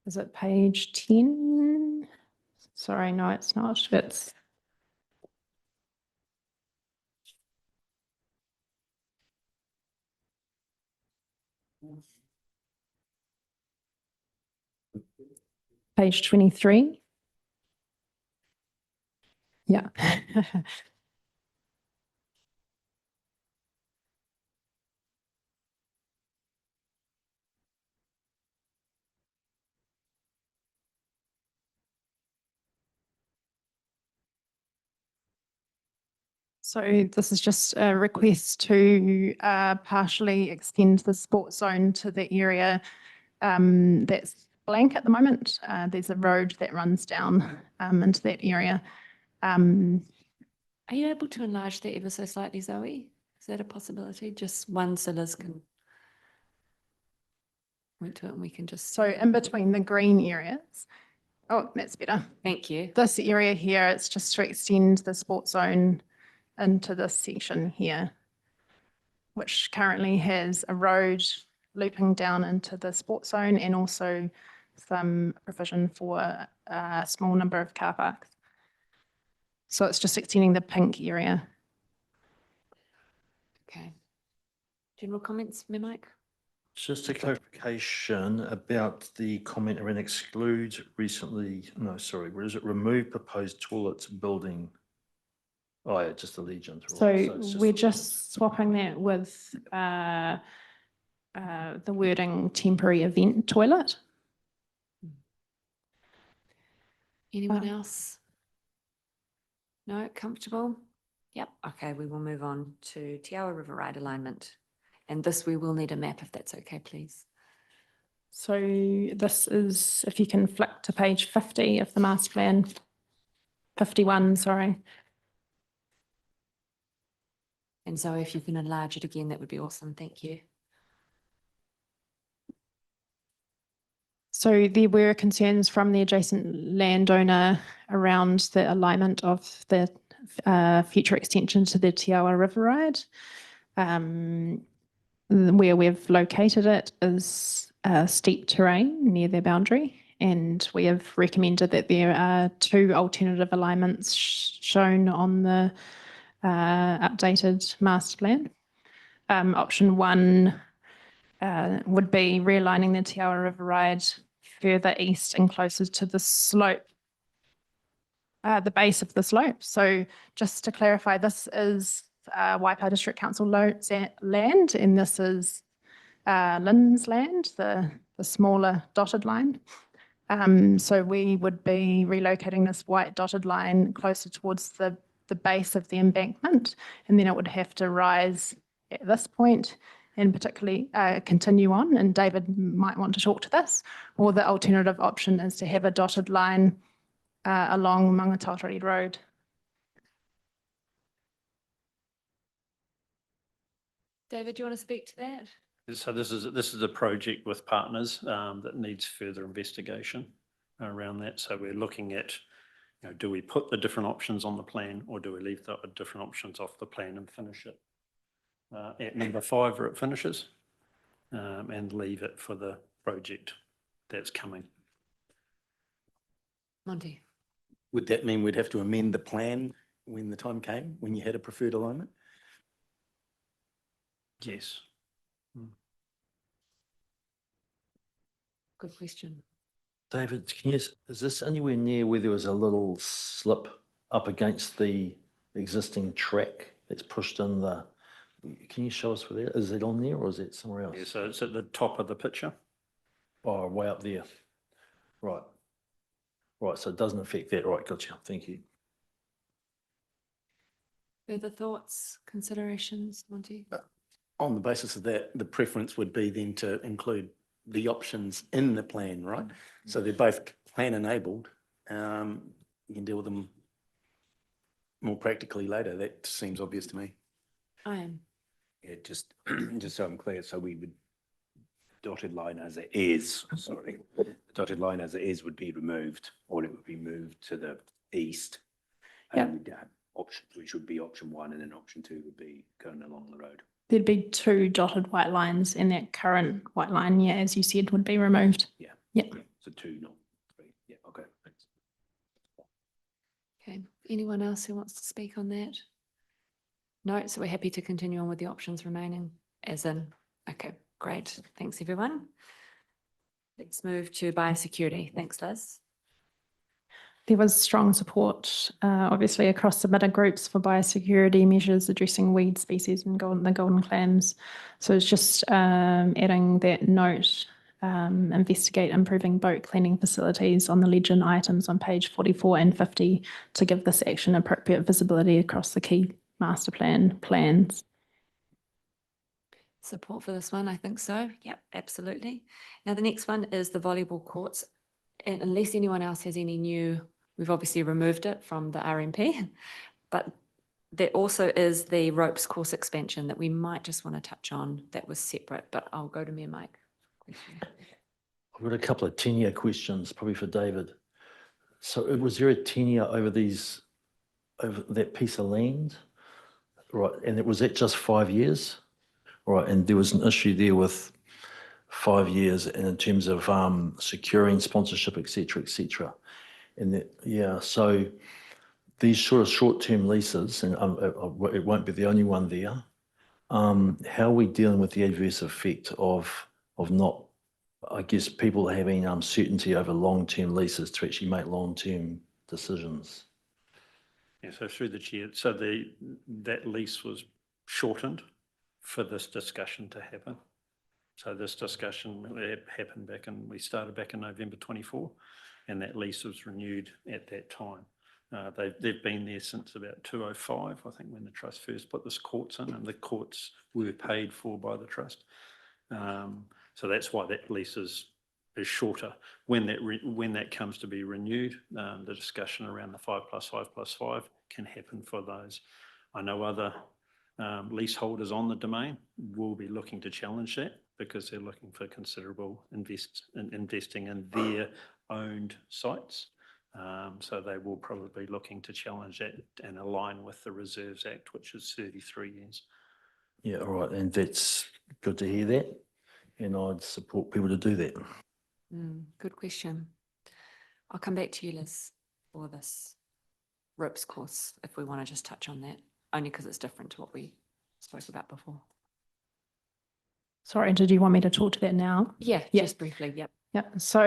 Speaker 12: is it page 10? Sorry, no, it's not. It's page 23. Yeah. So this is just a request to partially extend the sports zone to the area that's blank at the moment. There's a road that runs down into that area.
Speaker 1: Are you able to enlarge that ever so slightly, Zoe? Is that a possibility? Just one so Liz can point to it and we can just.
Speaker 12: So in between the green areas. Oh, that's better.
Speaker 1: Thank you.
Speaker 12: This area here, it's just to extend the sports zone into this section here, which currently has a road looping down into the sports zone and also some provision for a small number of car parks. So it's just extending the pink area.
Speaker 1: Okay. General comments, me, Mike?
Speaker 7: Just a clarification about the comment around exclude recently, no, sorry, where is it? Remove proposed toilets building. Oh, yeah, just the Legion.
Speaker 12: So
Speaker 7: it's
Speaker 12: we're just swapping that with the wording temporary event toilet.
Speaker 1: Anyone else? No, comfortable? Yep. Okay, we will move on to Te Awa River Ride alignment. And this, we will need a map if that's okay, please.
Speaker 12: So this is, if you can flick to page 50 of the master plan, 51, sorry.
Speaker 1: And so if you can enlarge it again, that would be awesome. Thank you.
Speaker 12: So there were concerns from the adjacent landowner around the alignment of the future extension to the Te Awa River Ride. Where we've located it is steep terrain near their boundary, and we have recommended that there are 2 alternative alignments shown on the updated master plan. Option 1 would be realigning the Te Awa River Ride further east and closer to the slope, the base of the slope. So just to clarify, this is Waipa District Council land, and this is Lynn's land, the smaller dotted line. So we would be relocating this white dotted line closer towards the base of the embankment, and then it would have to rise at this point and particularly continue on. And David might want to talk to this, or the alternative option is to have a dotted line along Mangatariri Road.
Speaker 1: David, do you want to speak to that?
Speaker 2: So this is a project with partners that needs further investigation around that. So we're looking at, do we put the different options on the plan, or do we leave the different options off the plan and finish it at number 5 where it finishes, and leave it for the project that's coming.
Speaker 1: Monty.
Speaker 6: Would that mean we'd have to amend the plan when the time came, when you had a preferred alignment?
Speaker 2: Yes.
Speaker 1: Good question.
Speaker 7: David, is this anywhere near where there was a little slip up against the existing track that's pushed in the, can you show us where that, is it on there or is it somewhere else?
Speaker 2: Yeah, so it's at the top of the picture.
Speaker 7: Oh, way up there. Right. Right, so it doesn't affect that. Right, gotcha. Thank you.
Speaker 1: Further thoughts, considerations, Monty?
Speaker 6: On the basis of that, the preference would be then to include the options in the plan, right? So they're both plan enabled. You can deal with them more practically later. That seems obvious to me.
Speaker 1: I am.
Speaker 15: Yeah, just so I'm clear, so we would, dotted line as it is, sorry, the dotted line as it is would be removed, or it would be moved to the east. And we'd have options, which would be option 1, and then option 2 would be going along the road.
Speaker 12: There'd be 2 dotted white lines, and that current white line, yeah, as you said, would be removed.
Speaker 15: Yeah.
Speaker 12: Yeah.
Speaker 15: So 2, not 3. Yeah, okay, thanks.
Speaker 1: Okay, anyone else who wants to speak on that? No, so we're happy to continue on with the options remaining as in, okay, great. Thanks, everyone. Let's move to biosecurity. Thanks, Liz.
Speaker 12: There was strong support, obviously, across submitted groups for biosecurity measures addressing weed species and the golden clams. So it's just adding that note, investigate improving boat cleaning facilities on the legend items on page 44 and 50 to give this action appropriate visibility across the key master plan plans.
Speaker 1: Support for this one, I think so. Yep, absolutely. Now, the next one is the volleyball courts. And unless anyone else has any new, we've obviously removed it from the RMP, but there also is the ropes course expansion that we might just want to touch on that was separate, but I'll go to Mayor Mike.
Speaker 7: I've got a couple of tenure questions, probably for David. So was there a tenure over that piece of land? Right, and was that just 5 years? Right, and there was an issue there with 5 years and in terms of securing sponsorship, et cetera, and that, yeah, so these sort of short-term leases, and it won't be the only one there, how are we dealing with the adverse effect of not, I guess, people having certainty over long-term leases to actually make long-term decisions?
Speaker 2: Yeah, so through the chair, so that lease was shortened for this discussion to happen. So this discussion happened we started back in November 24, and that lease was renewed at that time. They've been there since about 2005, I think, when the trust first put this courts in, and the courts were paid for by the trust. So that's why that lease is shorter. When that comes to be renewed, the discussion around the 5+5+5 can happen for those. I know other leaseholders on the domain will be looking to challenge that because they're looking for considerable investing in their owned sites. So they will probably be looking to challenge that and align with the Reserves Act, which is 33 years.
Speaker 7: Yeah, all right, and that's good to hear that. And I'd support people to do that.
Speaker 1: Good question. I'll come back to you, Liz, for this ropes course, if we want to just touch on that, only because it's different to what we spoke about before.
Speaker 12: Sorry, did you want me to talk to that now?
Speaker 1: Yeah,
Speaker 12: Yeah.
Speaker 1: just briefly, yep.
Speaker 12: Yeah, so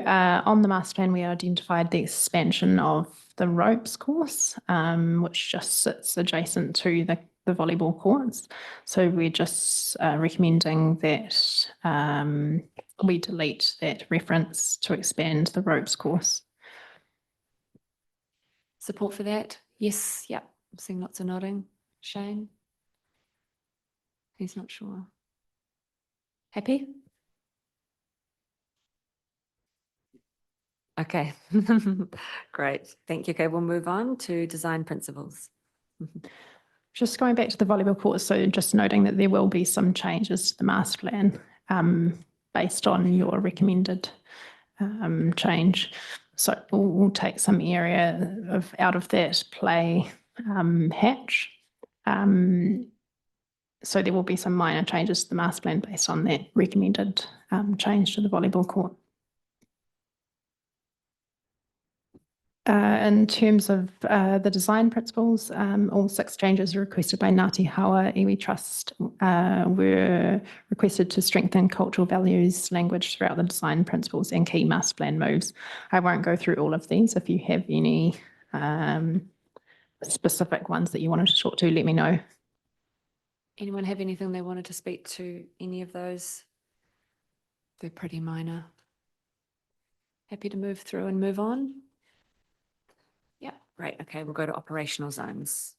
Speaker 12: on the master plan, we identified the expansion of the ropes course, which just sits adjacent to the volleyball courts. So we're just recommending that we delete that reference to expand the ropes course.
Speaker 1: Support for that? Yes, yep. I'm seeing lots of nodding. Shane? He's not sure. Happy? Okay, great. Thank you. Okay, we'll move on to design principles.
Speaker 12: Just going back to the volleyball courts, so just noting that there will be some changes to the master plan based on your recommended change. So we'll take some area out of that play hatch. So there will be some minor changes to the master plan based on that recommended change to the volleyball court. In terms of the design principles, all 6 changes requested by Ngāti Hawa Iwi Trust were requested to strengthen cultural values, language throughout the design principles and key master plan moves. I won't go through all of these. If you have any specific ones that you wanted to talk to, let me know.
Speaker 1: Anyone have anything they wanted to speak to any of those? They're pretty minor. Happy to move through and move on? Yeah, great. Okay, we'll go to operational zones.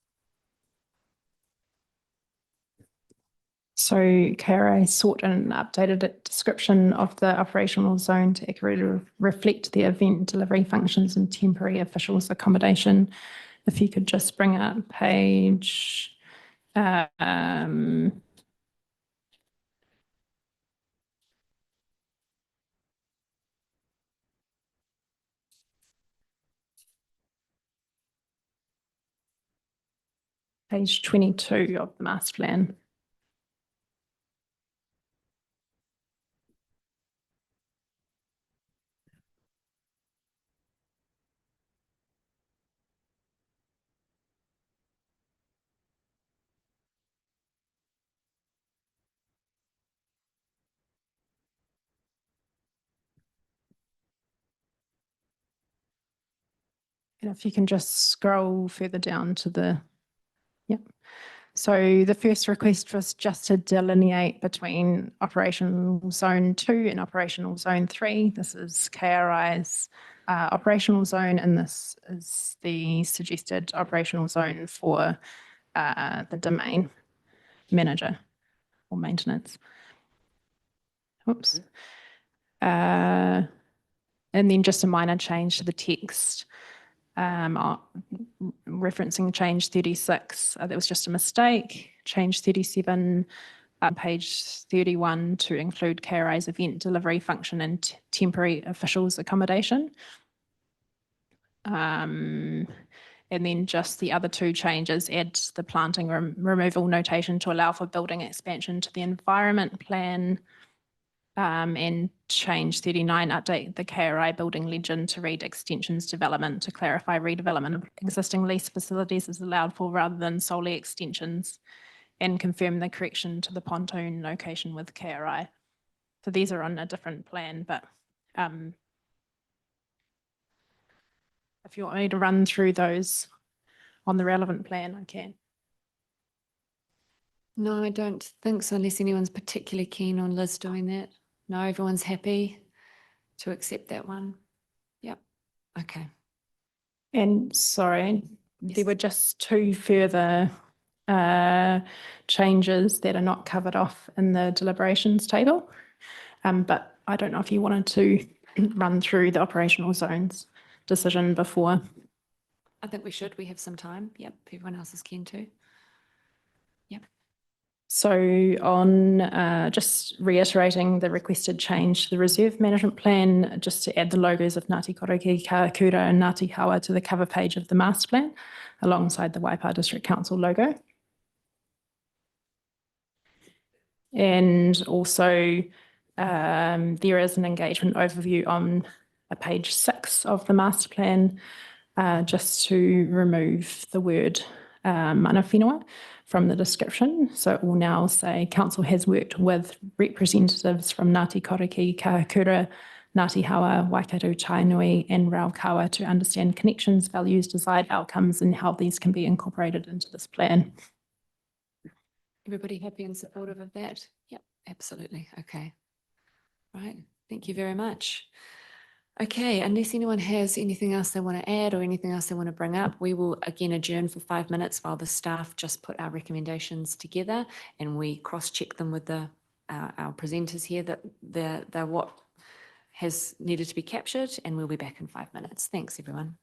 Speaker 12: So KRA sought an updated description of the operational zone to accurately reflect the event delivery functions and temporary officials accommodation. If you could just bring up page page 22 of the master plan. And if you can just scroll further down to the, yep. So the first request was just to delineate between operational zone 2 and operational zone 3. This is KRI's operational zone, and this is the suggested operational zone for the domain manager or maintenance. Oops. And then just a minor change to the text. Referencing change 36, that was just a mistake. Change 37, page 31 to include KRI's event delivery function and temporary officials accommodation. And then just the other 2 changes, add the planting removal notation to allow for building expansion to the environment plan. And change 39, update the KRI building legend to read extensions development to clarify redevelopment of existing lease facilities is allowed for rather than solely extensions, and confirm the correction to the pontoon location with KRI. So these are on a different plan, but if you want me to run through those on the relevant plan, I can.
Speaker 1: No, I don't think so, unless anyone's particularly keen on Liz doing that. No, everyone's happy to accept that one. Yep. Okay.
Speaker 12: And sorry, there were just 2 further changes that are not covered off in the deliberations table. But I don't know if you wanted to run through the operational zones decision before.
Speaker 1: I think we should. We have some time. Yep. If everyone else is keen to. Yep.
Speaker 12: So on just reiterating the requested change to the reserve management plan, just to add the logos of Ngāti Koroki, Kaakura and Ngāti Hawa to the cover page of the master plan, alongside the Waipa District Council logo. And also, there is an engagement overview on page 6 of the master plan, just to remove the word mana whenua from the description. So it will now say council has worked with representatives from Ngāti Koroki, Kahakura, Ngāti Hawa, Waikato, Tainui and Raukawa to understand connections, values, desired outcomes and how these can be incorporated into this plan.
Speaker 1: Everybody happy and supportive of that? Yep, absolutely. Okay. Right. Thank you very much. Okay, unless anyone has anything else they want to add or anything else they want to bring up, we will again adjourn for 5 minutes while the staff just put our recommendations together and we cross-check them with our presenters here that they're what has needed to be captured, and we'll be back in 5 minutes. Thanks, everyone.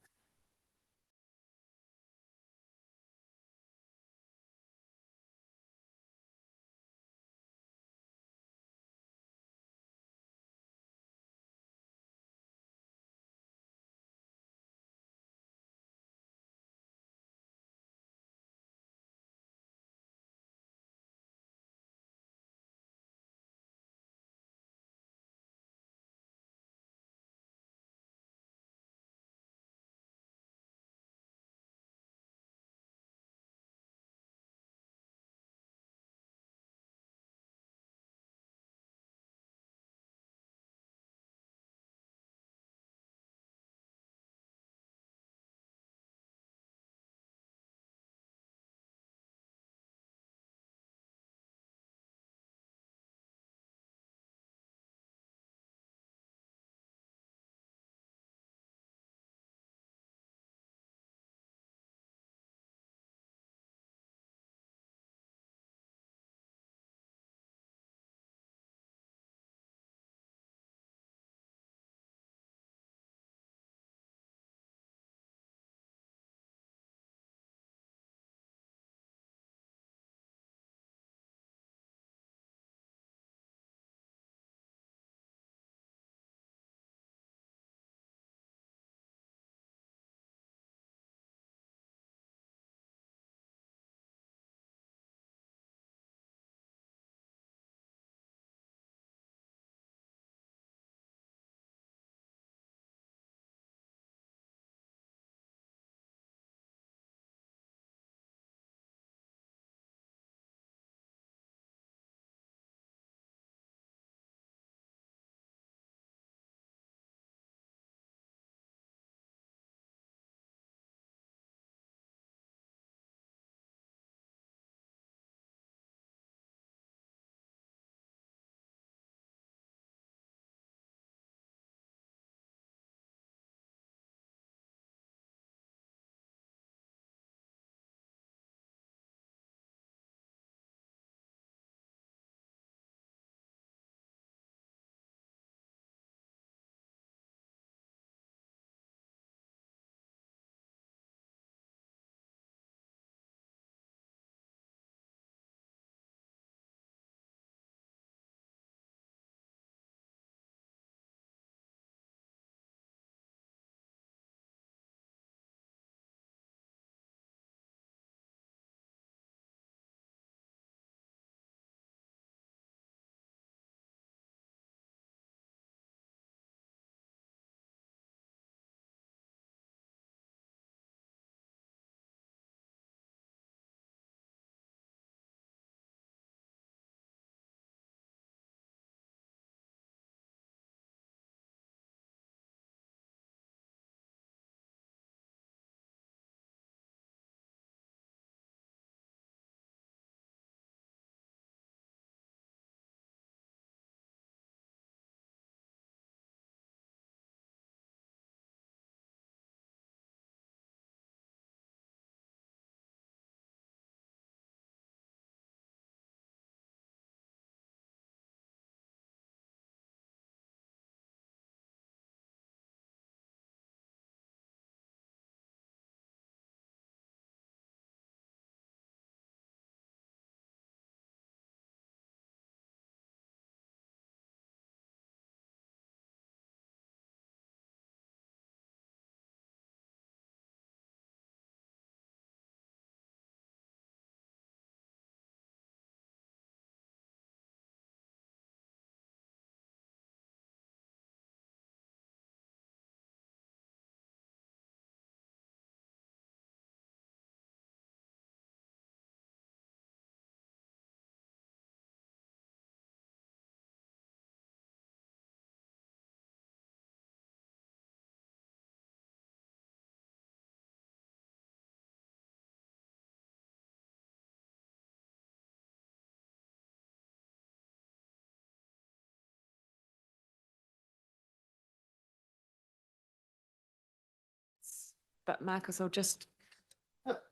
Speaker 1: But Marcus,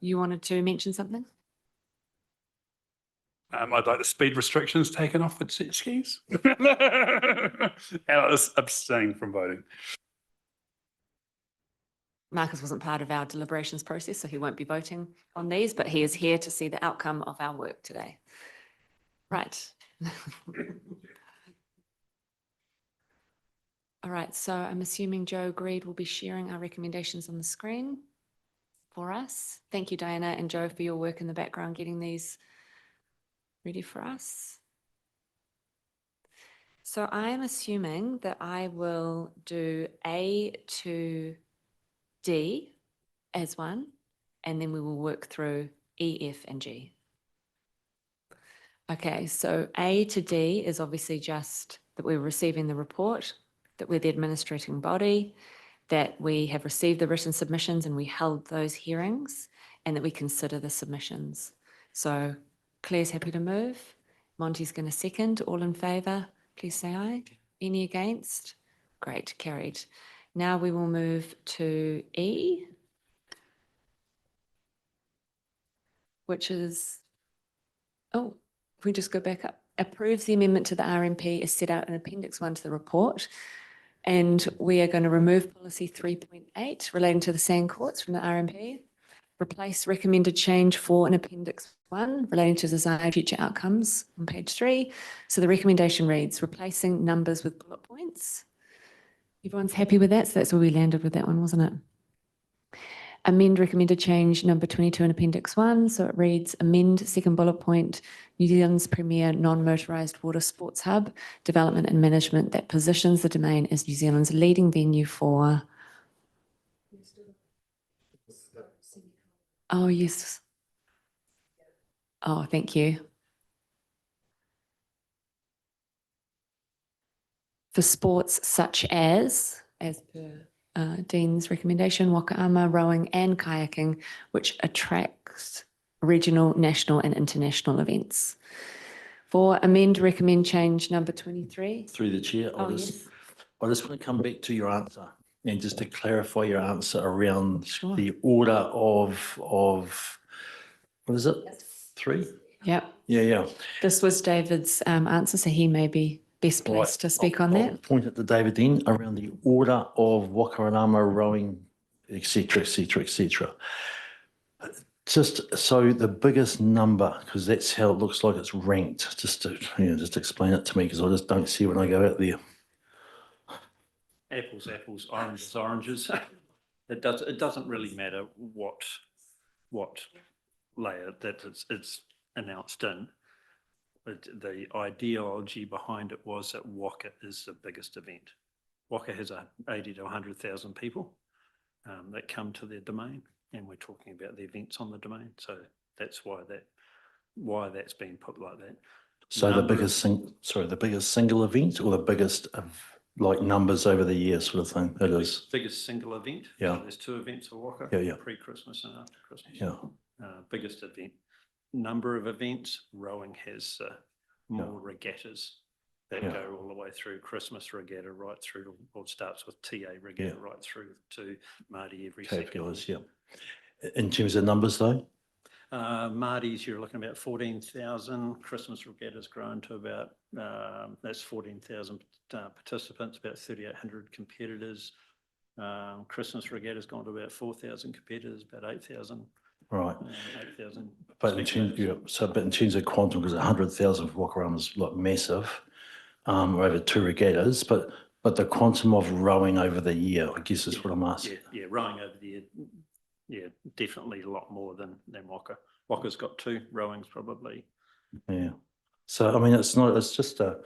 Speaker 1: you wanted to mention something?
Speaker 10: I'd like the speed restrictions taken off at jet skis. Alice abstain from voting.
Speaker 1: Marcus wasn't part of our deliberations process, so he won't be voting on these, but he is here to see the outcome of our work today. Right. All right, so I'm assuming Joe Greed will be sharing our recommendations on the screen for us. Thank you, Diana and Joe, for your work in the background, getting these ready for us. So I'm assuming that I will do A to D as one, and then we will work through E, F, and G. Okay, so A to D is obviously just that we're receiving the report, that we're the administrating body, that we have received the written submissions and we held those hearings, and that we consider the submissions. So Claire's happy to move. Monty's going to second. All in favour, please say aye. Any against? Great, carried. Now we will move to E, which is, oh, if we just go back up, approves the amendment to the RMP as set out in Appendix 1 to the report. And we are going to remove policy 3.8 relating to the sand courts from the RMP, replace recommended change 4 in Appendix 1 relating to desired future outcomes on page 3. So the recommendation reads, replacing numbers with bullet points. Everyone's happy with that? So that's where we landed with that one, wasn't it? Amend recommended change number 22 in Appendix 1. So it reads, amend second bullet point, New Zealand's premier non-motorised water sports hub, development and management that positions the domain as New Zealand's leading venue for... Oh, yes. Oh, thank you. For sports such as per Dean's recommendation, wakaama, rowing and kayaking, which attracts regional, national and international events. For amend, recommend change number 23.
Speaker 7: Through the chair,
Speaker 1: Oh, yes.
Speaker 7: I just want to come back to your answer and just to clarify your answer around
Speaker 1: Sure.
Speaker 7: the order of, what is it? 3?
Speaker 1: Yep.
Speaker 7: Yeah.
Speaker 1: This was David's answer, so he may be best placed to speak on
Speaker 7: I'll
Speaker 1: that.
Speaker 7: point it to David then around the order of Wakaranama rowing, et cetera, et cetera, et cetera. Just so the biggest number, because that's how it looks like it's ranked, just explain it to me, because I just don't see when I go out there.
Speaker 2: Apples, apples, oranges, oranges. It doesn't really matter what layer that it's announced in. But the ideology behind it was that Waka is the biggest event. Waka has 80 to 100,000 people that come to their domain, and we're talking about the events on the domain. So that's why that's been put like that.
Speaker 7: So the biggest single event, or the biggest of like numbers over the year sort of thing? It is.
Speaker 2: Biggest single event.
Speaker 7: Yeah.
Speaker 2: There's 2 events at Waka.
Speaker 7: Yeah.
Speaker 2: Pre-Christmas and after Christmas.
Speaker 7: Yeah.
Speaker 2: Biggest event. Number of events, rowing has more regattas that go all the way through Christmas regatta right through to, well, it starts with TA regatta right through to Māori every
Speaker 7: Fabulous,
Speaker 2: second.
Speaker 7: yeah. In terms of numbers though?
Speaker 2: Māoris, you're looking about 14,000. Christmas regatta's grown to about, that's 14,000 participants, about 3,800 competitors. Christmas regatta's gone to about 4,000 competitors, about 8,000.
Speaker 7: Right.
Speaker 2: 8,000.
Speaker 7: But in terms of quantum, because 100,000 for Wakarama is like massive, over 2 regattas, but the quantum of rowing over the year, I guess is what I'm asking.
Speaker 2: Yeah, rowing over the year, yeah, definitely a lot more than Waka. Waka's got 2 rowings probably.
Speaker 7: Yeah. So I mean, it's just a.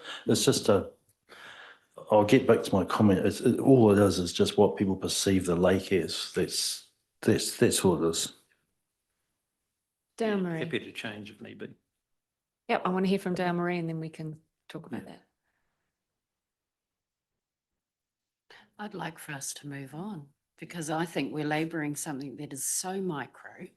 Speaker 7: I'll get back to my comment. All it is just what people perceive the lake as. That's all it is.
Speaker 1: Dale Marie.
Speaker 2: Happy to change if need be.
Speaker 1: Yep, I want to hear from Dale Marie and then we can talk about that.
Speaker 5: I'd like for us to move on because I think we're labouring something that is so micro,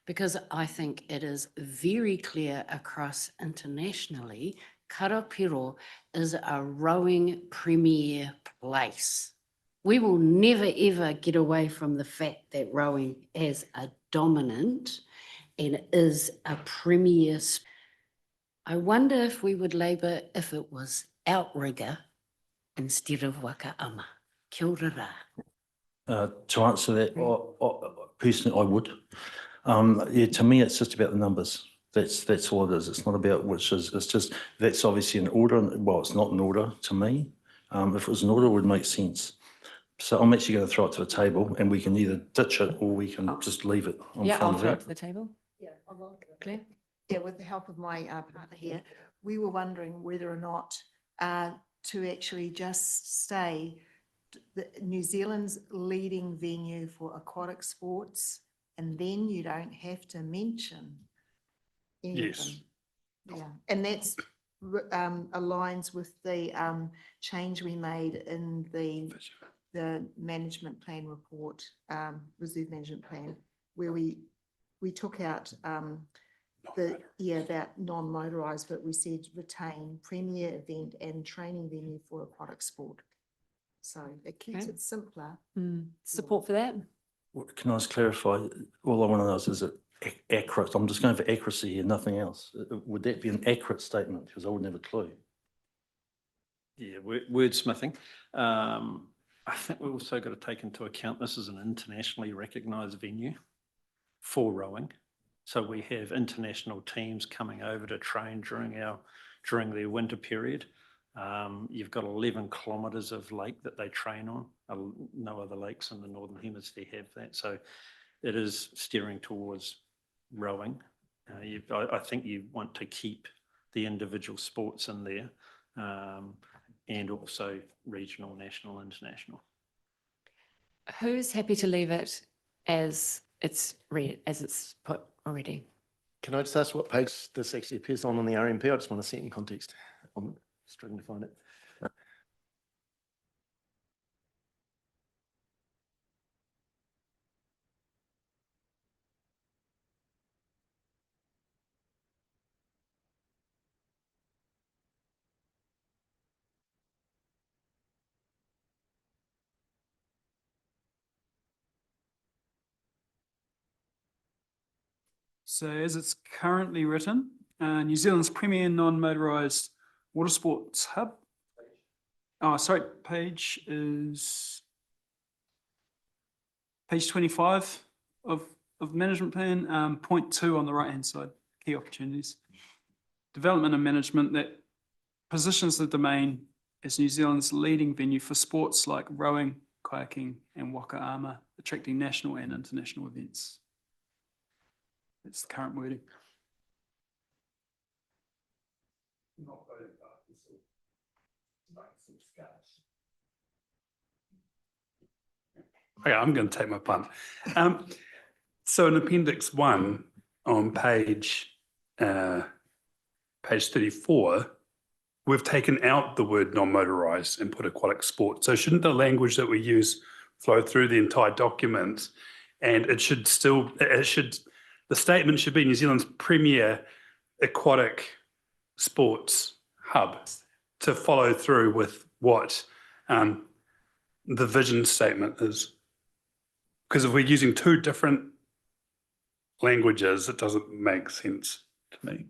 Speaker 5: because I think it is very clear across internationally, Karapiro is a rowing premier place. we will never, ever get away from the fact that rowing has a dominant and is a premier. I wonder if we would labour if it was outrigger instead of wakaama. Kia ora rā.
Speaker 7: To answer that, personally, I would. Yeah, to me, it's just about the numbers. That's all it is. It's not about which is, it's just, that's obviously an order. Well, it's not an order to me. If it was an order, it would make sense. So I'm actually going to throw it to the table and we can either ditch it or we can just leave it. I'm
Speaker 1: Yeah,
Speaker 7: fine
Speaker 1: I'll
Speaker 7: with
Speaker 1: throw it
Speaker 7: that.
Speaker 1: to the table.
Speaker 8: Yeah,
Speaker 1: Claire?
Speaker 8: Yeah, with the help of my partner here, we were wondering whether or not to actually just say the New Zealand's leading venue for aquatic sports, and then you don't have to mention any of
Speaker 10: Yes.
Speaker 8: them. Yeah, and that's aligns with the change we made in the management plan report, reserve management plan, where we took out that non-motorised, but we said retain premier event and training venue for aquatic sport. So it keeps
Speaker 1: Okay.
Speaker 8: it simpler.
Speaker 1: Support for that?
Speaker 7: Can I just clarify? All I want to know is it accurate? I'm just going for accuracy here, nothing else. Would that be an accurate statement? Because I wouldn't have a clue.
Speaker 2: Yeah, wordsmithing. I think we've also got to take into account this is an internationally recognised venue for rowing. So we have international teams coming over to train during their winter period. You've got 11 kilometres of lake that they train on. No other lakes in the Northern Hemisphere have that. So it is steering towards rowing. I think you want to keep the individual sports in there, and also regional, national, international.
Speaker 1: Who's happy to leave it as it's put already?
Speaker 6: Can I just ask what page this actually appears on the RMP? I just want to see it in context. I'm struggling to find it.
Speaker 9: So as it's currently written, New Zealand's premier non-motorised water sports hub. Oh, sorry, page is page 25 of management plan, point 2 on the right-hand side, key opportunities. Development and management that positions the domain as New Zealand's leading venue for sports like rowing, kayaking and wakaama, attracting national and international events. That's the current wording.
Speaker 10: Okay, I'm going to take my punt. So in Appendix 1 on page 34, we've taken out the word non-motorised and put aquatic sport. So shouldn't the language that we use flow through the entire document? And it should the statement should be New Zealand's premier aquatic sports hub to follow through with what the vision statement is. Because if we're using two different languages, it doesn't make sense to me.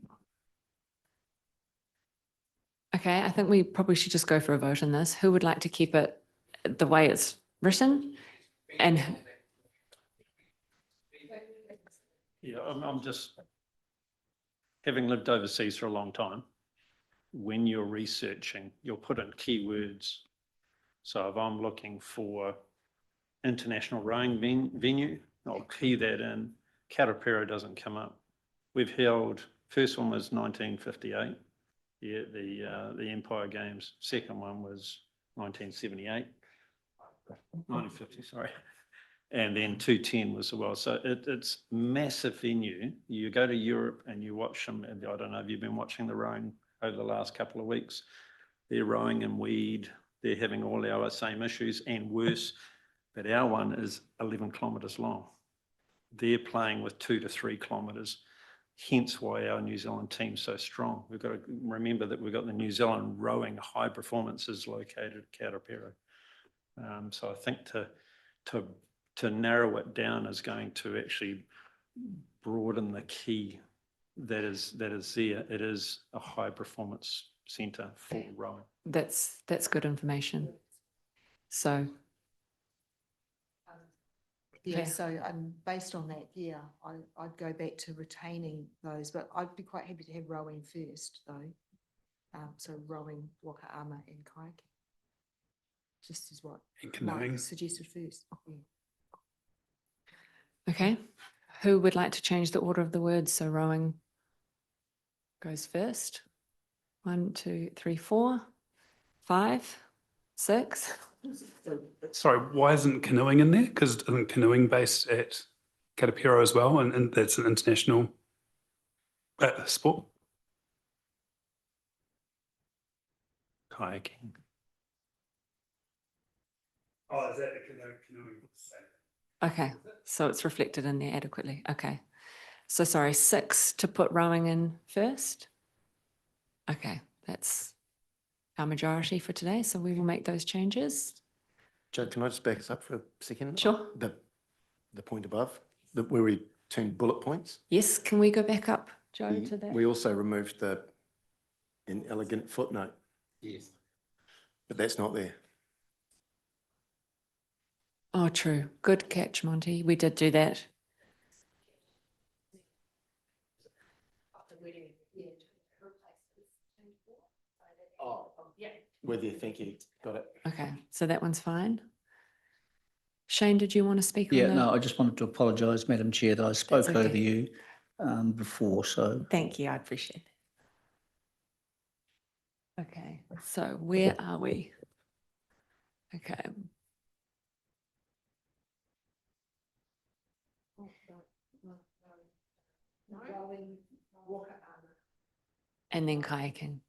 Speaker 1: Okay, I think we probably should just go for a vote on this. Who would like to keep it the way it's written? And
Speaker 2: Yeah, I'm just, having lived overseas for a long time, when you're researching, you'll put in keywords. So if I'm looking for international rowing venue, I'll key that in. Karapiro doesn't come up. We've held, first one was 1958, the Empire Games. Second one was 1950, sorry. And then 210 was the world. So it's massive venue. You go to Europe and you watch them. And I don't know if you've been watching the rowing over the last couple of weeks. They're rowing in weed. They're having all our same issues and worse. But our one is 11 kilometres long. They're playing with 2 to 3 kilometres. Hence why our New Zealand team's so strong. We've got to remember that we've got the New Zealand rowing high performances located at Karapiro. So I think to narrow it down is going to actually broaden the key that is there. It is a high performance centre for rowing.
Speaker 1: That's good information. So,
Speaker 8: Yeah,
Speaker 1: Okay.
Speaker 8: so based on that, yeah, I'd go back to retaining those, but I'd be quite happy to have rowing first though. So rowing, waka ama and kayaking. Just as what
Speaker 10: And
Speaker 8: Mark
Speaker 10: canoeing.
Speaker 8: suggested first. Yeah.
Speaker 1: okay. Who would like to change the order of the words? So rowing goes first. 1, 2, 3, 4, 5, 6.
Speaker 10: Sorry, why isn't canoeing in there? Because isn't canoeing based at Karapiro as well? And that's an international sport?
Speaker 2: Kayaking.
Speaker 10: Oh, is that the canoeing?
Speaker 1: Okay, so it's reflected in there adequately. Okay. So sorry, 6 to put rowing in first. Okay, that's our majority for today. So we will make those changes.
Speaker 6: Joe, can I just back us up for a second?
Speaker 1: Sure.
Speaker 6: The point above, where we turned bullet points.
Speaker 1: Yes, can we go back up, Joe, to that?
Speaker 6: We also removed the inelegant footnote. Yes. But that's not there.
Speaker 1: Oh, true. Good catch, Monty. We did do that.
Speaker 6: Oh, with you, thank you. Got it.
Speaker 1: Okay, so that one's fine. Shane, did you want to speak on
Speaker 13: Yeah,
Speaker 1: the?
Speaker 13: no, I just wanted to apologise, Madam Chair, that I spoke
Speaker 1: okay.
Speaker 13: over you before, so.
Speaker 1: Thank you, I appreciate it. Okay, so where are we? Okay. And then kayaking.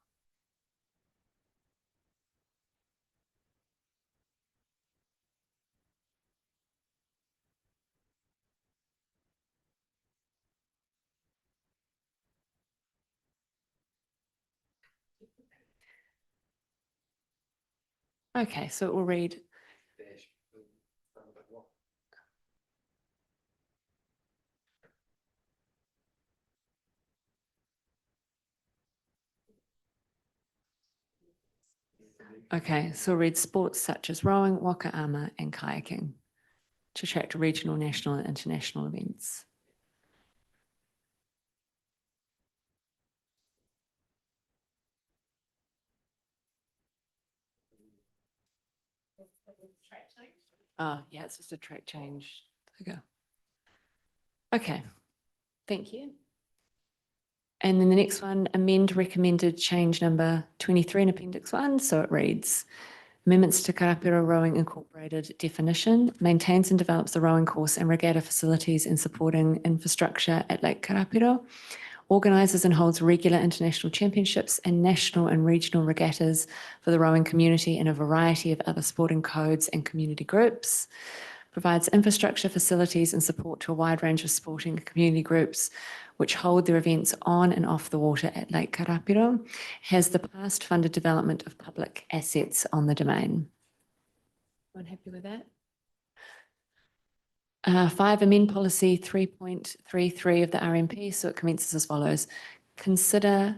Speaker 1: Okay, so it will read. Okay, so read sports such as rowing, waka ama, and kayaking to attract regional, national, and international events. Yeah, it's just a track change. There we go. Okay, thank you. And then the next one, amend recommended change number 23 in Appendix 1. So it reads, amendments to Karapiro Rowing Incorporated definition, maintains and develops the rowing course and regatta facilities and supporting infrastructure at Lake Karapiro, organises and holds regular international championships and national and regional regattas for the rowing community and a variety of other sporting codes and community groups, provides infrastructure, facilities and support to a wide range of sporting community groups which hold their events on and off the water at Lake Karapiro, has the past funded development of public assets on the domain. Everyone happy with that? 5, amend policy 3.33 of the RMP. So it commences as follows. Consider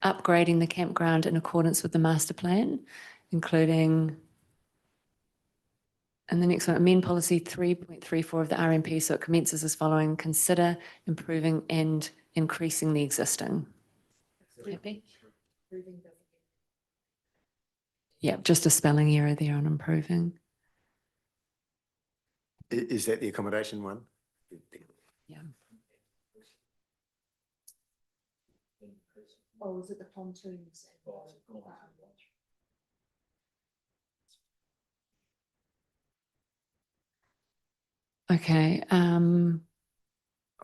Speaker 1: upgrading the campground in accordance with the master plan, including, and the next one, amend policy 3.34 of the RMP. So it commences as following. Consider improving and increasing the existing. Happy? Yeah, just a spelling error there on improving.
Speaker 6: Is that the accommodation one?
Speaker 1: Yeah.
Speaker 8: Oh, is it the pontoons?
Speaker 1: Okay,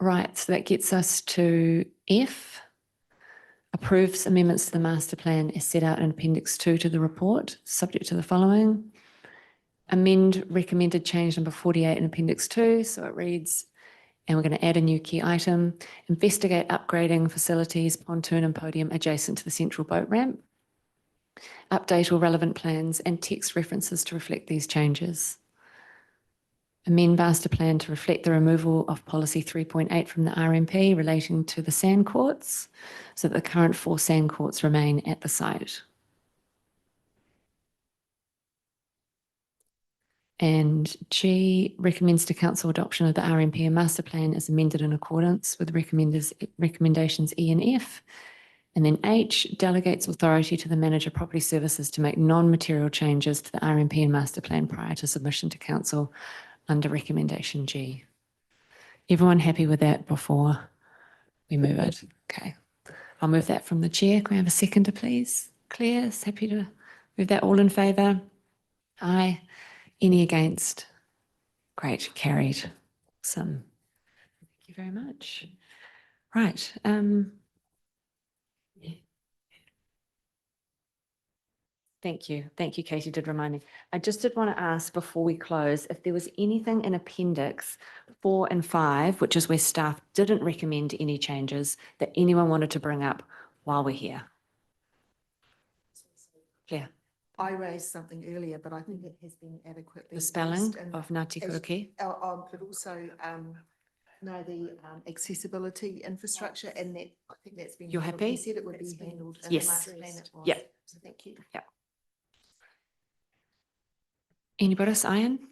Speaker 1: right, so that gets us to F. Approves amendments to the master plan as set out in Appendix 2 to the report, subject to the following. Amend recommended change number 48 in Appendix 2, so it reads, and we're going to add a new key item, investigate upgrading facilities, pontoon and podium adjacent to the central boat ramp. Update all relevant plans and text references to reflect these changes. Amend master plan to reflect the removal of policy 3.8 from the RMP relating to the sand courts so that the current 4 sand courts remain at the site. And G, recommends to council adoption of the RMP and master plan as amended in accordance with recommendations E and F. And then H, delegates authority to the manager of property services to make non-material changes to the RMP and master plan prior to submission to council under recommendation G. Everyone happy with that before we move it? Okay. I'll move that from the chair. Can we have a seconder, please? Claire is happy to move that. All in favour? Aye. Any against? Great, carried. Awesome. Thank you very much. Right. Thank you. Thank you, Katie did remind me. I just did want to ask before we close, if there was anything in Appendix 4 and 5, which is where staff didn't recommend any changes, that anyone wanted to bring up while we're here. Claire,
Speaker 8: I raised something earlier, but I think it has been adequately.
Speaker 1: the spelling
Speaker 8: addressed and
Speaker 1: of Ngāti Kuruki.
Speaker 8: But also, no, the accessibility infrastructure, and that, I think that's been.
Speaker 1: You're
Speaker 8: handled. You
Speaker 1: happy?
Speaker 8: said it would be handled in the
Speaker 1: Yes.
Speaker 8: master plan it was.
Speaker 1: Yeah.
Speaker 8: So thank you.
Speaker 1: Yeah. Anybody else, Ian?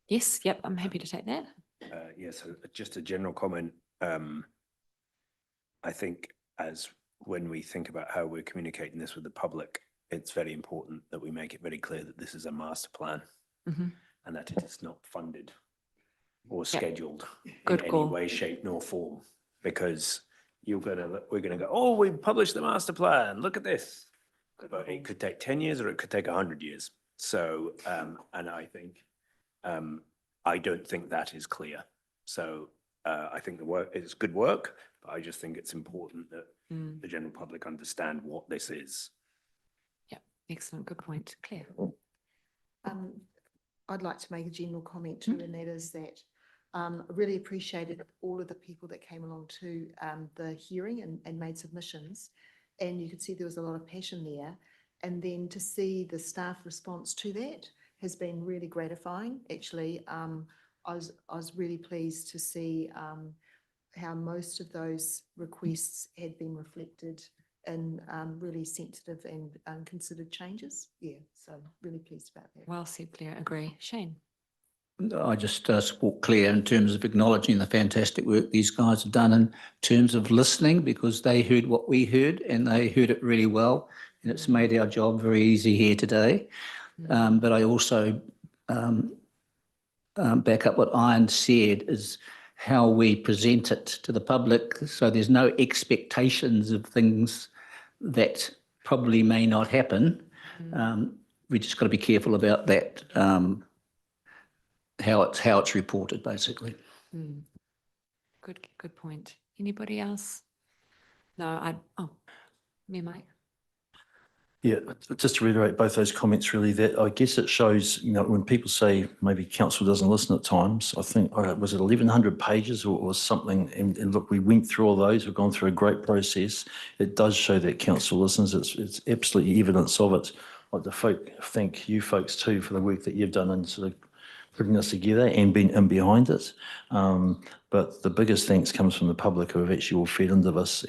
Speaker 1: Yes, yep, I'm happy to take that.
Speaker 15: Yes, just a general comment. I think when we think about how we're communicating this with the public, it's very important that we make it very clear that this is a master plan
Speaker 1: Mhm.
Speaker 15: and that it is not funded or
Speaker 1: Yep.
Speaker 15: scheduled
Speaker 1: Good
Speaker 15: in any
Speaker 1: call.
Speaker 15: way, shape, nor form. Because we're gonna go, oh, we published the master plan, look at this. But it could take 10 years or it could take 100 years. So, and I think, I don't think that is clear. So I think the work is good work, but I just think it's important that the general public understand what this is.
Speaker 1: Yep, excellent, good point. Claire.
Speaker 8: I'd like to make a general comment too, and that is that I really appreciated all of the people that came along to the hearing and made submissions. And you could see there was a lot of passion there. And then to see the staff response to that has been really gratifying. Actually, I was really pleased to see how most of those requests had been reflected in really sensitive and considered changes. Yeah, so really pleased about that.
Speaker 1: Well said, Claire, agree. Shane.
Speaker 13: I just support Claire in terms of acknowledging the fantastic work these guys have done in terms of listening, because they heard what we heard and they heard it really well, and it's made our job very easy here today. But I also back up what Ian said, is how we present it to the public. So there's no expectations of things that probably may not happen. We just got to be careful about that. How it's reported, basically.
Speaker 1: Good point. Anybody else? No, me, Mike.
Speaker 7: Yeah, just to reiterate both those comments, really, that I guess it shows, when people say maybe council doesn't listen at times, I think, was it 1,100 pages or something? And look, we went through all those, we've gone through a great process. It does show that council listens. It's absolutely evidence of it. I'd like to thank you folks too for the work that you've done in sort of putting this together and being in behind it. But the biggest thanks comes from the public who have actually all fed into this.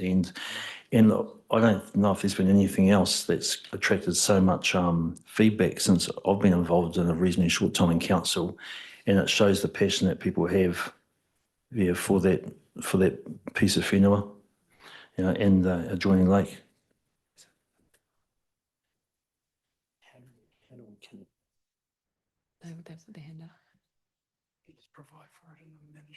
Speaker 7: And look, I don't know if there's been anything else that's attracted so much feedback since I've been involved in a reasonably short time in council, and it shows the passion that people have for that piece of whenua, and the adjoining lake.
Speaker 1: They've put their hand up.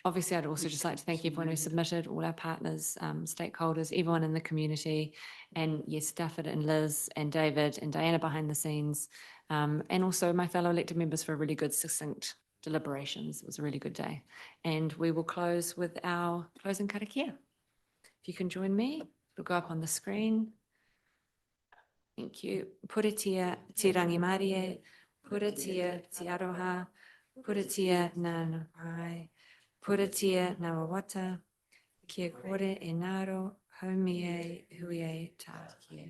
Speaker 1: Obviously, I'd also just like to thank everyone who submitted, all our partners, stakeholders, everyone in the community, and yes, Stafford and Liz and David and Diana behind the scenes, and also my fellow elected members for really good, succinct deliberations. It was a really good day. And we will close with our closing karakia. If you can join me, it'll go up on the screen. Thank you. Puratia te rangimarie, puratia te aroha, puratia nā pai, puratia nā wawata, kia kore e ngaro, haumie hui e tā kia.